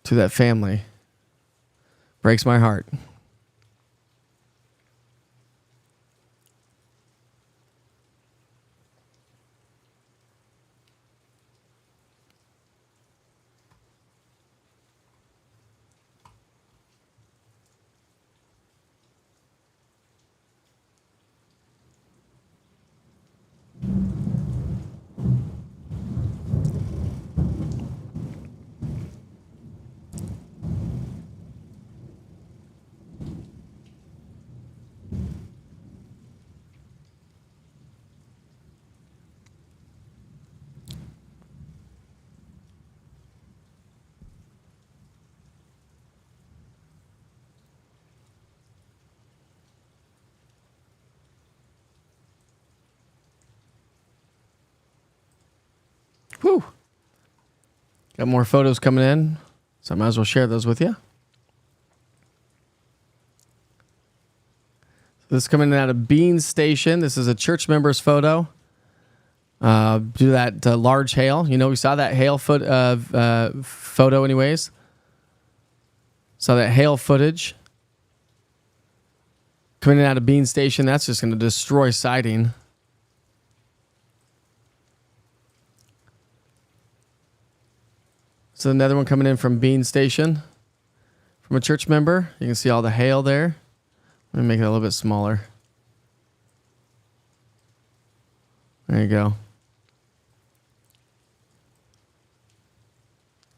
to that family. Breaks my heart. Whew. Got more photos coming in, so I might as well share those with you. This is coming out of Bean Station. This is a church member's photo. Due to that large hail. You know, we saw that hail photo anyways. Saw that hail footage. Coming in out of Bean Station. That's just going to destroy siding. So another one coming in from Bean Station. From a church member. You can see all the hail there. Let me make it a little bit smaller. There you go.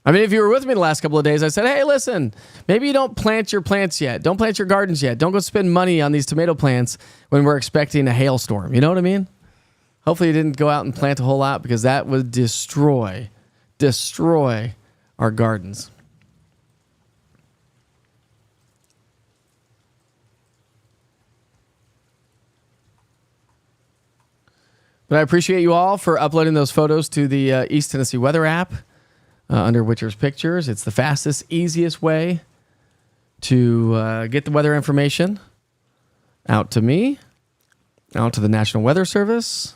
I mean, if you were with me the last couple of days, I said, hey, listen, maybe you don't plant your plants yet. Don't plant your gardens yet. Don't go spend money on these tomato plants when we're expecting a hailstorm. You know what I mean? Hopefully you didn't go out and plant a whole lot because that would destroy our gardens. But I appreciate you all for uploading those photos to the East Tennessee Weather app under Witcher's Pictures. It's the fastest, easiest way to get the weather information out to me, out to the National Weather Service.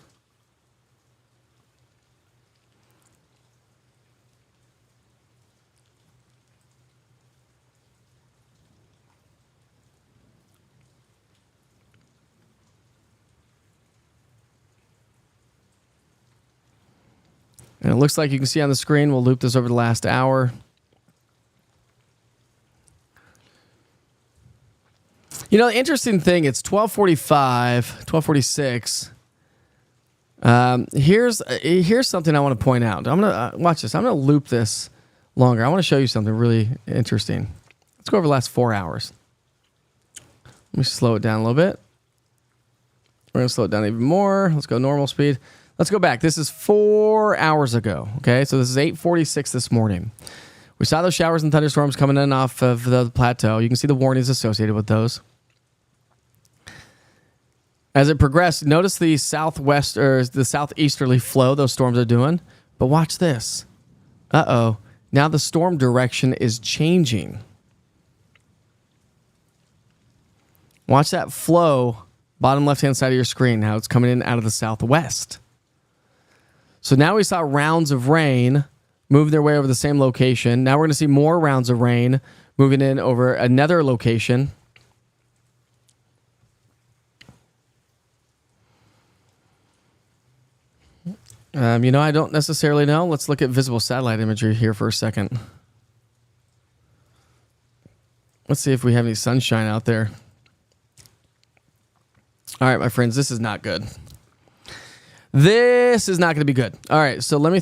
And it looks like you can see on the screen, we'll loop this over the last hour. You know, the interesting thing, it's 12:45, 12:46. Here's something I want to point out. I'm going to watch this. I'm going to loop this longer. I want to show you something really interesting. Let's go over the last 4 hours. Let me slow it down a little bit. We're going to slow it down even more. Let's go normal speed. Let's go back. This is 4 hours ago. Okay, so this is 8:46 this morning. We saw those showers and thunderstorms coming in off of the plateau. You can see the warnings associated with those. As it progressed, notice the southwest or the southeasterly flow those storms are doing. But watch this. Uh-oh. Now the storm direction is changing. Watch that flow, bottom left-hand side of your screen, how it's coming in out of the southwest. So now we saw rounds of rain move their way over the same location. Now we're going to see more rounds of rain moving in over another location. I don't necessarily know. Let's look at visible satellite imagery here for a second. Let's see if we have any sunshine out there. All right, my friends, this is not good. This is not going to be good. All right, so let me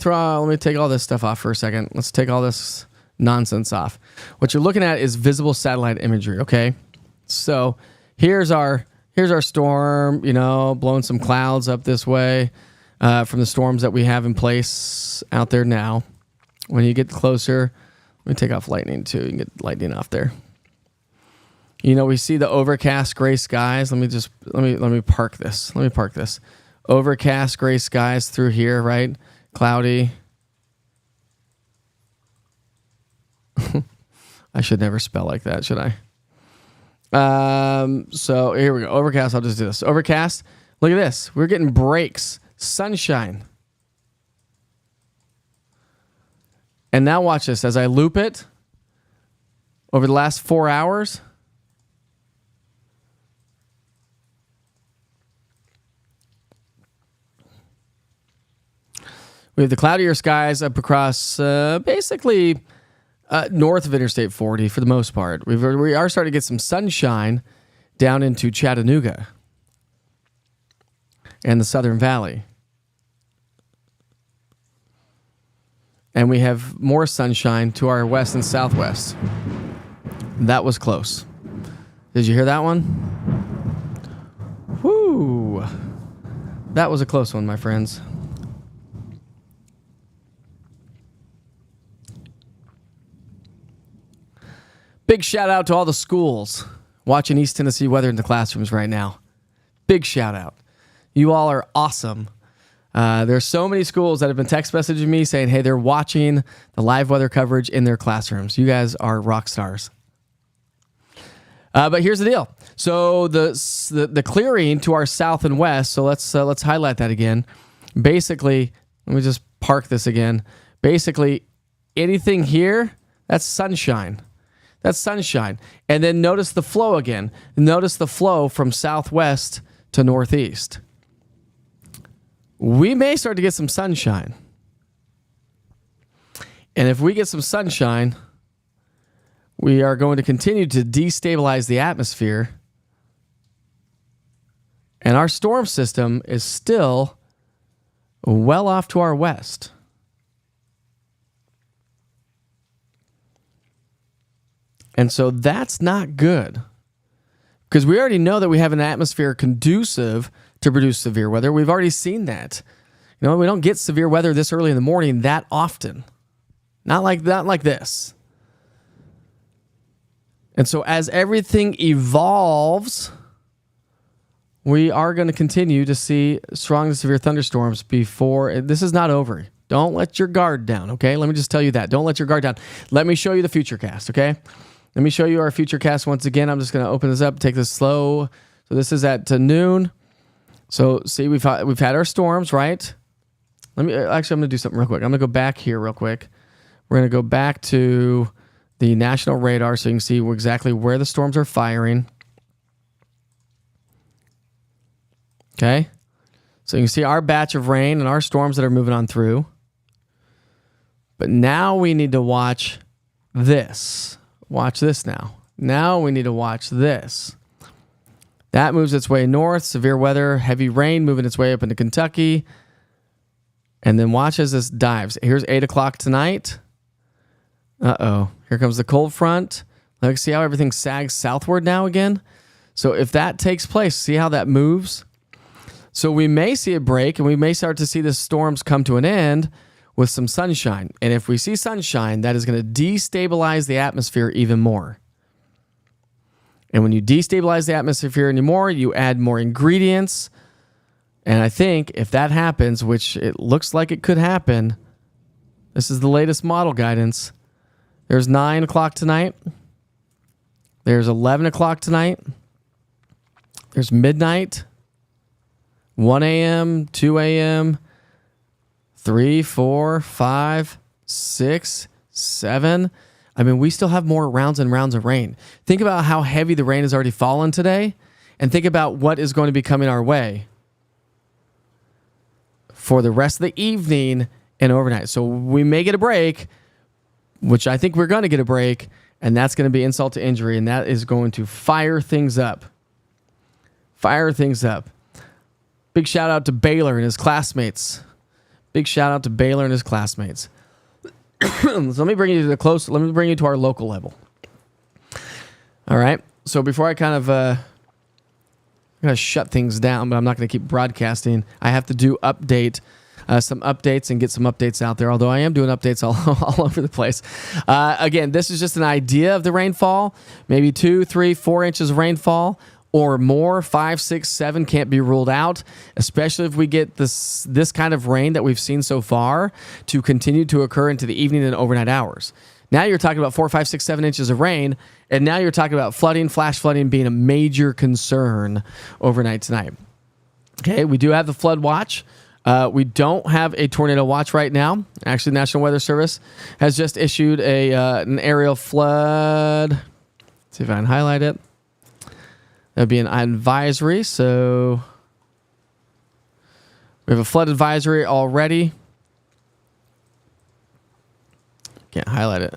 take all this stuff off for a second. Let's take all this nonsense off. What you're looking at is visible satellite imagery, okay? So here's our storm, blowing some clouds up this way from the storms that we have in place out there now. When you get closer, let me take off lightning too. You can get lightning off there. We see the overcast gray skies. Let me park this. Let me park this. Overcast gray skies through here, right? Cloudy. I should never spell like that, should I? So here we go. Overcast. I'll just do this. Overcast. Look at this. We're getting breaks. Sunshine. And now watch this. As I loop it over the last 4 hours, we have the cloudier skies up across basically north of Interstate 40 for the most part. We are starting to get some sunshine down into Chattanooga and the Southern Valley. And we have more sunshine to our west and southwest. That was close. Did you hear that one? Whoo! That was a close one, my friends. Big shout out to all the schools watching East Tennessee weather in the classrooms right now. Big shout out. You all are awesome. There's so many schools that have been text messaging me saying, hey, they're watching the live weather coverage in their classrooms. You guys are rock stars. But here's the deal. So the clearing to our south and west, so let's highlight that again. Basically, let me just park this again. Basically, anything here, that's sunshine. That's sunshine. And then notice the flow again. Notice the flow from southwest to northeast. We may start to get some sunshine. And if we get some sunshine, we are going to continue to destabilize the atmosphere. And our storm system is still well off to our west. And so that's not good. Because we already know that we have an atmosphere conducive to produce severe weather. We've already seen that. We don't get severe weather this early in the morning that often. Not like this. And so as everything evolves, we are going to continue to see strong to severe thunderstorms before. This is not over. Don't let your guard down, okay? Let me just tell you that. Don't let your guard down. Let me show you the futurecast, okay? Let me show you our futurecast once again. I'm just going to open this up, take this slow. So this is at noon. So see, we've had our storms, right? I'm going to do something real quick. I'm going to go back here real quick. We're going to go back to the national radar so you can see exactly where the storms are firing. Okay. So you can see our batch of rain and our storms that are moving on through. But now we need to watch this. Watch this now. Now we need to watch this. That moves its way north. Severe weather, heavy rain moving its way up into Kentucky. And then watch as this dives. Here's 8 o'clock tonight. Uh-oh. Here comes the cold front. Let's see how everything sags southward now again. So if that takes place, see how that moves? So we may see a break, and we may start to see the storms come to an end with some sunshine. And if we see sunshine, that is going to destabilize the atmosphere even more. And when you destabilize the atmosphere anymore, you add more ingredients. And I think if that happens, which it looks like it could happen, this is the latest model guidance. There's 9 o'clock tonight. There's 11 o'clock tonight. There's midnight, 1 a.m., 2 a.m., 3, 4, 5, 6, 7. I mean, we still have more rounds and rounds of rain. Think about how heavy the rain has already fallen today, and think about what is going to be coming our way for the rest of the evening and overnight. So we may get a break, which I think we're going to get a break, and that's going to be insult to injury, and that is going to fire things up. Fire things up. Big shout out to Baylor and his classmates. Big shout out to Baylor and his classmates. So let me bring you to our local level. All right. So before I kind of I'm going to shut things down, but I'm not going to keep broadcasting. I have to do some updates and get some updates out there, although I am doing updates all over the place. Again, this is just an idea of the rainfall. Maybe 2, 3, 4 inches of rainfall or more. 5, 6, 7 can't be ruled out, especially if we get this kind of rain that we've seen so far to continue to occur into the evening and overnight hours. Now you're talking about 4, 5, 6, 7 inches of rain, and now you're talking about flooding, flash flooding being a major concern overnight tonight. Okay, we do have the flood watch. We don't have a tornado watch right now. Actually, the National Weather Service has just issued an aerial flood. Let's see if I can highlight it. That would be an advisory. So we have a flood advisory already. Can't highlight it.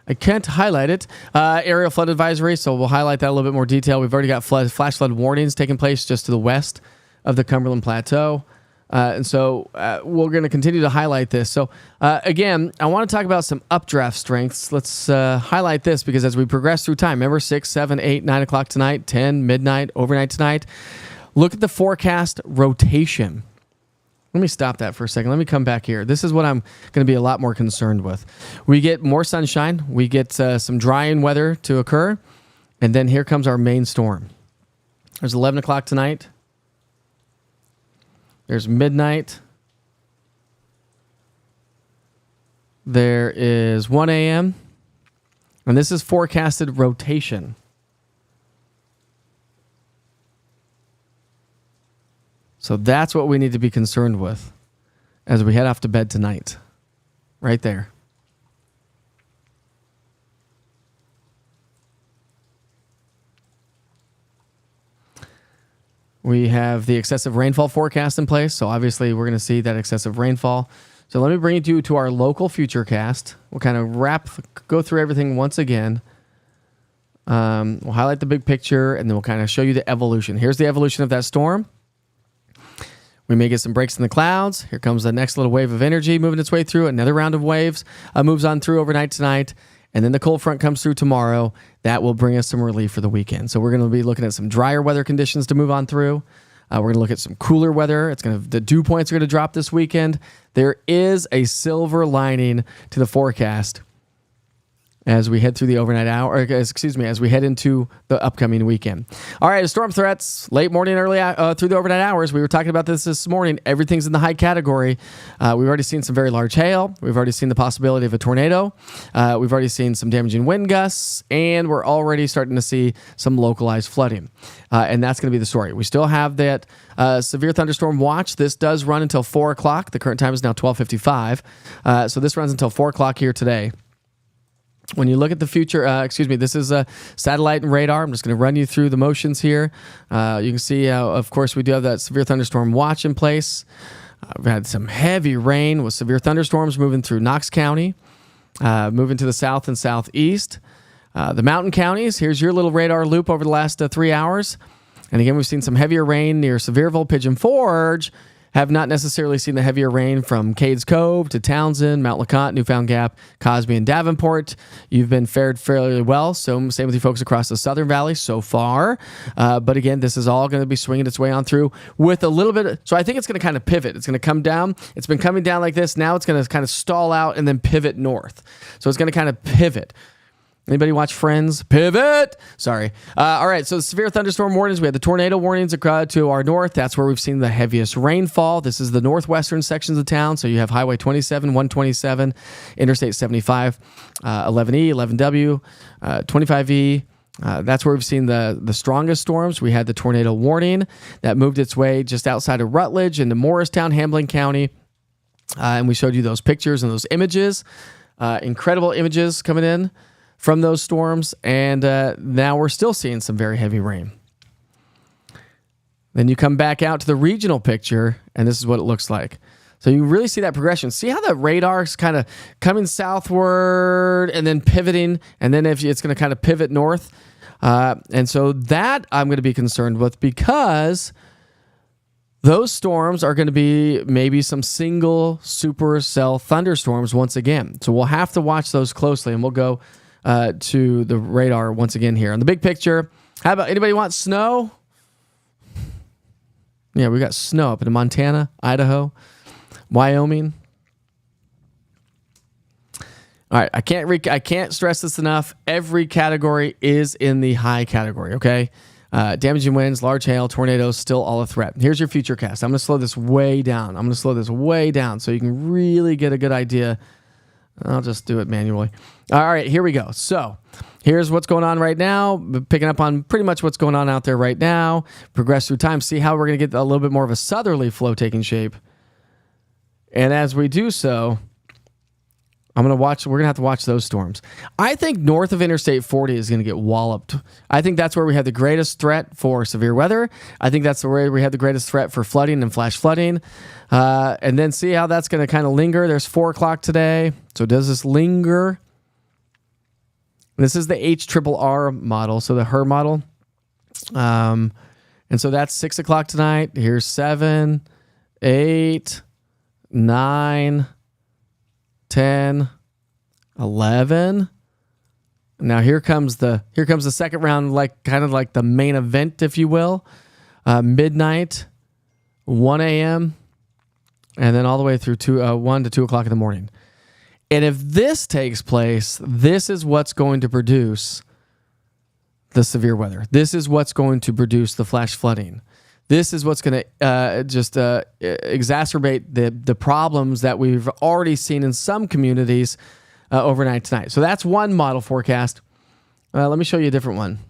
I can't highlight it. Aerial flood advisory. So we'll highlight that a little bit more detail. We've already got flash flood warnings taking place just to the west of the Cumberland Plateau. And so we're going to continue to highlight this. So again, I want to talk about some updraft strengths. Let's highlight this because as we progress through time, remember 6, 7, 8, 9 o'clock tonight, 10, midnight, overnight tonight. Look at the forecast rotation. Let me stop that for a second. Let me come back here. This is what I'm going to be a lot more concerned with. We get more sunshine. We get some drying weather to occur. And then here comes our main storm. There's 11 o'clock tonight. There's midnight. There is 1 a.m. And this is forecasted rotation. So that's what we need to be concerned with as we head off to bed tonight. Right there. We have the excessive rainfall forecast in place. So obviously we're going to see that excessive rainfall. So let me bring you to our local futurecast. We'll kind of go through everything once again. We'll highlight the big picture and then we'll kind of show you the evolution. Here's the evolution of that storm. We may get some breaks in the clouds. Here comes the next little wave of energy moving its way through. Another round of waves moves on through overnight tonight. And then the cold front comes through tomorrow. That will bring us some relief for the weekend. So we're going to be looking at some drier weather conditions to move on through. We're going to look at some cooler weather. The dew points are going to drop this weekend. There is a silver lining to the forecast as we head through the overnight hour, as we head into the upcoming weekend. All right, storm threats, late morning, early through the overnight hours. We were talking about this morning. Everything's in the high category. We've already seen some very large hail. We've already seen the possibility of a tornado. We've already seen some damaging wind gusts, and we're already starting to see some localized flooding. And that's going to be the story. We still have that severe thunderstorm watch. This does run until 4 o'clock. The current time is now 12:55. So this runs until 4 o'clock here today. When you look at the future, this is a satellite and radar. I'm just going to run you through the motions here. You can see, of course, we do have that severe thunderstorm watch in place. We've had some heavy rain with severe thunderstorms moving through Knox County, moving to the south and southeast. The mountain counties, here's your little radar loop over the last 3 hours. And again, we've seen some heavier rain near Sevierville, Pigeon Forge. Have not necessarily seen the heavier rain from Cades Cove to Townsend, Mount LeConte, Newfound Gap, Cosby, and Davenport. You've been fared fairly well. So same with you folks across the Southern Valley so far. But again, this is all going to be swinging its way on through with a little bit. So I think it's going to kind of pivot. It's going to come down. It's been coming down like this. Now it's going to kind of stall out and then pivot north. So it's going to kind of pivot. Anybody watch Friends? Pivot! Sorry. All right, so the severe thunderstorm warnings. We had the tornado warnings to our north. That's where we've seen the heaviest rainfall. This is the northwestern sections of town. So you have Highway 27, 127, Interstate 75, 11E, 11W, 25E. That's where we've seen the strongest storms. We had the tornado warning that moved its way just outside of Rutledge into Morristown, Hamblen County. And we showed you those pictures and those images, incredible images coming in from those storms. And now we're still seeing some very heavy rain. Then you come back out to the regional picture, and this is what it looks like. So you really see that progression. See how the radar's kind of coming southward and then pivoting, and then if it's going to kind of pivot north. And so that I'm going to be concerned with, because those storms are going to be maybe some single supercell thunderstorms once again. So we'll have to watch those closely, and we'll go to the radar once again here. On the big picture, how about anybody want snow? Yeah, we got snow up in Montana, Idaho, Wyoming. All right, I can't stress this enough. Every category is in the high category, okay? Damaging winds, large hail, tornadoes, still all a threat. Here's your future cast. I'm going to slow this way down. So you can really get a good idea. I'll just do it manually. All right, here we go. So here's what's going on right now. Picking up on pretty much what's going on out there right now. Progress through time. See how we're going to get a little bit more of a southerly flow taking shape. And as we do so, we're going to have to watch those storms. I think north of Interstate 40 is going to get walloped. I think that's where we have the greatest threat for severe weather. I think that's where we have the greatest threat for flooding and flash flooding. And then see how that's going to kind of linger. There's 4 o'clock today. So does this linger? This is the HRRR model, so the HRRR model. And so that's 6 o'clock tonight. Here's 7, 8, 9, 10, 11. Now here comes the second round, kind of like the main event, if you will. Midnight, 1 a.m., and then all the way through 1 to 2 o'clock in the morning. And if this takes place, this is what's going to produce the severe weather. This is what's going to produce the flash flooding. This is what's going to just exacerbate the problems that we've already seen in some communities overnight tonight. So that's one model forecast. Let me show you a different one,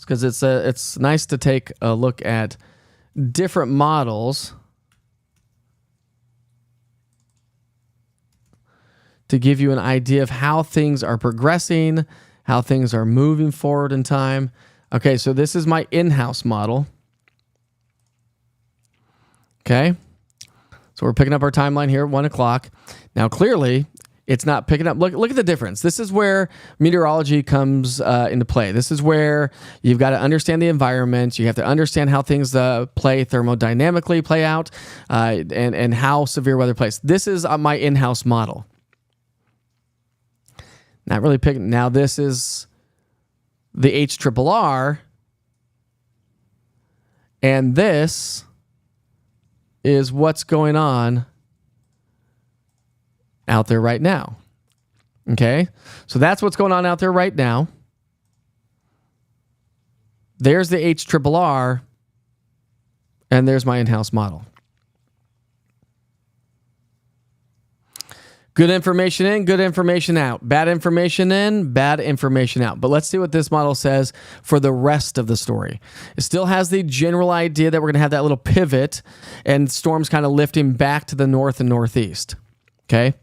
because it's nice to take a look at different models to give you an idea of how things are progressing, how things are moving forward in time. Okay, so this is my in-house model. Okay, so we're picking up our timeline here at 1 o'clock. Now, clearly, it's not picking up. Look at the difference. This is where meteorology comes into play. This is where you've got to understand the environment. You have to understand how things thermodynamically play out, and how severe weather plays. This is my in-house model. Not really picking. Now, this is the HRRR, and this is what's going on out there right now. Okay? So that's what's going on out there right now. There's the HRRR, and there's my in-house model. Good information in, good information out. Bad information in, bad information out. But let's see what this model says for the rest of the story. It still has the general idea that we're going to have that little pivot and storms kind of lifting back to the north and northeast. Okay?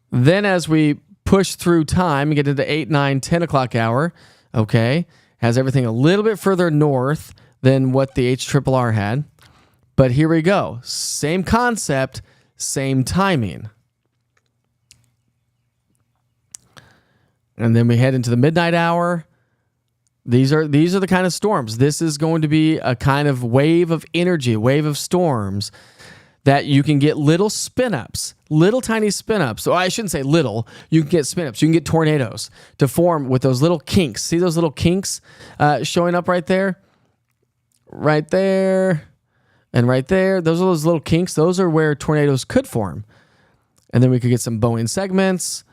Then as we push through time and get into 8, 9, 10 o'clock hour, okay, has everything a little bit further north than what the HRRR had. But here we go. Same concept, same timing. And then we head into the midnight hour. These are the kind of storms. This is going to be a kind of wave of energy, a wave of storms that you can get little spin-ups, little tiny spin-ups. So I shouldn't say little. You can get spin-ups. You can get tornadoes to form with those little kinks. See those little kinks showing up right there? Right there. And right there, those are those little kinks. Those are where tornadoes could form. And then we could get some bowing segments.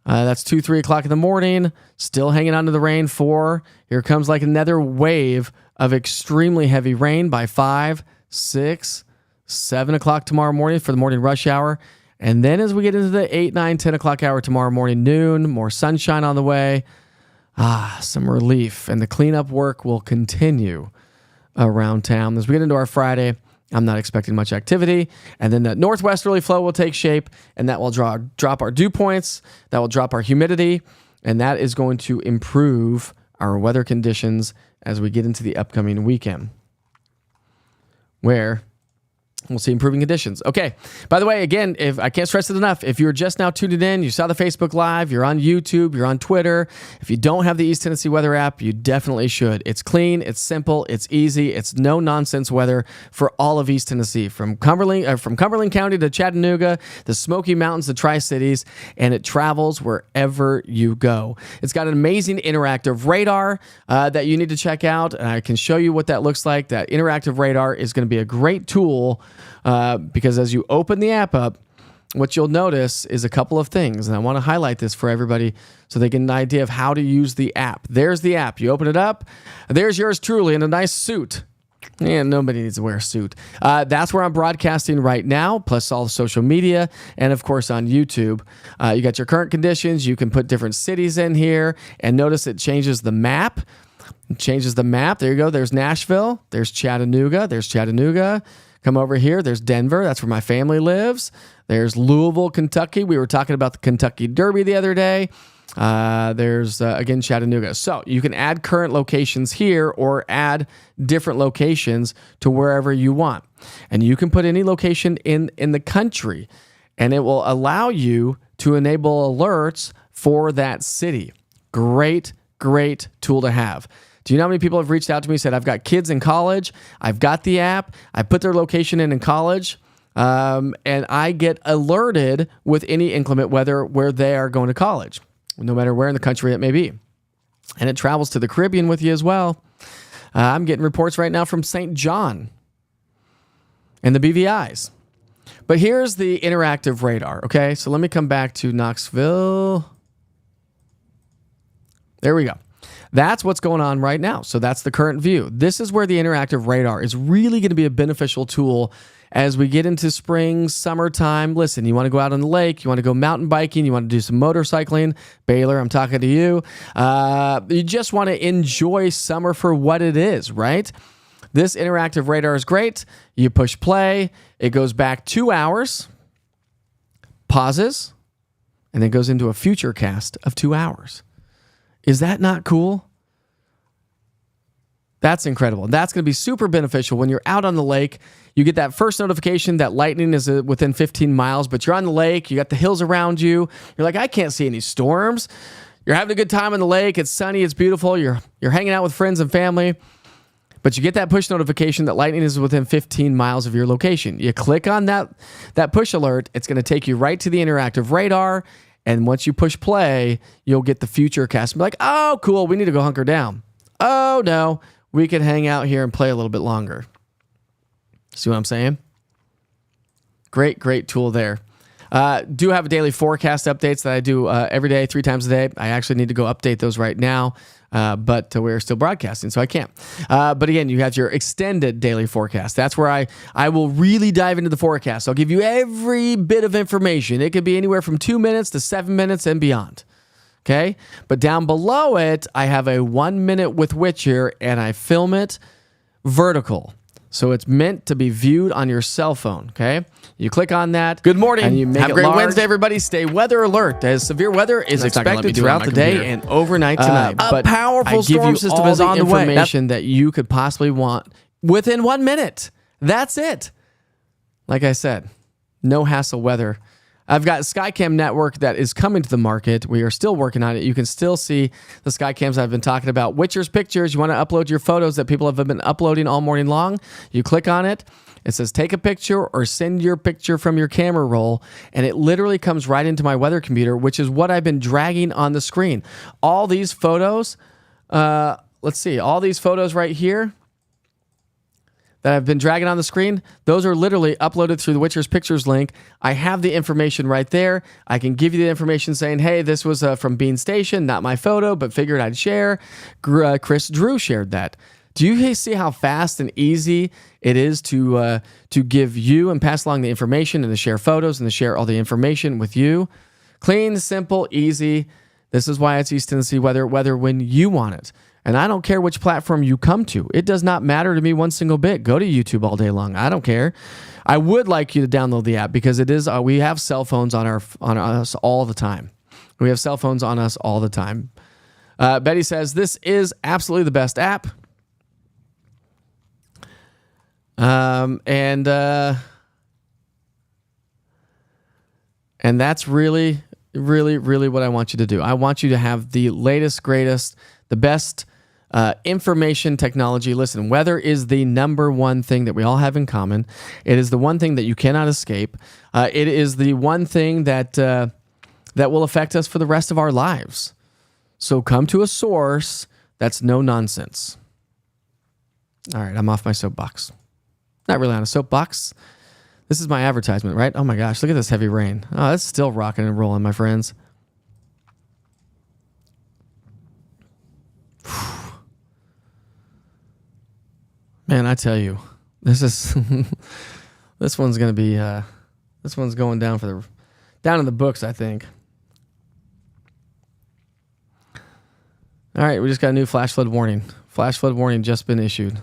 That's 2, 3 o'clock in the morning. Still hanging on to the rain. 4. Here comes like another wave of extremely heavy rain by 5, 6, 7 o'clock tomorrow morning for the morning rush hour. And then as we get into the 8, 9, 10 o'clock hour tomorrow morning, noon, more sunshine on the way. Some relief. And the cleanup work will continue around town. As we get into our Friday, I'm not expecting much activity. And then the northwesterly flow will take shape, and that will drop our dew points. That will drop our humidity, and that is going to improve our weather conditions as we get into the upcoming weekend, where we'll see improving conditions. Okay. By the way, again, if I can't stress it enough, if you're just now tuning in, you saw the Facebook Live, you're on YouTube, you're on Twitter. If you don't have the East Tennessee Weather app, you definitely should. It's clean, it's simple, it's easy, it's no nonsense weather for all of East Tennessee, from Cumberland County to Chattanooga, the Smoky Mountains, the Tri-Cities, and it travels wherever you go. It's got an amazing interactive radar that you need to check out, and I can show you what that looks like. That interactive radar is going to be a great tool because as you open the app up, what you'll notice is a couple of things, and I want to highlight this for everybody so they get an idea of how to use the app. There's the app. You open it up. There's yours truly in a nice suit. And nobody needs to wear a suit. That's where I'm broadcasting right now, plus all the social media, and of course on YouTube. You got your current conditions. You can put different cities in here, and notice it changes the map. It changes the map. There you go. There's Nashville. There's Chattanooga. There's Chattanooga. Come over here. There's Denver. That's where my family lives. There's Louisville, Kentucky. We were talking about the Kentucky Derby the other day. There's, again, Chattanooga. So you can add current locations here or add different locations to wherever you want. And you can put any location in the country, and it will allow you to enable alerts for that city. Great, great tool to have. Do you know how many people have reached out to me and said, I've got kids in college, I've got the app, I put their location in college, and I get alerted with any inclement weather where they are going to college, no matter where in the country it may be. And it travels to the Caribbean with you as well. I'm getting reports right now from St. John and the BVIs. But here's the interactive radar, okay? So let me come back to Knoxville. There we go. That's what's going on right now. So that's the current view. This is where the interactive radar is really going to be a beneficial tool as we get into spring, summertime. Listen, you want to go out on the lake, you want to go mountain biking, you want to do some motorcycling. Baylor, I'm talking to you. You just want to enjoy summer for what it is, right? This interactive radar is great. You push play, it goes back 2 hours, pauses, and then goes into a future cast of 2 hours. Is that not cool? That's incredible. That's going to be super beneficial when you're out on the lake. You get that first notification that lightning is within 15 miles, but you're on the lake. You got the hills around you. You're like, I can't see any storms. You're having a good time on the lake. It's sunny. It's beautiful. You're hanging out with friends and family, but you get that push notification that lightning is within 15 miles of your location. You click on that push alert. It's going to take you right to the interactive radar. And once you push play, you'll get the future cast and be like, oh, cool, we need to go hunker down. Oh, no, we can hang out here and play a little bit longer. See what I'm saying? Great, great tool there. Do have a daily forecast updates that I do every day, 3 times a day. I actually need to go update those right now, but we're still broadcasting, so I can't. But again, you have your extended daily forecast. That's where I will really dive into the forecast. I'll give you every bit of information. It could be anywhere from 2 minutes to 7 minutes and beyond. Okay? But down below it, I have a 1 minute with Witcher, and I film it vertical. So it's meant to be viewed on your cell phone, okay? You click on that. Good morning. And you make Have it a great large. Wednesday, everybody. Stay weather alert as severe weather is expected throughout the day and overnight tonight. But powerful I give storm you system all is the on the way. information that you could possibly want within 1 minute. That's it. Like I said, no hassle weather. I've got Skycam network that is coming to the market. We are still working on it. You can still see the Skycams I've been talking about. Witcher's Pictures, you want to upload your photos that people have been uploading all morning long. You click on it. It says take a picture or send your picture from your camera roll, and it literally comes right into my weather computer, which is what I've been dragging on the screen. All these photos, let's see, all these photos right here that I've been dragging on the screen, those are literally uploaded through the Witcher's Pictures link. I have the information right there. I can give you the information saying, hey, this was from Bean Station, not my photo, but figured I'd share. Chris Drew shared that. Do you see how fast and easy it is to give you and pass along the information and to share photos and to share all the information with you? Clean, simple, easy. This is why it's East Tennessee weather when you want it. And I don't care which platform you come to. It does not matter to me one single bit. Go to YouTube all day long. I don't care. I would like you to download the app because it is. We have cell phones on us all the time. We have cell phones on us all the time. Betty says this is absolutely the best app. And that's really, really, really what I want you to do. I want you to have the latest, greatest, the best information technology. Listen, weather is the number one thing that we all have in common. It is the one thing that you cannot escape. It is the one thing that will affect us for the rest of our lives. So come to a source that's no nonsense. All right, I'm off my soapbox. Not really on a soapbox. This is my advertisement, right? Oh my gosh, look at this heavy rain. Oh, it's still rocking and rolling, my friends. Man, I tell you, this one's gonna be this one's going down down in the books, I think. All right, we just got a new flash flood warning. Flash flood warning just been issued.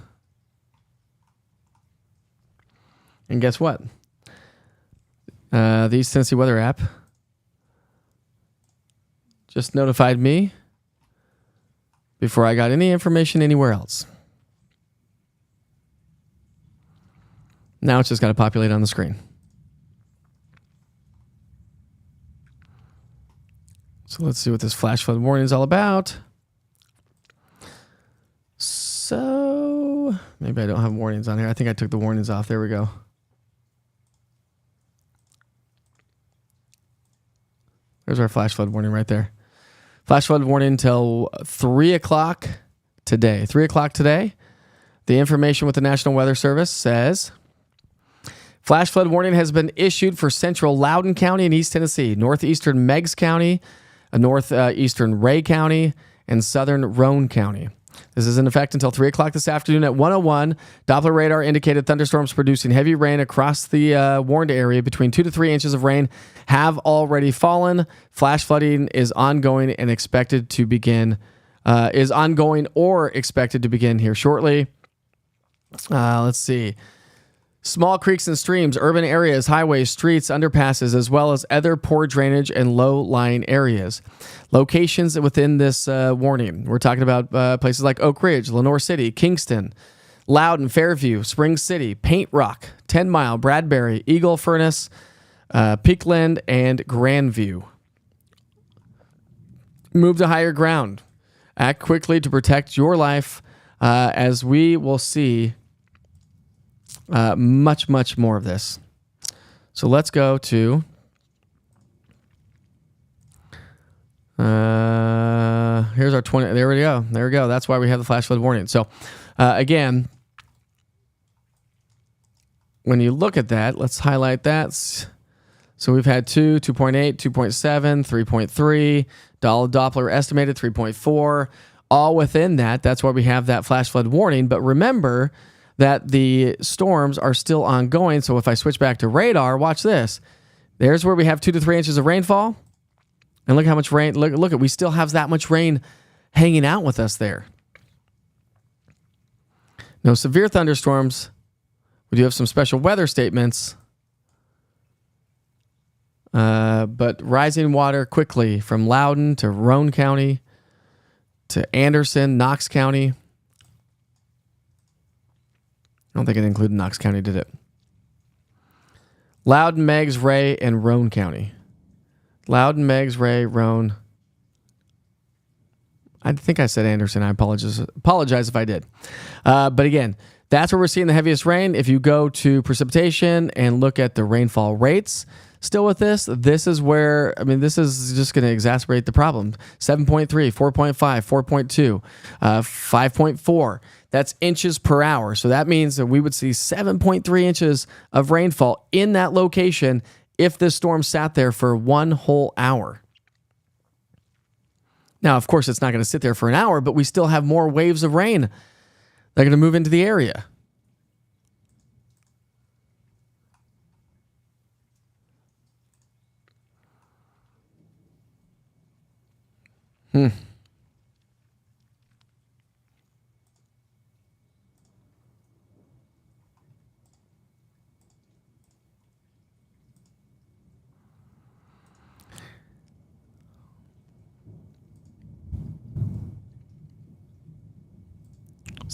And guess what? The East Tennessee Weather app just notified me before I got any information anywhere else. Now it's just got to populate on the screen. So let's see what this flash flood warning is all about. So maybe I don't have warnings on here. I think I took the warnings off. There we go. There's our flash flood warning right there. Flash flood warning until 3 o'clock today. 3 o'clock today. The information with the National Weather Service says flash flood warning has been issued for central Loudoun County in East Tennessee, northeastern Meigs County, northeastern Ray County, and southern Roane County. This is in effect until 3 o'clock this afternoon at 1:01. Doppler radar indicated thunderstorms producing heavy rain across the warned area. Between 2 to 3 inches of rain have already fallen. Flash flooding is ongoing and expected to begin, or expected to begin here shortly. Let's see. Small creeks and streams, urban areas, highways, streets, underpasses, as well as other poor drainage and low-lying areas. Locations within this warning. We're talking about places like Oak Ridge, Lenoir City, Kingston, Loudoun, Fairview, Spring City, Paint Rock, 10 Mile, Bradbury, Eagle Furnace, Peakland, and Grandview. Move to higher ground. Act quickly to protect your life, as we will see much, much more of this. So let's go to here's our 20. There we go. There we go. That's why we have the flash flood warning. So again, when you look at that, let's highlight that. So we've had 2, 2.8, 2.7, 3.3, Doppler estimated 3.4, all within that. That's why we have that flash flood warning. But remember that the storms are still ongoing. So if I switch back to radar, watch this. There's where we have 2 to 3 inches of rainfall. And look how much rain, look at, we still have that much rain hanging out with us there. No severe thunderstorms. We do have some special weather statements. But rising water quickly from Loudoun to Roane County to Anderson, Knox County. I don't think it included Knox County, did it? Loudoun, Meigs, Ray, and Roane County. Loudoun, Meigs, Ray, Roane. I think I said Anderson. I apologize if I did. But again, that's where we're seeing the heaviest rain. If you go to precipitation and look at the rainfall rates, still with this is where, this is just going to exacerbate the problem. 7.3, 4.5, 4.2, 5.4. That's inches per hour. So that means that we would see 7.3 inches of rainfall in that location if this storm sat there for 1 whole hour. Now, of course, it's not going to sit there for an hour, but we still have more waves of rain that are going to move into the area.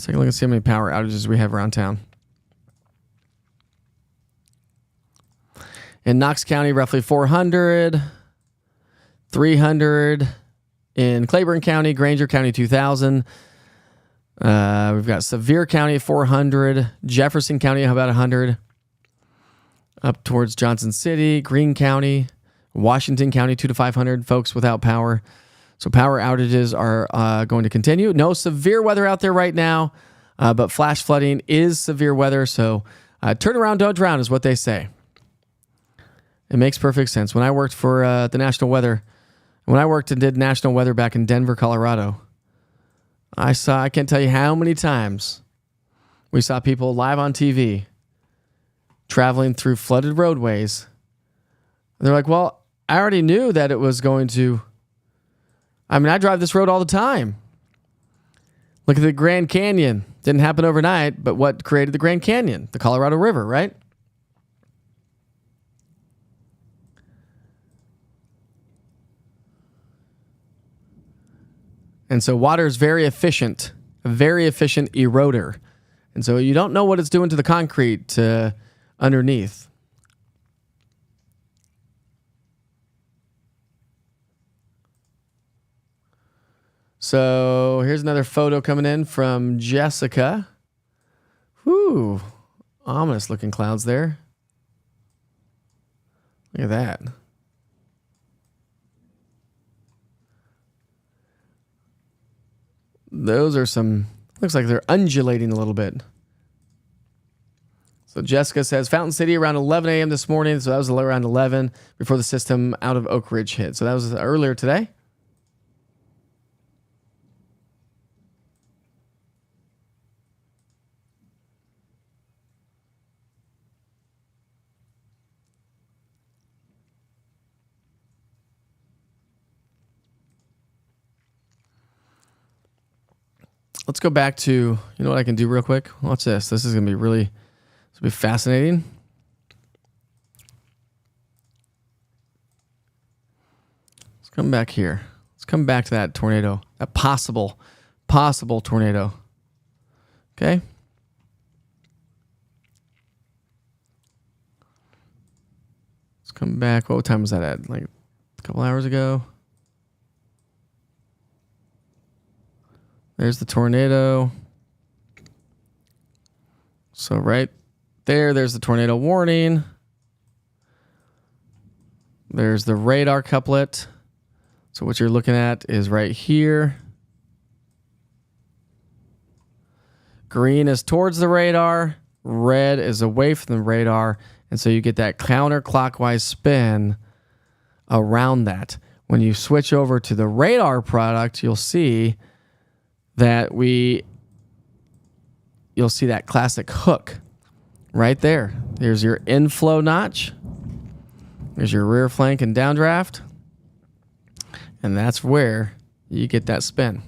Let's take a look and see how many power outages we have around town. In Knox County, roughly 400, 300 in Claiborne County, Granger County, 2,000. We've got Sevier County, 400, Jefferson County, about 100. Up towards Johnson City, Greene County, Washington County, 200 to 500 folks without power. So power outages are going to continue. No severe weather out there right now, but flash flooding is severe weather. So turn around, don't drown is what they say. It makes perfect sense. When I worked for the National Weather, when I worked and did national weather back in Denver, Colorado, I can't tell you how many times we saw people live on TV traveling through flooded roadways. They're like, well, I already knew that it was going to. I mean, I drive this road all the time. Look at the Grand Canyon. Didn't happen overnight, but what created the Grand Canyon? The Colorado River, right? And so water is very efficient, a very efficient eroder. And so you don't know what it's doing to the concrete underneath. So here's another photo coming in from Jessica. Whew, ominous looking clouds there. Look at that. Those are some, looks like they're undulating a little bit. So Jessica says Fountain City around 11 a.m. this morning. So that was around 11 before the system out of Oak Ridge hit. So that was earlier today. Let's go back to, you know what I can do real quick? Watch this. This is going to be really, this will be fascinating. Let's come back here. Let's come back to that tornado, that possible tornado. Okay. Let's come back. What time was that at? Like a couple hours ago. There's the tornado. So right there's the tornado warning. There's the radar couplet. So what you're looking at is right here. Green is towards the radar. Red is away from the radar. And so you get that counterclockwise spin around that. When you switch over to the radar product, you'll see that you'll see that classic hook right there. There's your inflow notch. There's your rear flank and downdraft. And that's where you get that spin.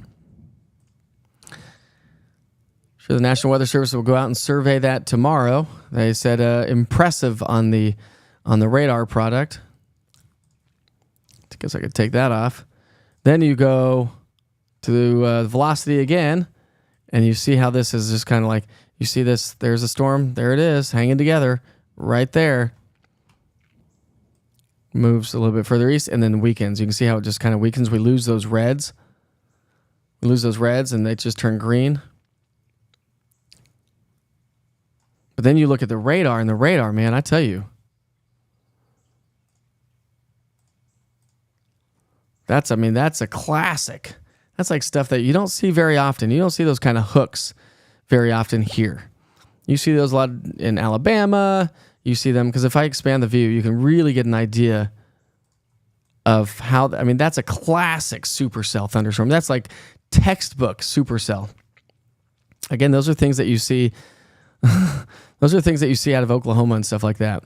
Sure, the National Weather Service will go out and survey that tomorrow. They said impressive on the radar product. I guess I could take that off. Then you go to velocity again, and you see how this is just kind of like, you see this, there's a storm, there it is, hanging together right there. Moves a little bit further east, and then weakens. You can see how it just kind of weakens. We lose those reds. And they just turn green. But then you look at the radar, and the radar, man, I tell you, that's a classic. That's like stuff that you don't see very often. You don't see those kind of hooks very often here. You see those a lot in Alabama. You see them, because if I expand the view, you can really get an idea of how, that's a classic supercell thunderstorm. That's like textbook supercell. Again, those are things that you see. Those are things that you see out of Oklahoma and stuff like that.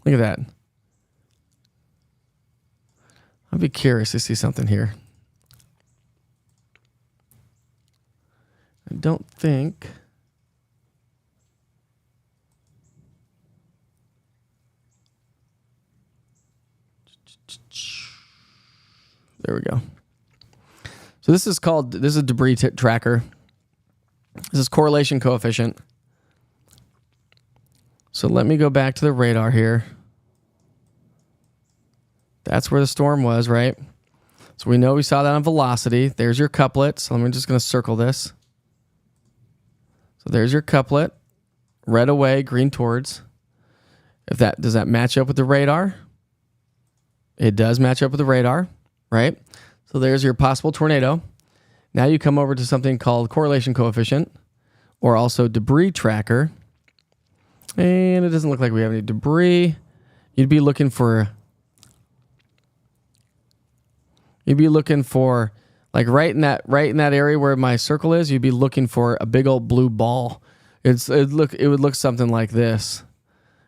Look at that. I'd be curious to see something here. I don't think. There we go. So this is a debris tracker. This is correlation coefficient. So let me go back to the radar here. That's where the storm was, right? So we know we saw that on velocity. There's your couplet. So I'm just going to circle this. So there's your couplet. Red away, green towards. Does that match up with the radar? It does match up with the radar, right? So there's your possible tornado. Now you come over to something called correlation coefficient, or also debris tracker. And it doesn't look like we have any debris. You'd be looking for like right in that area where my circle is, you'd be looking for a big old blue ball. It would look something like this.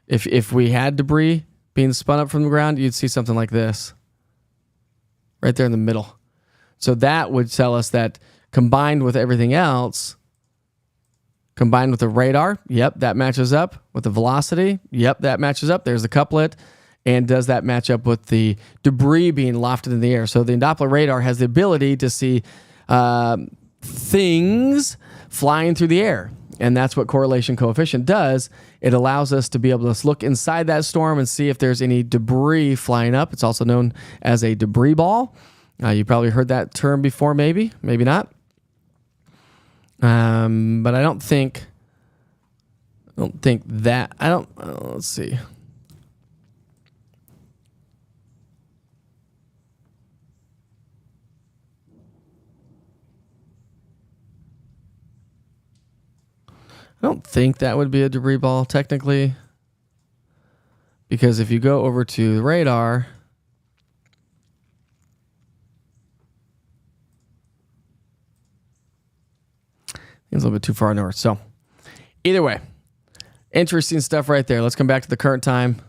If we had debris being spun up from the ground, you'd see something like this. Right there in the middle. So that would tell us that combined with everything else, combined with the radar, yep, that matches up. With the velocity, yep, that matches up. There's the couplet. And does that match up with the debris being lofted in the air? So the Doppler radar has the ability to see things flying through the air. And that's what correlation coefficient does. It allows us to be able to look inside that storm and see if there's any debris flying up. It's also known as a debris ball. You probably heard that term before, maybe not. But I don't think that, let's see. I don't think that would be a debris ball technically, because if you go over to the radar, it's a little bit too far north. So either way, interesting stuff right there. Let's come back to the current time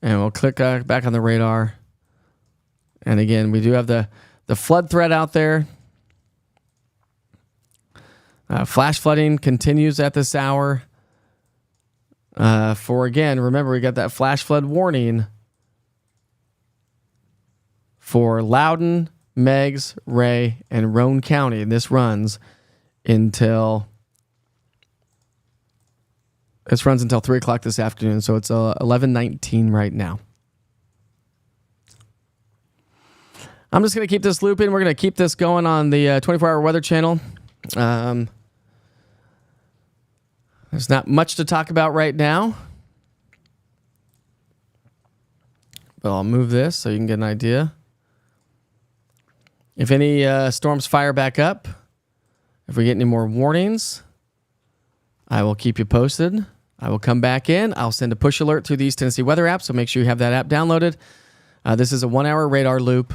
and we'll click back on the radar. And again, we do have the flood threat out there. Flash flooding continues at this hour. Remember, we got that flash flood warning for Loudoun, Meigs, Ray, and Roane County. And this runs until 3 o'clock this afternoon. So it's 11:19 right now. I'm just going to keep this looping. We're going to keep this going on the 24-hour weather channel. There's not much to talk about right now, but I'll move this so you can get an idea. If any storms fire back up, if we get any more warnings, I will keep you posted. I will come back in. I'll send a push alert through the East Tennessee Weather app, so make sure you have that app downloaded. This is a 1-hour radar loop.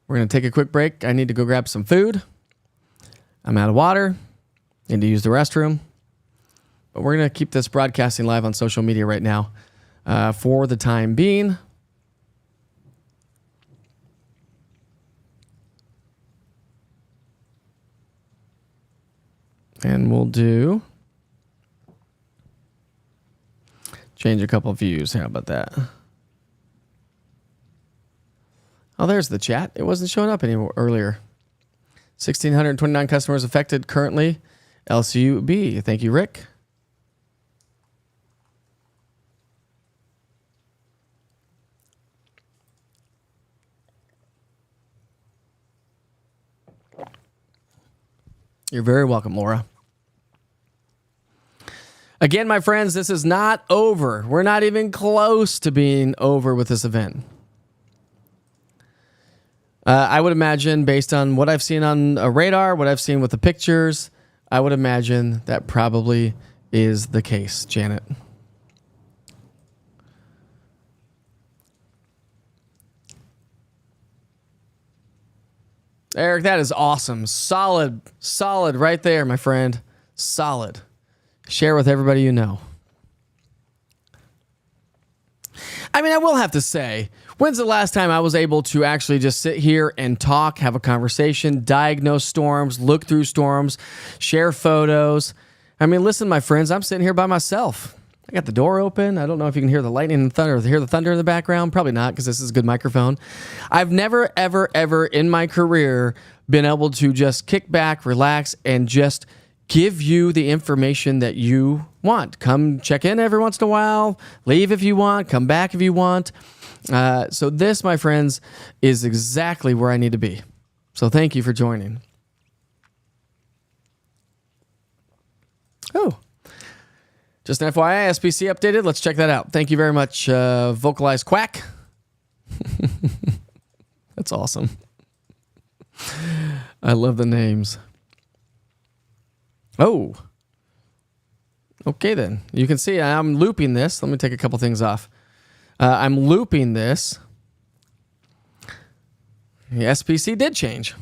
We're going to take a quick break. I need to go grab some food. I'm out of water. Need to use the restroom. But we're going to keep this broadcasting live on social media right now for the time being. And we'll change a couple of views. How about that? Oh, there's the chat. It wasn't showing up anymore earlier. 1,629 customers affected currently. LCUB. Thank you, Rick. You're very welcome, Laura. Again, my friends, this is not over. We're not even close to being over with this event. I would imagine, based on what I've seen on a radar, what I've seen with the pictures, I would imagine that probably is the case, Janet. Eric, that is awesome. Solid right there, my friend. Solid. Share with everybody you know. I mean, I will have to say, when's the last time I was able to actually just sit here and talk, have a conversation, diagnose storms, look through storms, share photos? I mean, listen, my friends, I'm sitting here by myself. I got the door open. I don't know if you can hear the lightning and thunder, or hear the thunder in the background. Probably not, because this is a good microphone. I've never, ever, ever in my career been able to just kick back, relax, and just give you the information that you want. Come check in every once in a while, leave if you want, come back if you want. So this, my friends, is exactly where I need to be. So thank you for joining. Oh, just an FYI, SPC updated. Let's check that out. Thank you very much, Vocalize Quack. That's awesome. I love the names. Oh. Okay, then. You can see I'm looping this. Let me take a couple things off. I'm looping this. The SPC did change.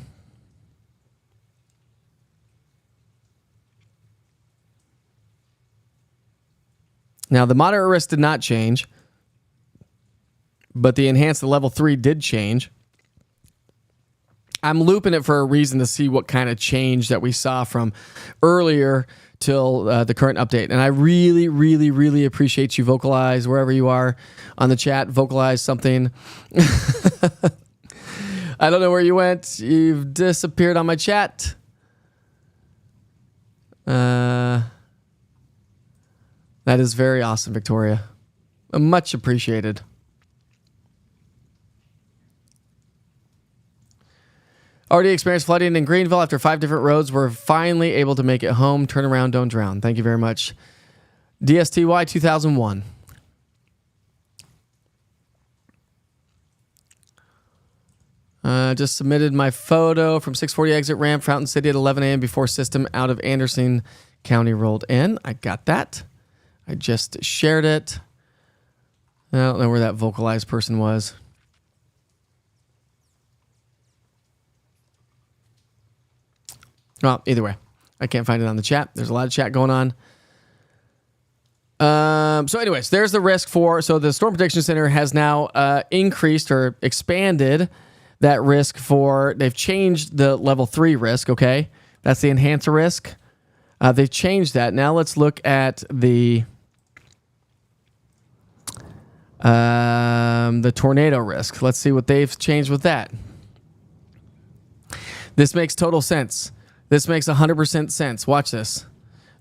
Now, the moderate risk did not change, but the enhanced level 3 did change. I'm looping it for a reason to see what kind of change that we saw from earlier till the current update. And I really, really, really appreciate you. Vocalize wherever you are on the chat. Vocalize something. I don't know where you went. You've disappeared on my chat. That is very awesome, Victoria. Much appreciated. Already experienced flooding in Greenville after 5 different roads. We're finally able to make it home. Turn around, don't drown. Thank you very much. DSTY 2001. Just submitted my photo from 640 exit ramp, Fountain City at 11 a.m. before system out of Anderson County rolled in. I got that. I just shared it. I don't know where that vocalized person was. Well, either way, I can't find it on the chat. There's a lot of chat going on. So anyways, there's the risk for, so the Storm Prediction Center has now increased or expanded that risk for, they've changed the level 3 risk, okay? That's the enhancer risk. They've changed that. Now let's look at the tornado risk. Let's see what they've changed with that. This makes total sense. This makes 100% sense. Watch this.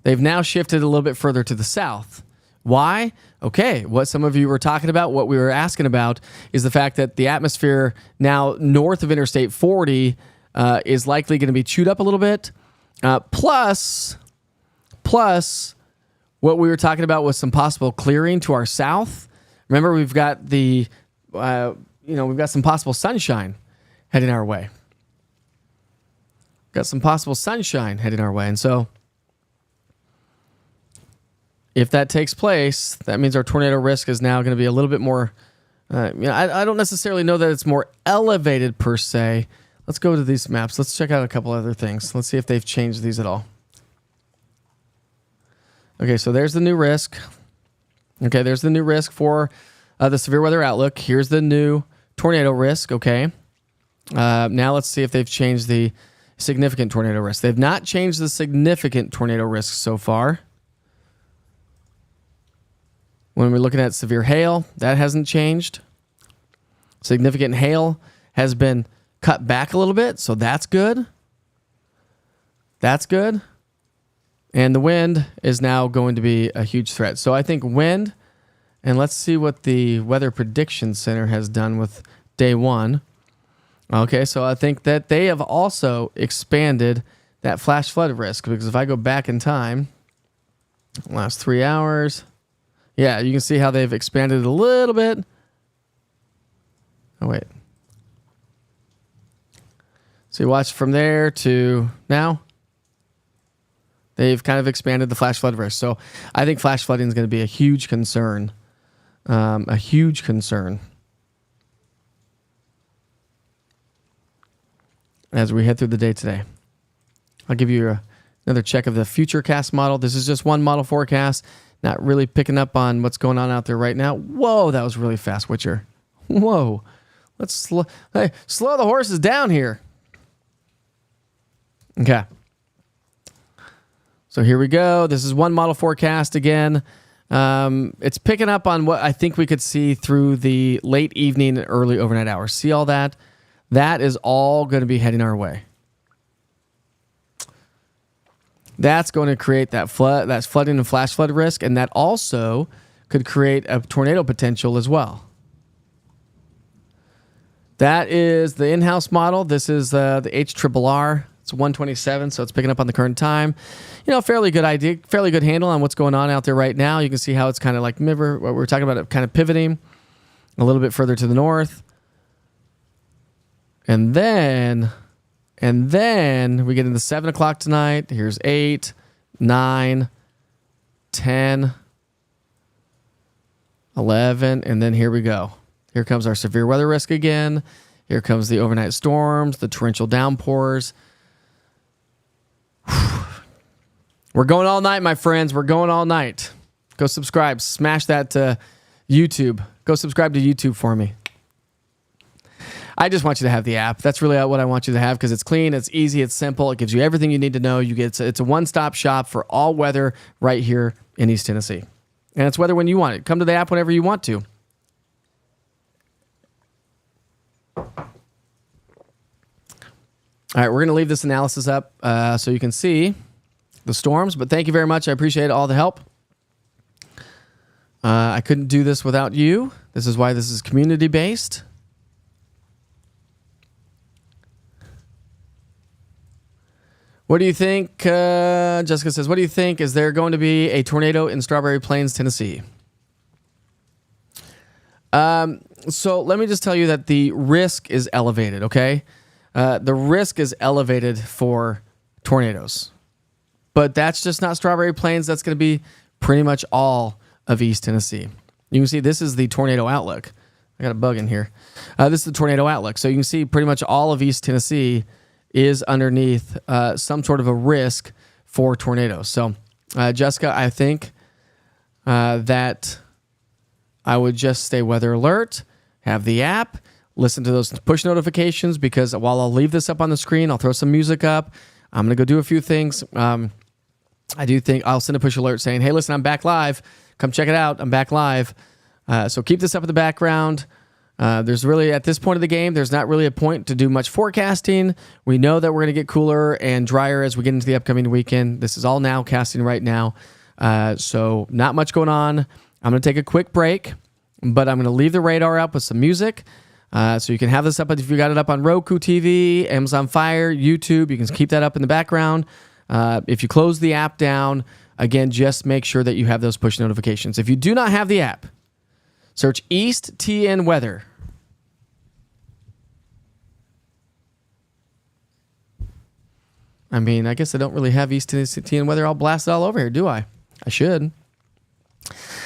They've now shifted a little bit further to the south. Why? Okay, what some of you were talking about, what we were asking about, is the fact that the atmosphere now north of Interstate 40 is likely going to be chewed up a little bit. Plus, what we were talking about was some possible clearing to our south. Remember, we've got we've got some possible sunshine heading our way. Got some possible sunshine heading our way. And so if that takes place, that means our tornado risk is now going to be a little bit more, I don't necessarily know that it's more elevated per se. Let's go to these maps. Let's check out a couple other things. Let's see if they've changed these at all. Okay, so there's the new risk. Okay, there's the new risk for the severe weather outlook. Here's the new tornado risk, okay? Now let's see if they've changed the significant tornado risk. They've not changed the significant tornado risk so far. When we're looking at severe hail, that hasn't changed. Significant hail has been cut back a little bit, so that's good. That's good. And the wind is now going to be a huge threat. So I think wind, and let's see what the Weather Prediction Center has done with day 1. Okay, so I think that they have also expanded that flash flood risk, because if I go back in time, last 3 hours, yeah, you can see how they've expanded it a little bit. Oh, wait. So you watch from there to now. They've kind of expanded the flash flood risk. So I think flash flooding is going to be a huge concern. A huge concern as we head through the day today. I'll give you another check of the Futurecast model. This is just one model forecast. Not really picking up on what's going on out there right now. Whoa, that was really fast, Witcher. Whoa. Let's slow the horses down here. Okay. So here we go. This is one model forecast again. It's picking up on what I think we could see through the late evening and early overnight hours. See all that? That is all going to be heading our way. That's going to create that flooding and flash flood risk, and that also could create a tornado potential as well. That is the in-house model. This is the HRRR. It's 127, so it's picking up on the current time. Fairly good idea, fairly good handle on what's going on out there right now. You can see how it's kind of like, remember what we were talking about, it kind of pivoting a little bit further to the north. And then we get into 7 o'clock tonight. Here's 8, 9, 10, 11, and then here we go. Here comes our severe weather risk again. Here comes the overnight storms, the torrential downpours. We're going all night, my friends. We're going all night. Go subscribe. Smash that YouTube. Go subscribe to YouTube for me. I just want you to have the app. That's really what I want you to have because it's clean, it's easy, it's simple. It gives you everything you need to know. It's a one-stop shop for all weather right here in East Tennessee. And it's weather when you want it. Come to the app whenever you want to. All right, we're going to leave this analysis up so you can see the storms, but thank you very much. I appreciate all the help. I couldn't do this without you. This is why this is community-based. What do you think? Jessica says, what do you think? Is there going to be a tornado in Strawberry Plains, Tennessee? So let me just tell you that the risk is elevated, okay? The risk is elevated for tornadoes. But that's just not Strawberry Plains. That's going to be pretty much all of East Tennessee. You can see this is the tornado outlook. I got a bug in here. This is the tornado outlook. So you can see pretty much all of East Tennessee is underneath some sort of a risk for tornadoes. So, Jessica, I think that I would just stay weather alert, have the app, listen to those push notifications, because while I'll leave this up on the screen, I'll throw some music up. I'm going to go do a few things. I do think I'll send a push alert saying, hey, listen, I'm back live. Come check it out. I'm back live. So keep this up in the background. There's really, at this point of the game, there's not really a point to do much forecasting. We know that we're going to get cooler and drier as we get into the upcoming weekend. This is all now casting right now. So not much going on. I'm going to take a quick break, but I'm going to leave the radar up with some music. So you can have this up if you got it up on Roku TV, Amazon Fire, YouTube. You can keep that up in the background. If you close the app down, again, just make sure that you have those push notifications. If you do not have the app, search East TN Weather. I mean, I guess I don't really have East TN Weather all blasted all over here, do I? I should.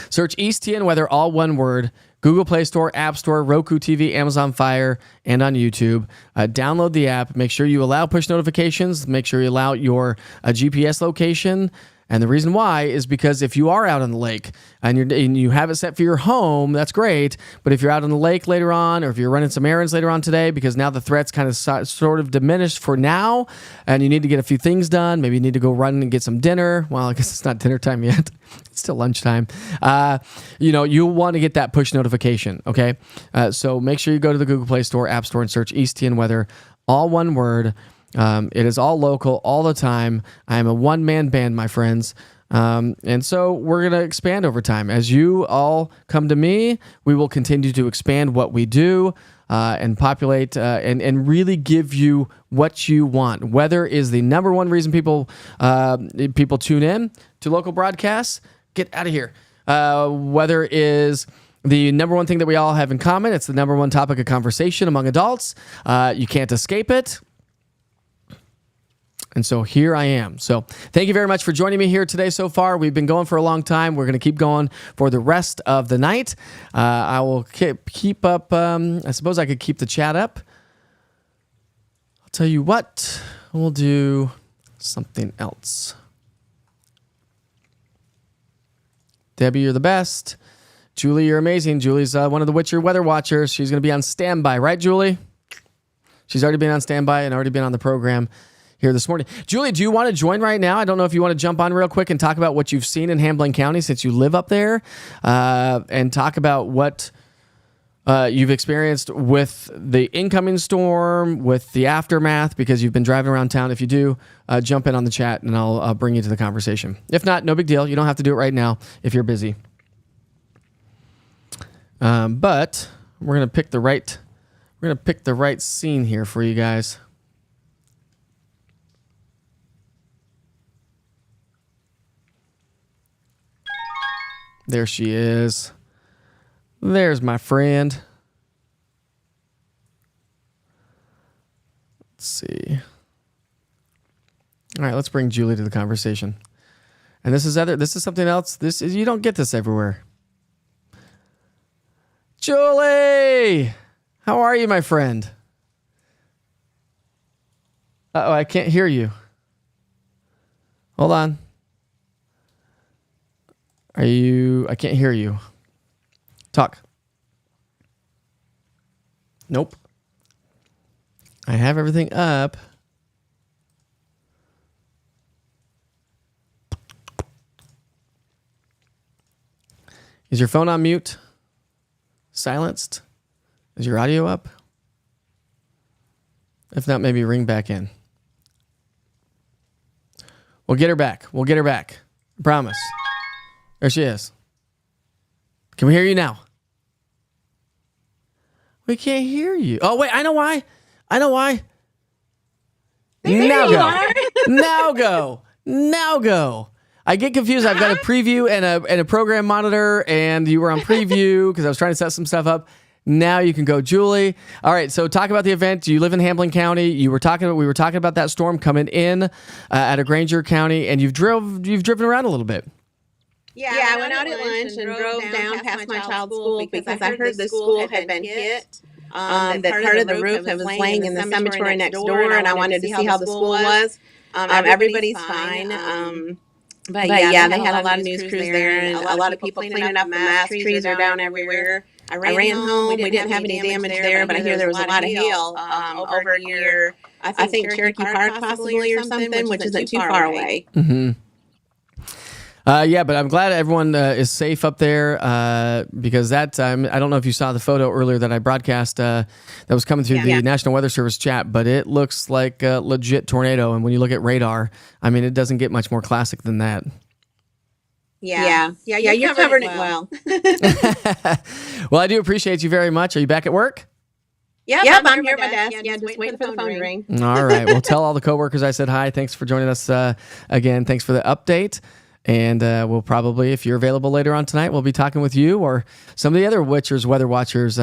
Search East TN Weather, all one word. Google Play Store, App Store, Roku TV, Amazon Fire, and on YouTube. Download the app. Make sure you allow push notifications. Make sure you allow your GPS location. And the reason why is because if you are out on the lake and you have it set for your home, that's great. But if you're out on the lake later on, or if you're running some errands later on today, because now the threat's kind of sort of diminished for now, and you need to get a few things done, maybe you need to go run and get some dinner. Well, I guess it's not dinner time yet. It's still lunchtime. You'll want to get that push notification, okay? So make sure you go to the Google Play Store, App Store, and search East TN Weather, all one word. It is all local, all the time. I am a one-man band, my friends. And so we're going to expand over time. As you all come to me, we will continue to expand what we do and populate and really give you what you want. Weather is the number one reason people tune in to local broadcasts. Get out of here. Weather is the number one thing that we all have in common. It's the number one topic of conversation among adults. You can't escape it. And so here I am. So thank you very much for joining me here today so far. We've been going for a long time. We're going to keep going for the rest of the night. I will keep up. I suppose I could keep the chat up. I'll tell you what. We'll do something else. Debbie, you're the best. Julie, you're amazing. Julie's one of the Witcher weather watchers. She's going to be on standby. Right, Julie? She's already been on standby and already been on the program here this morning. Julie, do you want to join right now? I don't know if you want to jump on real quick and talk about what you've seen in Hamblin County since you live up there, and talk about what you've experienced with the incoming storm, with the aftermath, because you've been driving around town. If you do, jump in on the chat and I'll bring you to the conversation. If not, no big deal. You don't have to do it right now if you're busy. But we're gonna pick the right scene here for you guys. There she is. There's my friend. Let's see. All right, let's bring Julie to the conversation. And this is something else. You don't get this everywhere. Julie! How are you, my friend? Uh-oh, I can't hear you. Hold on. I can't hear you. Talk. Nope. I have everything up. Is your phone on mute? Silenced? Is your audio up? If not, maybe ring back in. We'll get her back. I promise. There she is. Can we hear you now? We can't hear you. Oh, wait, I know why. Now go. I get confused. I've got a preview and a program monitor, and you were on preview because I was trying to set some stuff up. Now you can go, Julie. All right, so talk about the event. You live in Hamblin County. We were talking about that storm coming in out of Granger County, and you've driven around a little bit. Yeah, I went out at lunch and drove down past my child's school because I heard the school had been hit. That part of the roof was laying in the cemetery next door, and I wanted to see how the school was. Everybody's fine. But yeah, they had a lot of news crews there, and a lot of people cleaning up the mess. Trees are down everywhere. I ran home. We didn't have any damage there, but I hear there was a lot of hail over near, I think Cherokee Park possibly or something, which isn't too far away. Mm-hmm. Yeah, but I'm glad everyone is safe up there because I don't know if you saw the photo earlier that I broadcast that was coming through the National Weather Service chat, but it looks like a legit tornado. And when you look at radar, I mean, it doesn't get much more classic than that. Yeah, you're covering it well. Well, I do appreciate you very much. Are you back at work? Yep, I'm here at my desk. Yeah, just waiting for the phone to ring. All right. Well, tell all the coworkers I said hi. Thanks for joining us again. Thanks for the update. And we'll probably, if you're available later on tonight, we'll be talking with you or some of the other Witchers Weather Watchers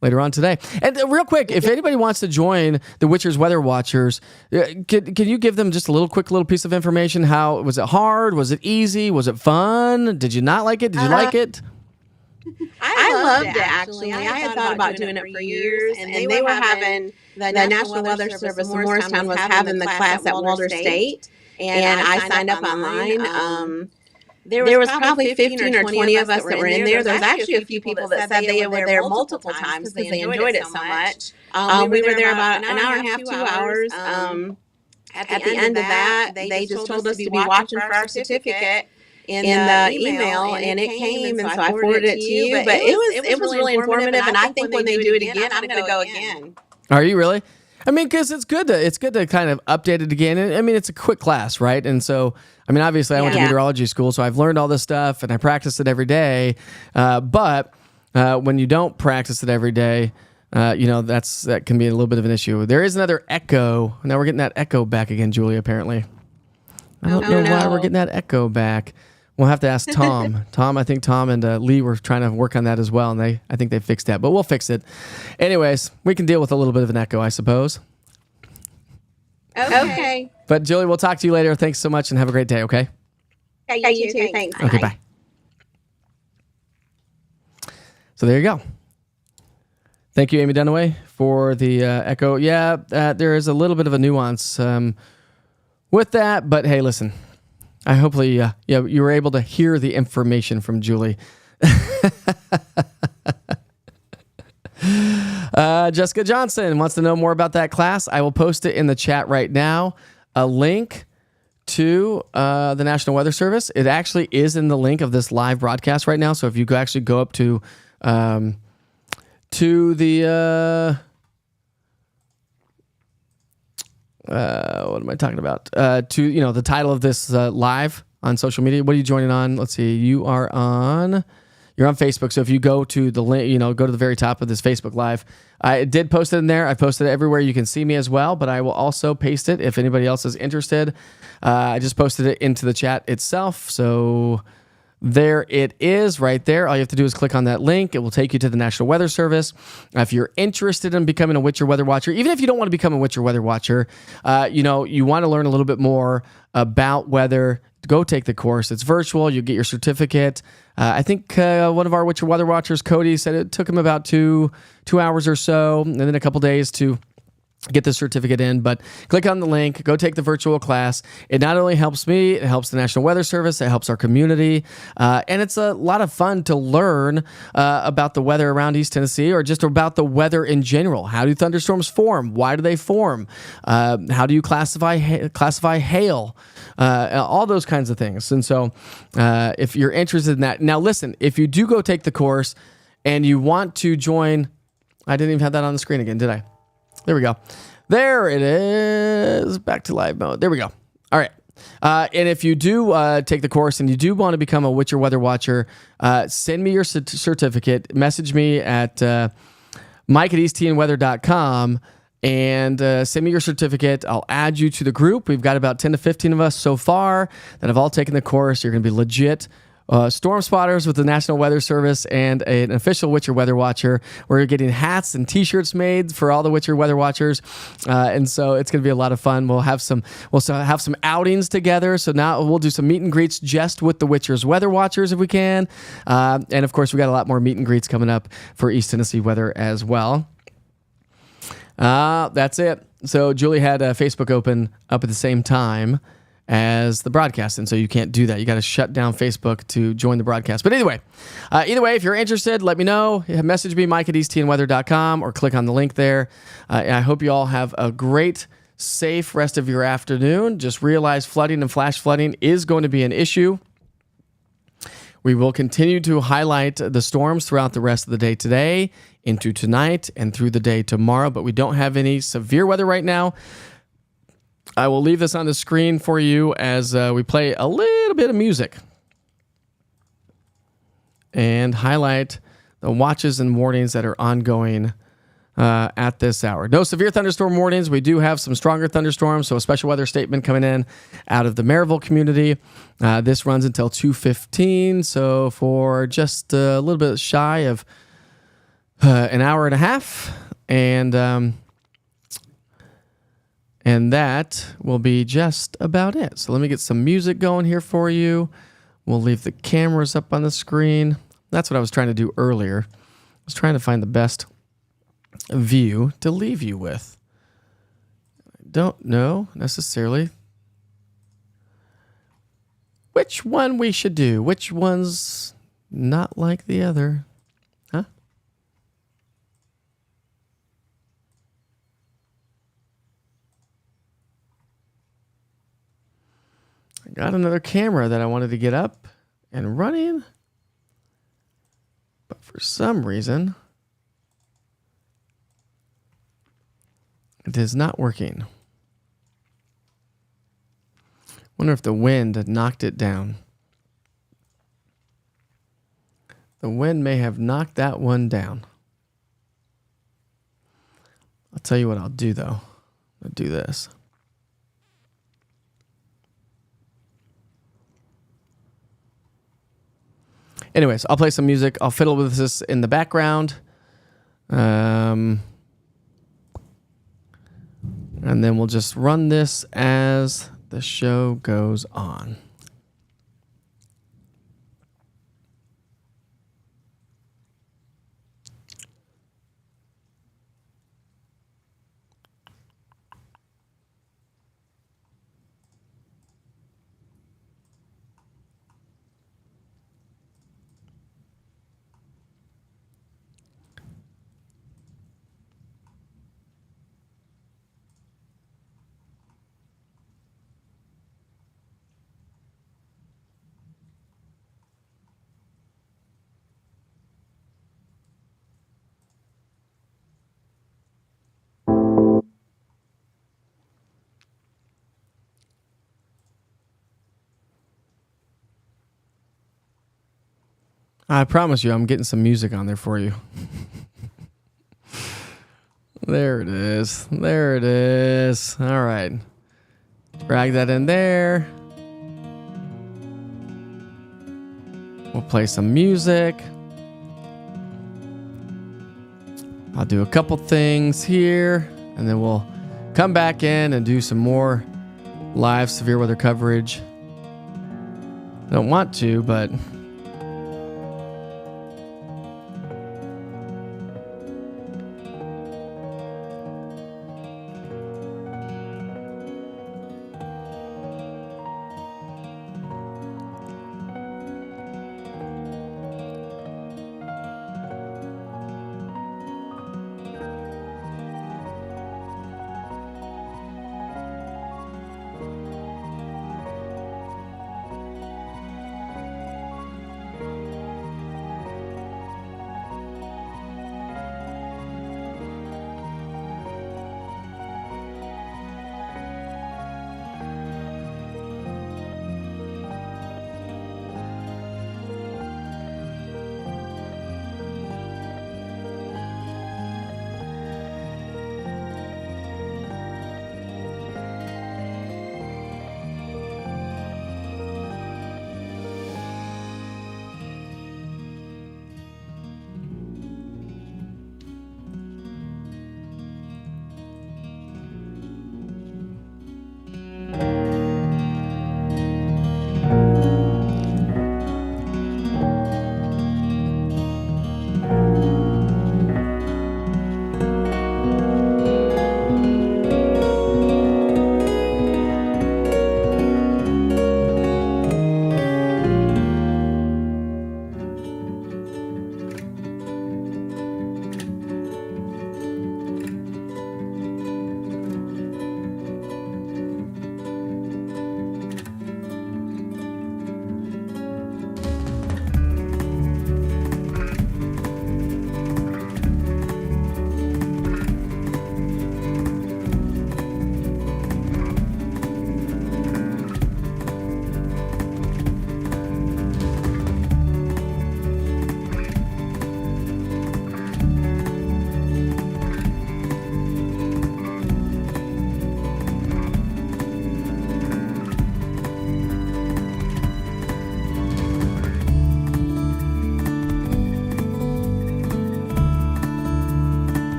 later on today. And real quick, if anybody wants to join the Witchers Weather Watchers, can you give them just a quick little piece of information? How was it hard? Was it easy? Was it fun? Did you not like it? Did you like it? I loved it, actually. I had thought about doing it for years, and they were having, the National Weather Service in Morristown was having the class at Walter State. And I signed up online. There was probably 15 or 20 of us that were in there. There was actually a few people that said they were there multiple times because they enjoyed it so much. We were there about an hour and a half, 2 hours. At the end of that, they just told us to be watching for our certificate in the email, and it came, and so I forwarded it to you. But it was really informative, and I think when they do it again, I'm going to go again. Are you really? I mean, because it's good to kind of update it again. And I mean, it's a quick class, right? And so, I mean, obviously, I went to meteorology school, so I've learned all this stuff and I practice it every day. But when you don't practice it every day, that can be a little bit of an issue. There is another echo. Now we're getting that echo back again, Julie. Apparently, I don't know why we're getting that echo back. We'll have to ask Tom. I think Tom and Lee were trying to work on that as well, and I think they fixed that, but we'll fix it. Anyways, we can deal with a little bit of an echo, I suppose. Okay. But Julie, we'll talk to you later. Thanks so much, and have a great day, okay? Yeah, you too. Thanks. Okay, bye. So there you go. Thank you, Amy Dunaway, for the echo. Yeah, there is a little bit of a nuance with that, but hey, listen. I hopefully you were able to hear the information from Julie. Jessica Johnson wants to know more about that class. I will post it in the chat right now. A link to the National Weather Service. It actually is in the link of this live broadcast right now. So if you actually go up to to the what am I talking about? To the title of this live on social media. What are you joining on? Let's see. You're on Facebook. So if you go to the link, go to the very top of this Facebook Live. I did post it in there. I posted it everywhere. You can see me as well, but I will also paste it if anybody else is interested. I just posted it into the chat itself. So there it is right there. All you have to do is click on that link. It will take you to the National Weather Service. If you're interested in becoming a Witcher Weather Watcher, even if you don't want to become a Witcher Weather Watcher, you want to learn a little bit more about weather, go take the course. It's virtual. You get your certificate. I think one of our Witcher Weather Watchers, Cody, said it took him about two hours or so, and then a couple days to get the certificate in. But click on the link, go take the virtual class. It not only helps me, it helps the National Weather Service, it helps our community, and it's a lot of fun to learn about the weather around East Tennessee, or just about the weather in general. How do thunderstorms form? Why do they form? How do you classify hail? All those kinds of things. And so if you're interested in that, now listen, if you do go take the course and you want to join, I didn't even have that on the screen again, did I? There we go. There it is. Back to live mode. There we go. All right. And if you do take the course and you do want to become a Witcher Weather Watcher, send me your certificate. Message me at mike@easttnweather.com and send me your certificate. I'll add you to the group. We've got about 10 to 15 of us so far that have all taken the course. You're going to be legit storm spotters with the National Weather Service and an official Witcher Weather Watcher. We're getting hats and T-shirts made for all the Witcher Weather Watchers, and so it's going to be a lot of fun. We'll have some outings together. So now we'll do some meet and greets just with the Witcher's Weather Watchers if we can, and of course we got a lot more meet and greets coming up for East Tennessee weather as well. That's it. So Julie had Facebook open up at the same time as the broadcast, and so you can't do that. You got to shut down Facebook to join the broadcast. But either way, if you're interested, let me know. Message me, mike@easttnweather.com, or click on the link there. I hope you all have a great, safe rest of your afternoon. Just realize flooding and flash flooding is going to be an issue. We will continue to highlight the storms throughout the rest of the day today, into tonight, and through the day tomorrow, but we don't have any severe weather right now. I will leave this on the screen for you as we play a little bit of music and highlight the watches and warnings that are ongoing at this hour. No severe thunderstorm warnings. We do have some stronger thunderstorms, so a special weather statement coming in out of the Maryville community. This runs until 2:15, so for just a little bit shy of an hour and a half, and that will be just about it. So let me get some music going here for you. We'll leave the cameras up on the screen. That's what I was trying to do earlier. I was trying to find the best view to leave you with. I don't know necessarily which one we should do. Which one's not like the other? Huh? I got another camera that I wanted to get up and running, but for some reason it is not working. Wonder if the wind knocked it down. The wind may have knocked that one down. I'll tell you what I'll do though. I'll do this. Anyways, I'll play some music. I'll fiddle with this in the background. And then we'll just run this as the show goes on. I promise you, I'm getting some music on there for you. There it is. There it is. All right. Drag that in there. We'll play some music. I'll do a couple things here, and then we'll come back in and do some more live severe weather coverage. I don't want to, but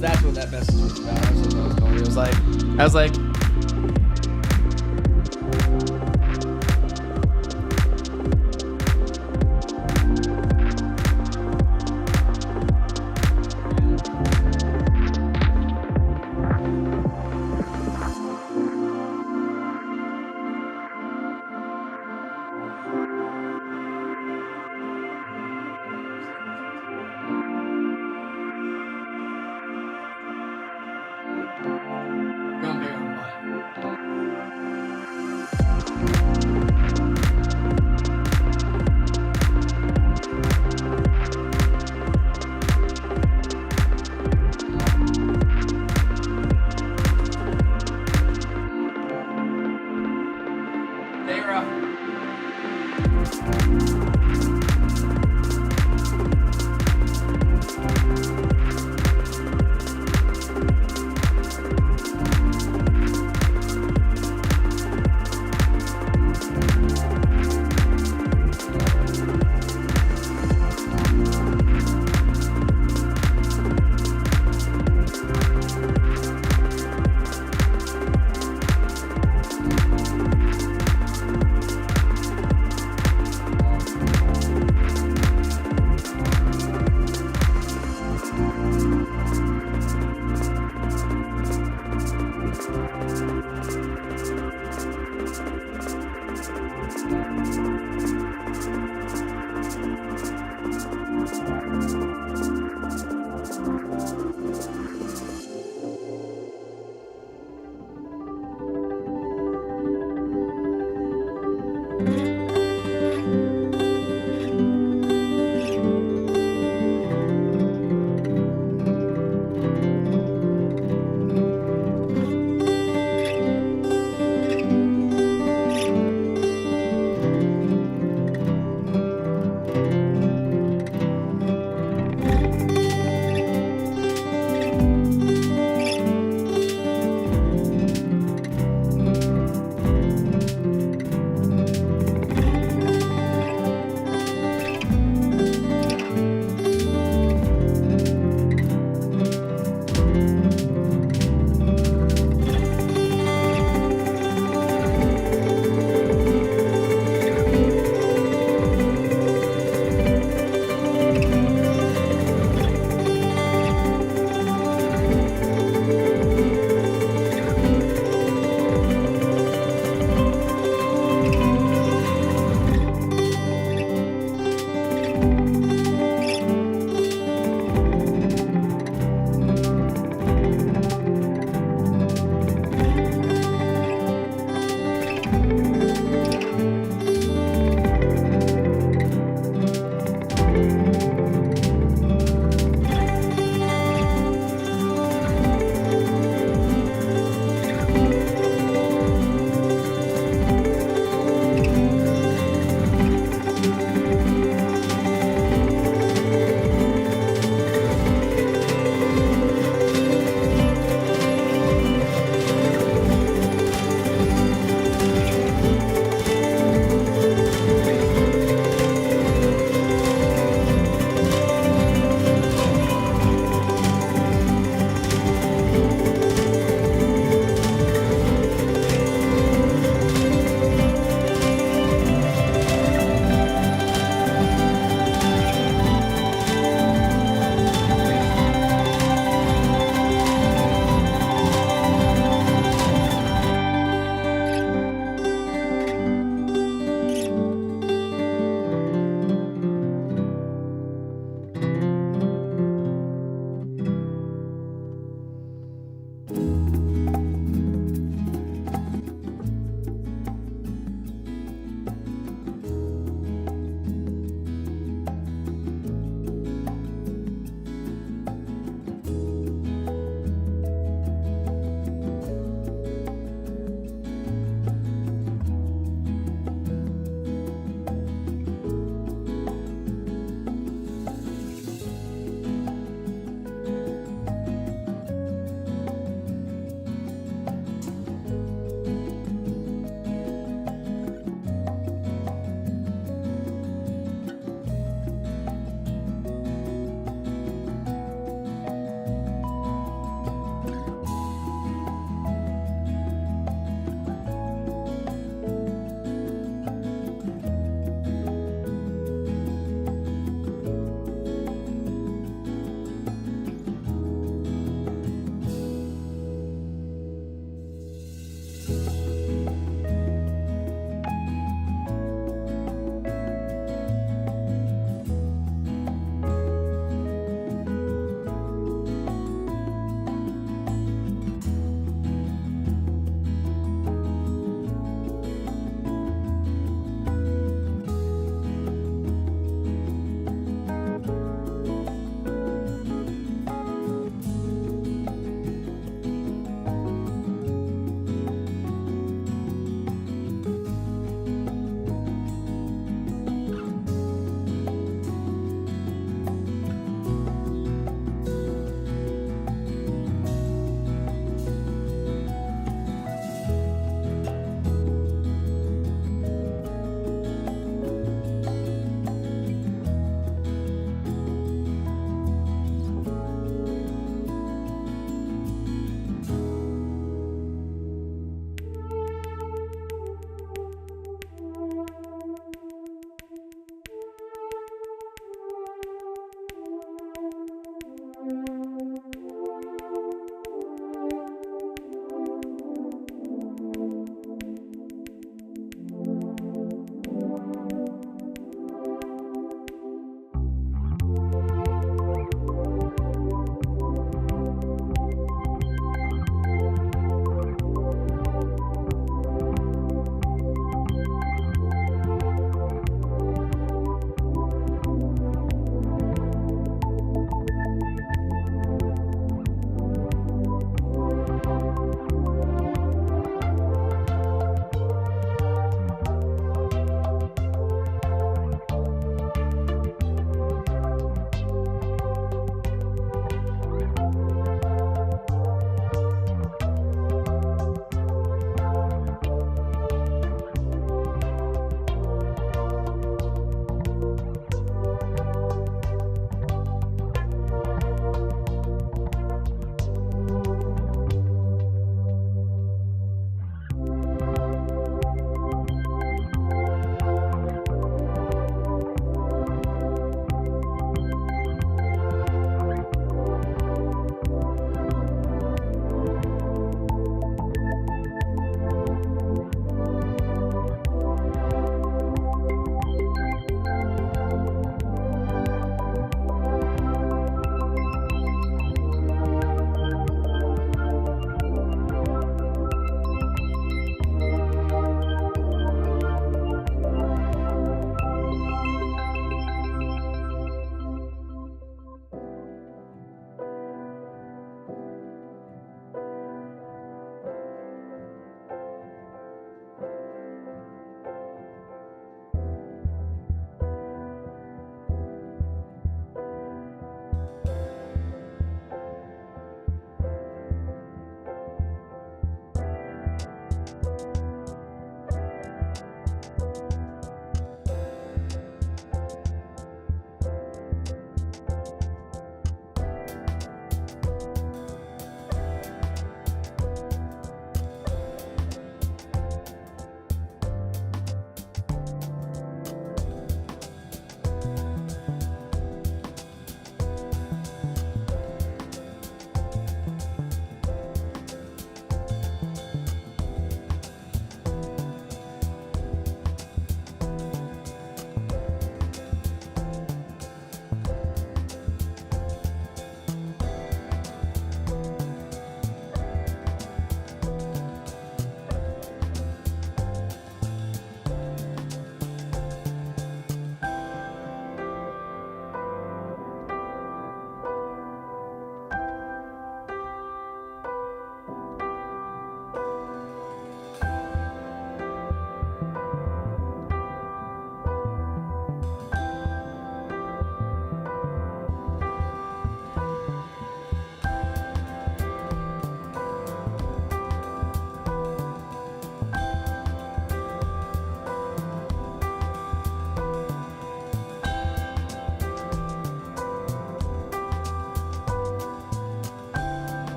That's what that message was about. That's what I was going. I was like. Gonna be on what?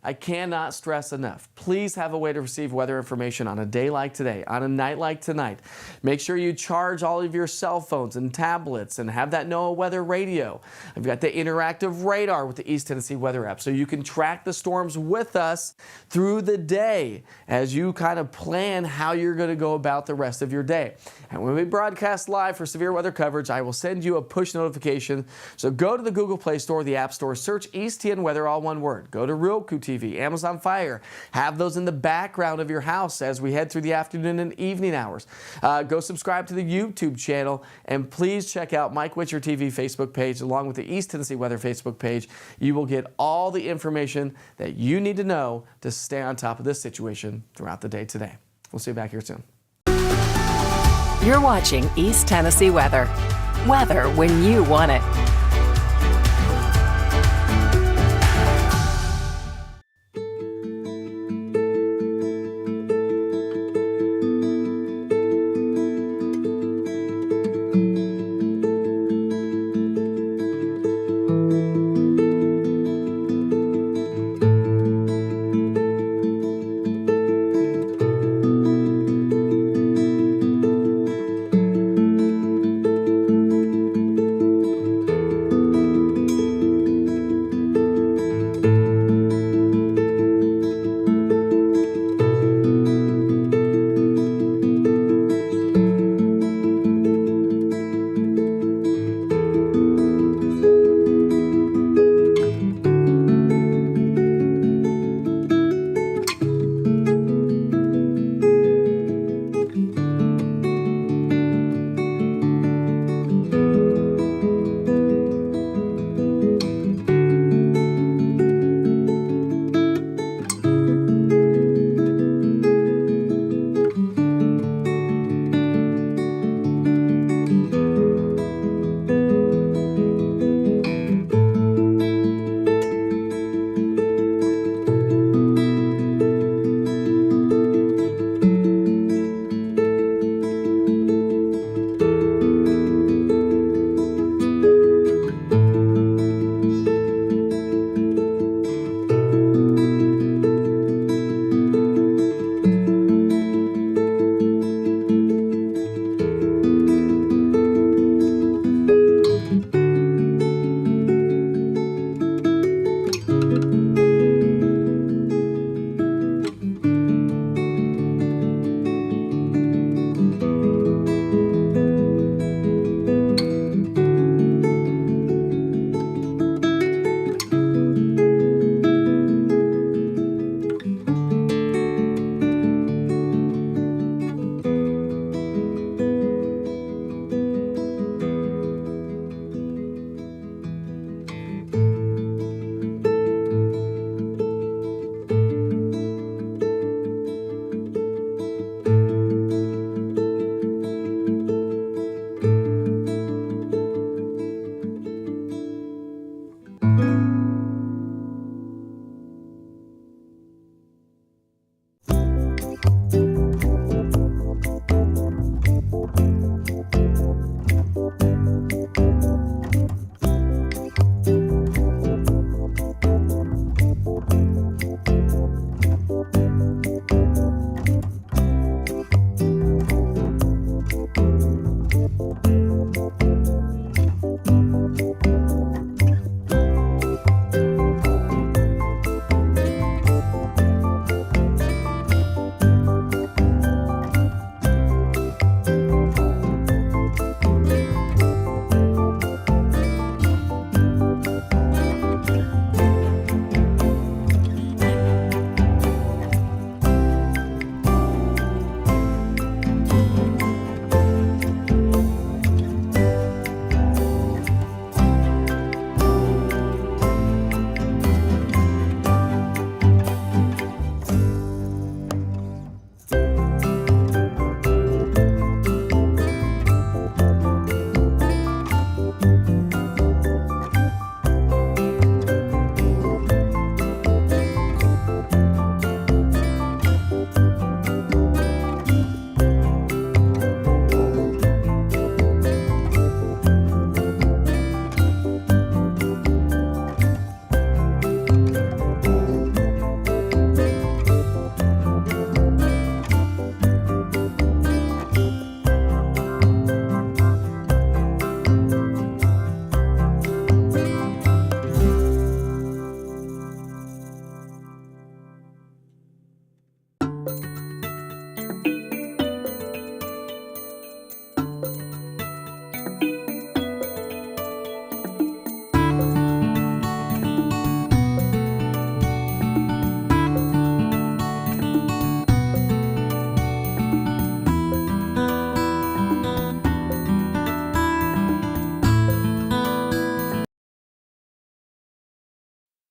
I cannot stress enough. Please have a way to receive weather information on a day like today, on a night like tonight. Make sure you charge all of your cell phones and tablets and have that NOAA weather radio. I've got the interactive radar with the East Tennessee Weather app, so you can track the storms with us through the day as you kind of plan how you're going to go about the rest of your day. And when we broadcast live for severe weather coverage, I will send you a push notification. So go to the Google Play Store, the App Store, search East TN Weather, all one word. Go to Roku TV, Amazon Fire. Have those in the background of your house as we head through the afternoon and evening hours. Go subscribe to the YouTube channel, and please check out Mike Witcher TV Facebook page along with the East Tennessee Weather Facebook page. You will get all the information that you need to know to stay on top of this situation throughout the day today. We'll see you back here soon. You're watching East Tennessee Weather. Weather when you want it.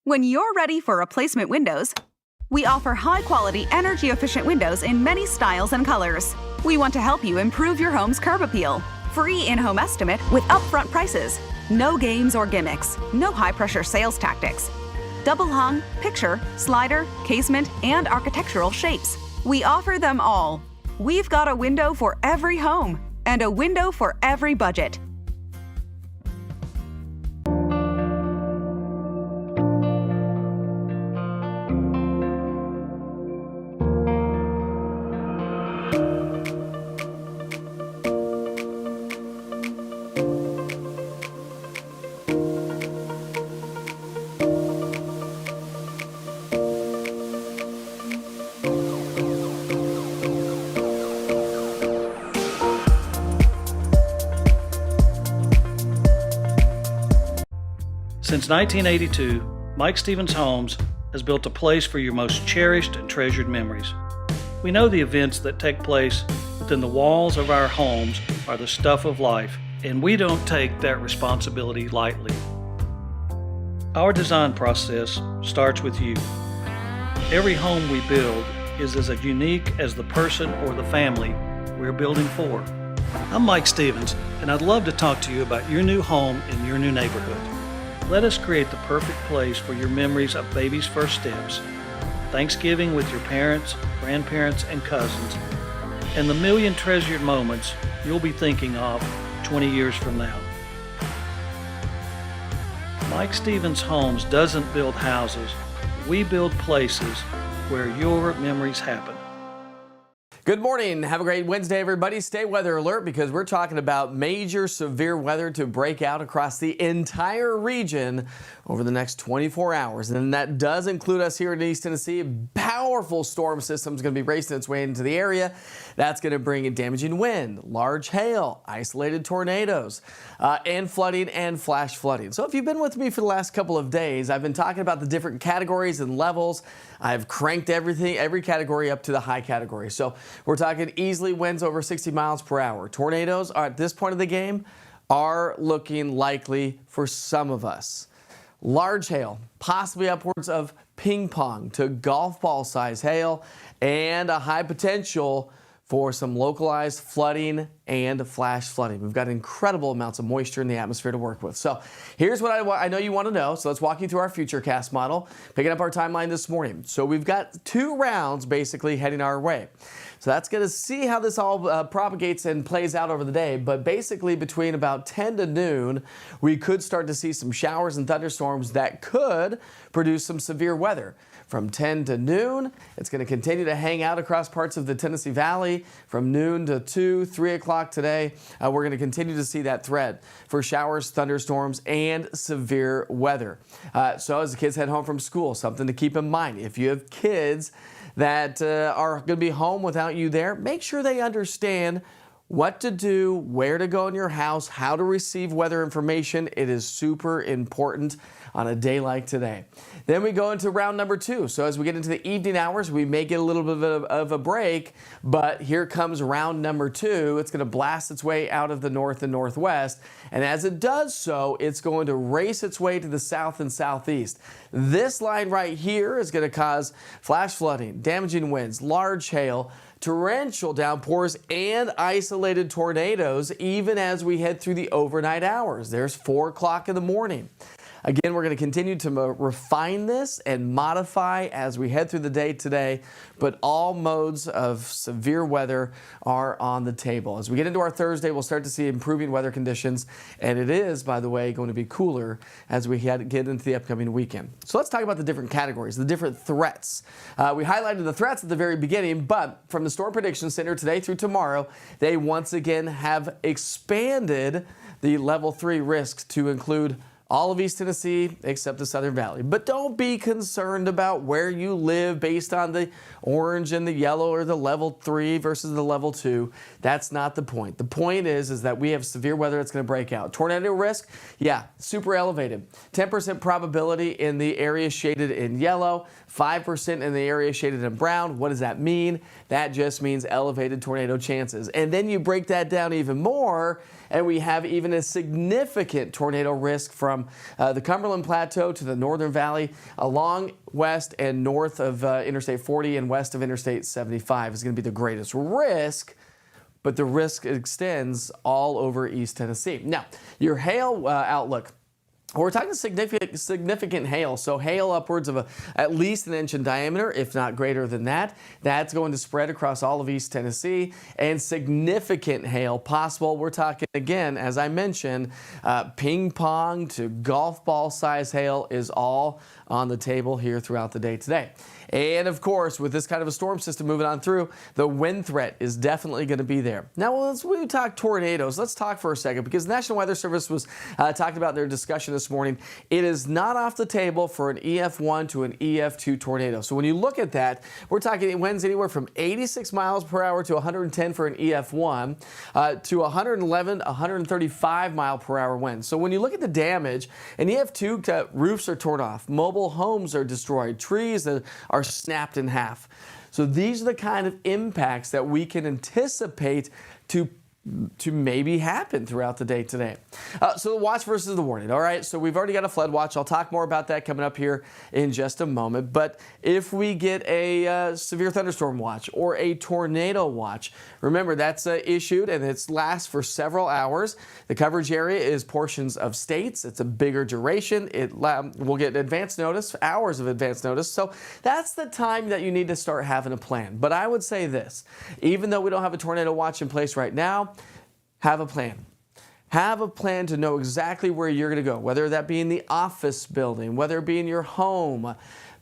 When you're ready for replacement windows, we offer high-quality, energy-efficient windows in many styles and colors. We want to help you improve your home's curb appeal. Free in-home estimate with upfront prices. No games or gimmicks. No high-pressure sales tactics. Double hung, picture, slider, casement, and architectural shapes. We offer them all. We've got a window for every home and a window for every budget. Since 1982, Mike Stevens Homes has built a place for your most cherished and treasured memories. We know the events that take place within the walls of our homes are the stuff of life, and we don't take that responsibility lightly. Our design process starts with you. Every home we build is as unique as the person or the family we're building for. I'm Mike Stevens, and I'd love to talk to you about your new home in your new neighborhood. Let us create the perfect place for your memories of baby's first steps, Thanksgiving with your parents, grandparents, and cousins, and the million treasured moments you'll be thinking of 20 years from now. Mike Stevens Homes doesn't build houses. We build places where your memories happen. Good morning. Have a great Wednesday, everybody. Stay weather alert because we're talking about major severe weather to break out across the entire region over the next 24 hours. And that does include us here in East Tennessee. A powerful storm system is going to be racing its way into the area. That's going to bring in damaging wind, large hail, isolated tornadoes, and flooding and flash flooding. So if you've been with me for the last couple of days, I've been talking about the different categories and levels. I've cranked every category up to the high category. So we're talking easily winds over 60 miles per hour. Tornadoes are, at this point of the game, are looking likely for some of us. Large hail, possibly upwards of ping pong to golf ball size hail, and a high potential for some localized flooding and flash flooding. We've got incredible amounts of moisture in the atmosphere to work with. So here's what I know you want to know. So let's walk you through our futurecast model, picking up our timeline this morning. So we've got 2 rounds basically heading our way. So that's going to see how this all propagates and plays out over the day. But basically between about 10 to noon, we could start to see some showers and thunderstorms that could produce some severe weather. From 10 to noon, it's going to continue to hang out across parts of the Tennessee Valley. From noon to 2, 3 o'clock today, we're going to continue to see that threat for showers, thunderstorms, and severe weather. So as the kids head home from school, something to keep in mind. If you have kids that are going to be home without you there, make sure they understand what to do, where to go in your house, how to receive weather information. It is super important on a day like today. Then we go into round number 2. So as we get into the evening hours, we may get a little bit of a break, but here comes round number 2. It's going to blast its way out of the north and northwest. And as it does so, it's going to race its way to the south and southeast. This line right here is going to cause flash flooding, damaging winds, large hail, torrential downpours, and isolated tornadoes, even as we head through the overnight hours. There's 4 o'clock in the morning. Again, we're going to continue to refine this and modify as we head through the day today, but all modes of severe weather are on the table. As we get into our Thursday, we'll start to see improving weather conditions, and it is, by the way, going to be cooler as we get into the upcoming weekend. So let's talk about the different categories, the different threats. We highlighted the threats at the very beginning, but from the Storm Prediction Center today through tomorrow, they once again have expanded the level 3 risks to include all of East Tennessee except the Southern Valley. But don't be concerned about where you live based on the orange and the yellow or the level 3 versus the level 2. That's not the point. The point is that we have severe weather that's going to break out. Tornado risk, yeah, super elevated. 10% probability in the area shaded in yellow, 5% in the area shaded in brown. What does that mean? That just means elevated tornado chances. And then you break that down even more, and we have even a significant tornado risk from from the Cumberland Plateau to the Northern Valley, along west and north of Interstate 40 and west of Interstate 75 is going to be the greatest risk. But the risk extends all over East Tennessee. Now, your hail outlook. We're talking significant hail, so hail upwards of at least an inch in diameter, if not greater than that. That's going to spread across all of East Tennessee, and significant hail possible. We're talking, again, as I mentioned, ping pong to golf ball size hail is all on the table here throughout the day today. And of course, with this kind of a storm system moving on through, the wind threat is definitely going to be there. Now, when we talk tornadoes, let's talk for a second, because the National Weather Service was talking about in their discussion this morning. It is not off the table for an EF1 to an EF2 tornado. So when you look at that, we're talking winds anywhere from 86 miles per hour to 110 for an EF1 to 111, 135 mile per hour winds. So when you look at the damage, an EF2 roofs are torn off, mobile homes are destroyed, trees that are snapped in half. So these are the kind of impacts that we can anticipate to maybe happen throughout the day today. So the watch versus the warning. All right, so we've already got a flood watch. I'll talk more about that coming up here in just a moment. But if we get a severe thunderstorm watch or a tornado watch, remember that's issued and it lasts for several hours. The coverage area is portions of states. It's a bigger duration. We'll get advance notice, hours of advance notice. So that's the time that you need to start having a plan. But I would say this, even though we don't have a tornado watch in place right now, have a plan. Have a plan to know exactly where you're going to go, whether that be in the office building, whether it be in your home.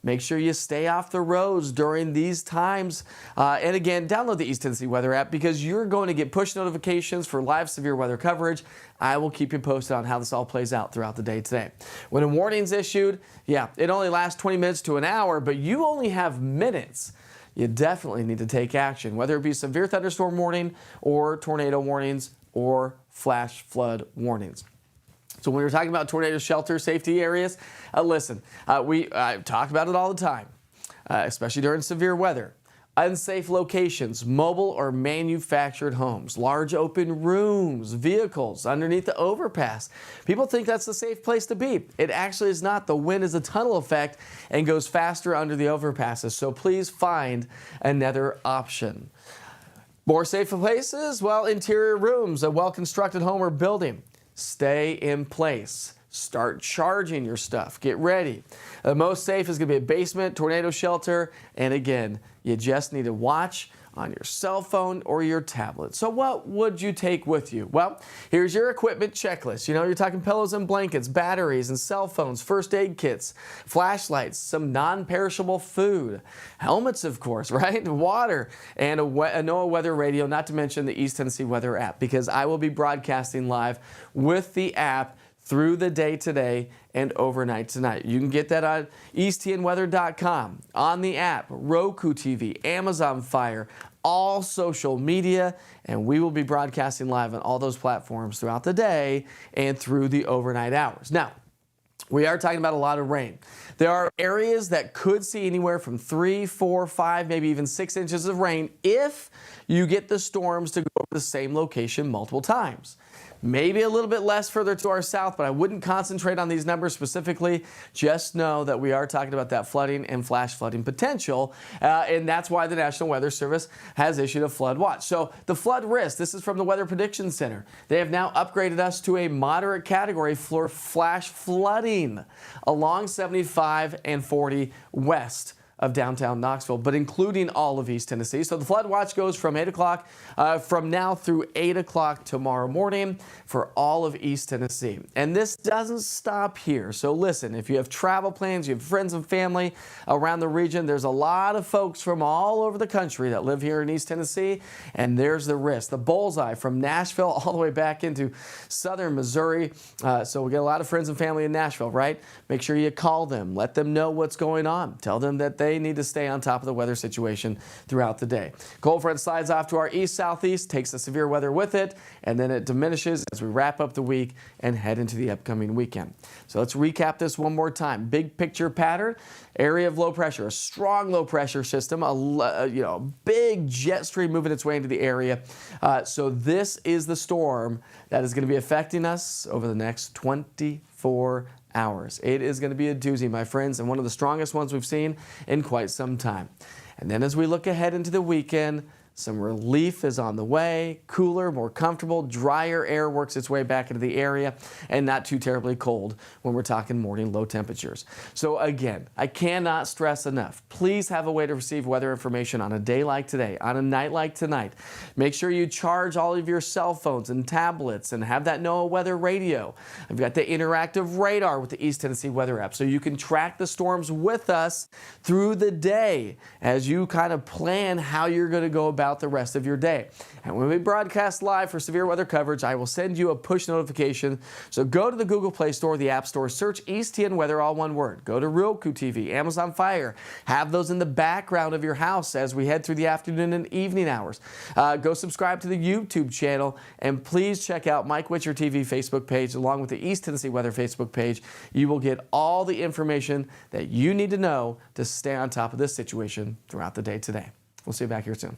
Make sure you stay off the roads during these times. And again, download the East Tennessee Weather app because you're going to get push notifications for live severe weather coverage. I will keep you posted on how this all plays out throughout the day today. When a warning's issued, yeah, it only lasts 20 minutes to an hour, but you only have minutes. You definitely need to take action, whether it be severe thunderstorm warning or tornado warnings or flash flood warnings. So when we're talking about tornado shelter safety areas, listen, we talk about it all the time, especially during severe weather. Unsafe locations, mobile or manufactured homes, large open rooms, vehicles underneath the overpass. People think that's the safe place to be. It actually is not. The wind is a tunnel effect and goes faster under the overpasses. So please find another option. More safe places? Well, interior rooms, a well-constructed home or building. Stay in place. Start charging your stuff. Get ready. The most safe is going to be a basement, tornado shelter, and again, you just need to watch on your cell phone or your tablet. So what would you take with you? Well, here's your equipment checklist. You know, you're talking pillows and blankets, batteries and cell phones, first aid kits, flashlights, some non-perishable food, helmets, of course, right? Water, and a NOAA weather radio, not to mention the East Tennessee Weather app, because I will be broadcasting live with the app through the day today and overnight tonight. You can get that on easttnweather.com, on the app, Roku TV, Amazon Fire, all social media, and we will be broadcasting live on all those platforms throughout the day and through the overnight hours. Now, we are talking about a lot of rain. There are areas that could see anywhere from 3, 4, 5, maybe even 6 inches of rain if you get the storms to go over the same location multiple times. Maybe a little bit less further to our south, but I wouldn't concentrate on these numbers specifically. Just know that we are talking about that flooding and flash flooding potential, and that's why the National Weather Service has issued a flood watch. So the flood risk, this is from the Weather Prediction Center. They have now upgraded us to a moderate category for flash flooding along 75 and 40 west of downtown Knoxville, but including all of East Tennessee. So the flood watch goes from 8 o'clock, from now through 8 o'clock tomorrow morning for all of East Tennessee. And this doesn't stop here. So listen, if you have travel plans, you have friends and family around the region, there's a lot of folks from all over the country that live here in East Tennessee, and there's the risk. The bullseye from Nashville all the way back into southern Missouri. So we get a lot of friends and family in Nashville, right? Make sure you call them, let them know what's going on. Tell them that they need to stay on top of the weather situation throughout the day. Cold front slides off to our east-southeast, takes the severe weather with it, and then it diminishes as we wrap up the week and head into the upcoming weekend. So let's recap this one more time. Big picture pattern, area of low pressure, a strong low pressure system, a big jet stream moving its way into the area. So this is the storm that is going to be affecting us over the next 24 24 hours. It is going to be a doozy, my friends, and one of the strongest ones we've seen in quite some time. And then as we look ahead into the weekend, some relief is on the way. Cooler, more comfortable, drier air works its way back into the area, and not too terribly cold when we're talking morning low temperatures. So again, I cannot stress enough, please have a way to receive weather information on a day like today, on a night like tonight. Make sure you charge all of your cell phones and tablets and have that NOAA weather radio. I've got the interactive radar with the East Tennessee Weather app, so you can track the storms with us through the day as you kind of plan how you're going to go about the rest of your day. And when we broadcast live for severe weather coverage, I will send you a push notification. So go to the Google Play Store, the App Store, search EastTN Weather, all one word. Go to Roku TV, Amazon Fire. Have those in the background of your house as we head through the afternoon and evening hours. Go subscribe to the YouTube channel, and please check out Mike Witcher TV Facebook page along with the East Tennessee Weather Facebook page. You will get all the information that you need to know to stay on top of this situation throughout the day today. We'll see you back here soon.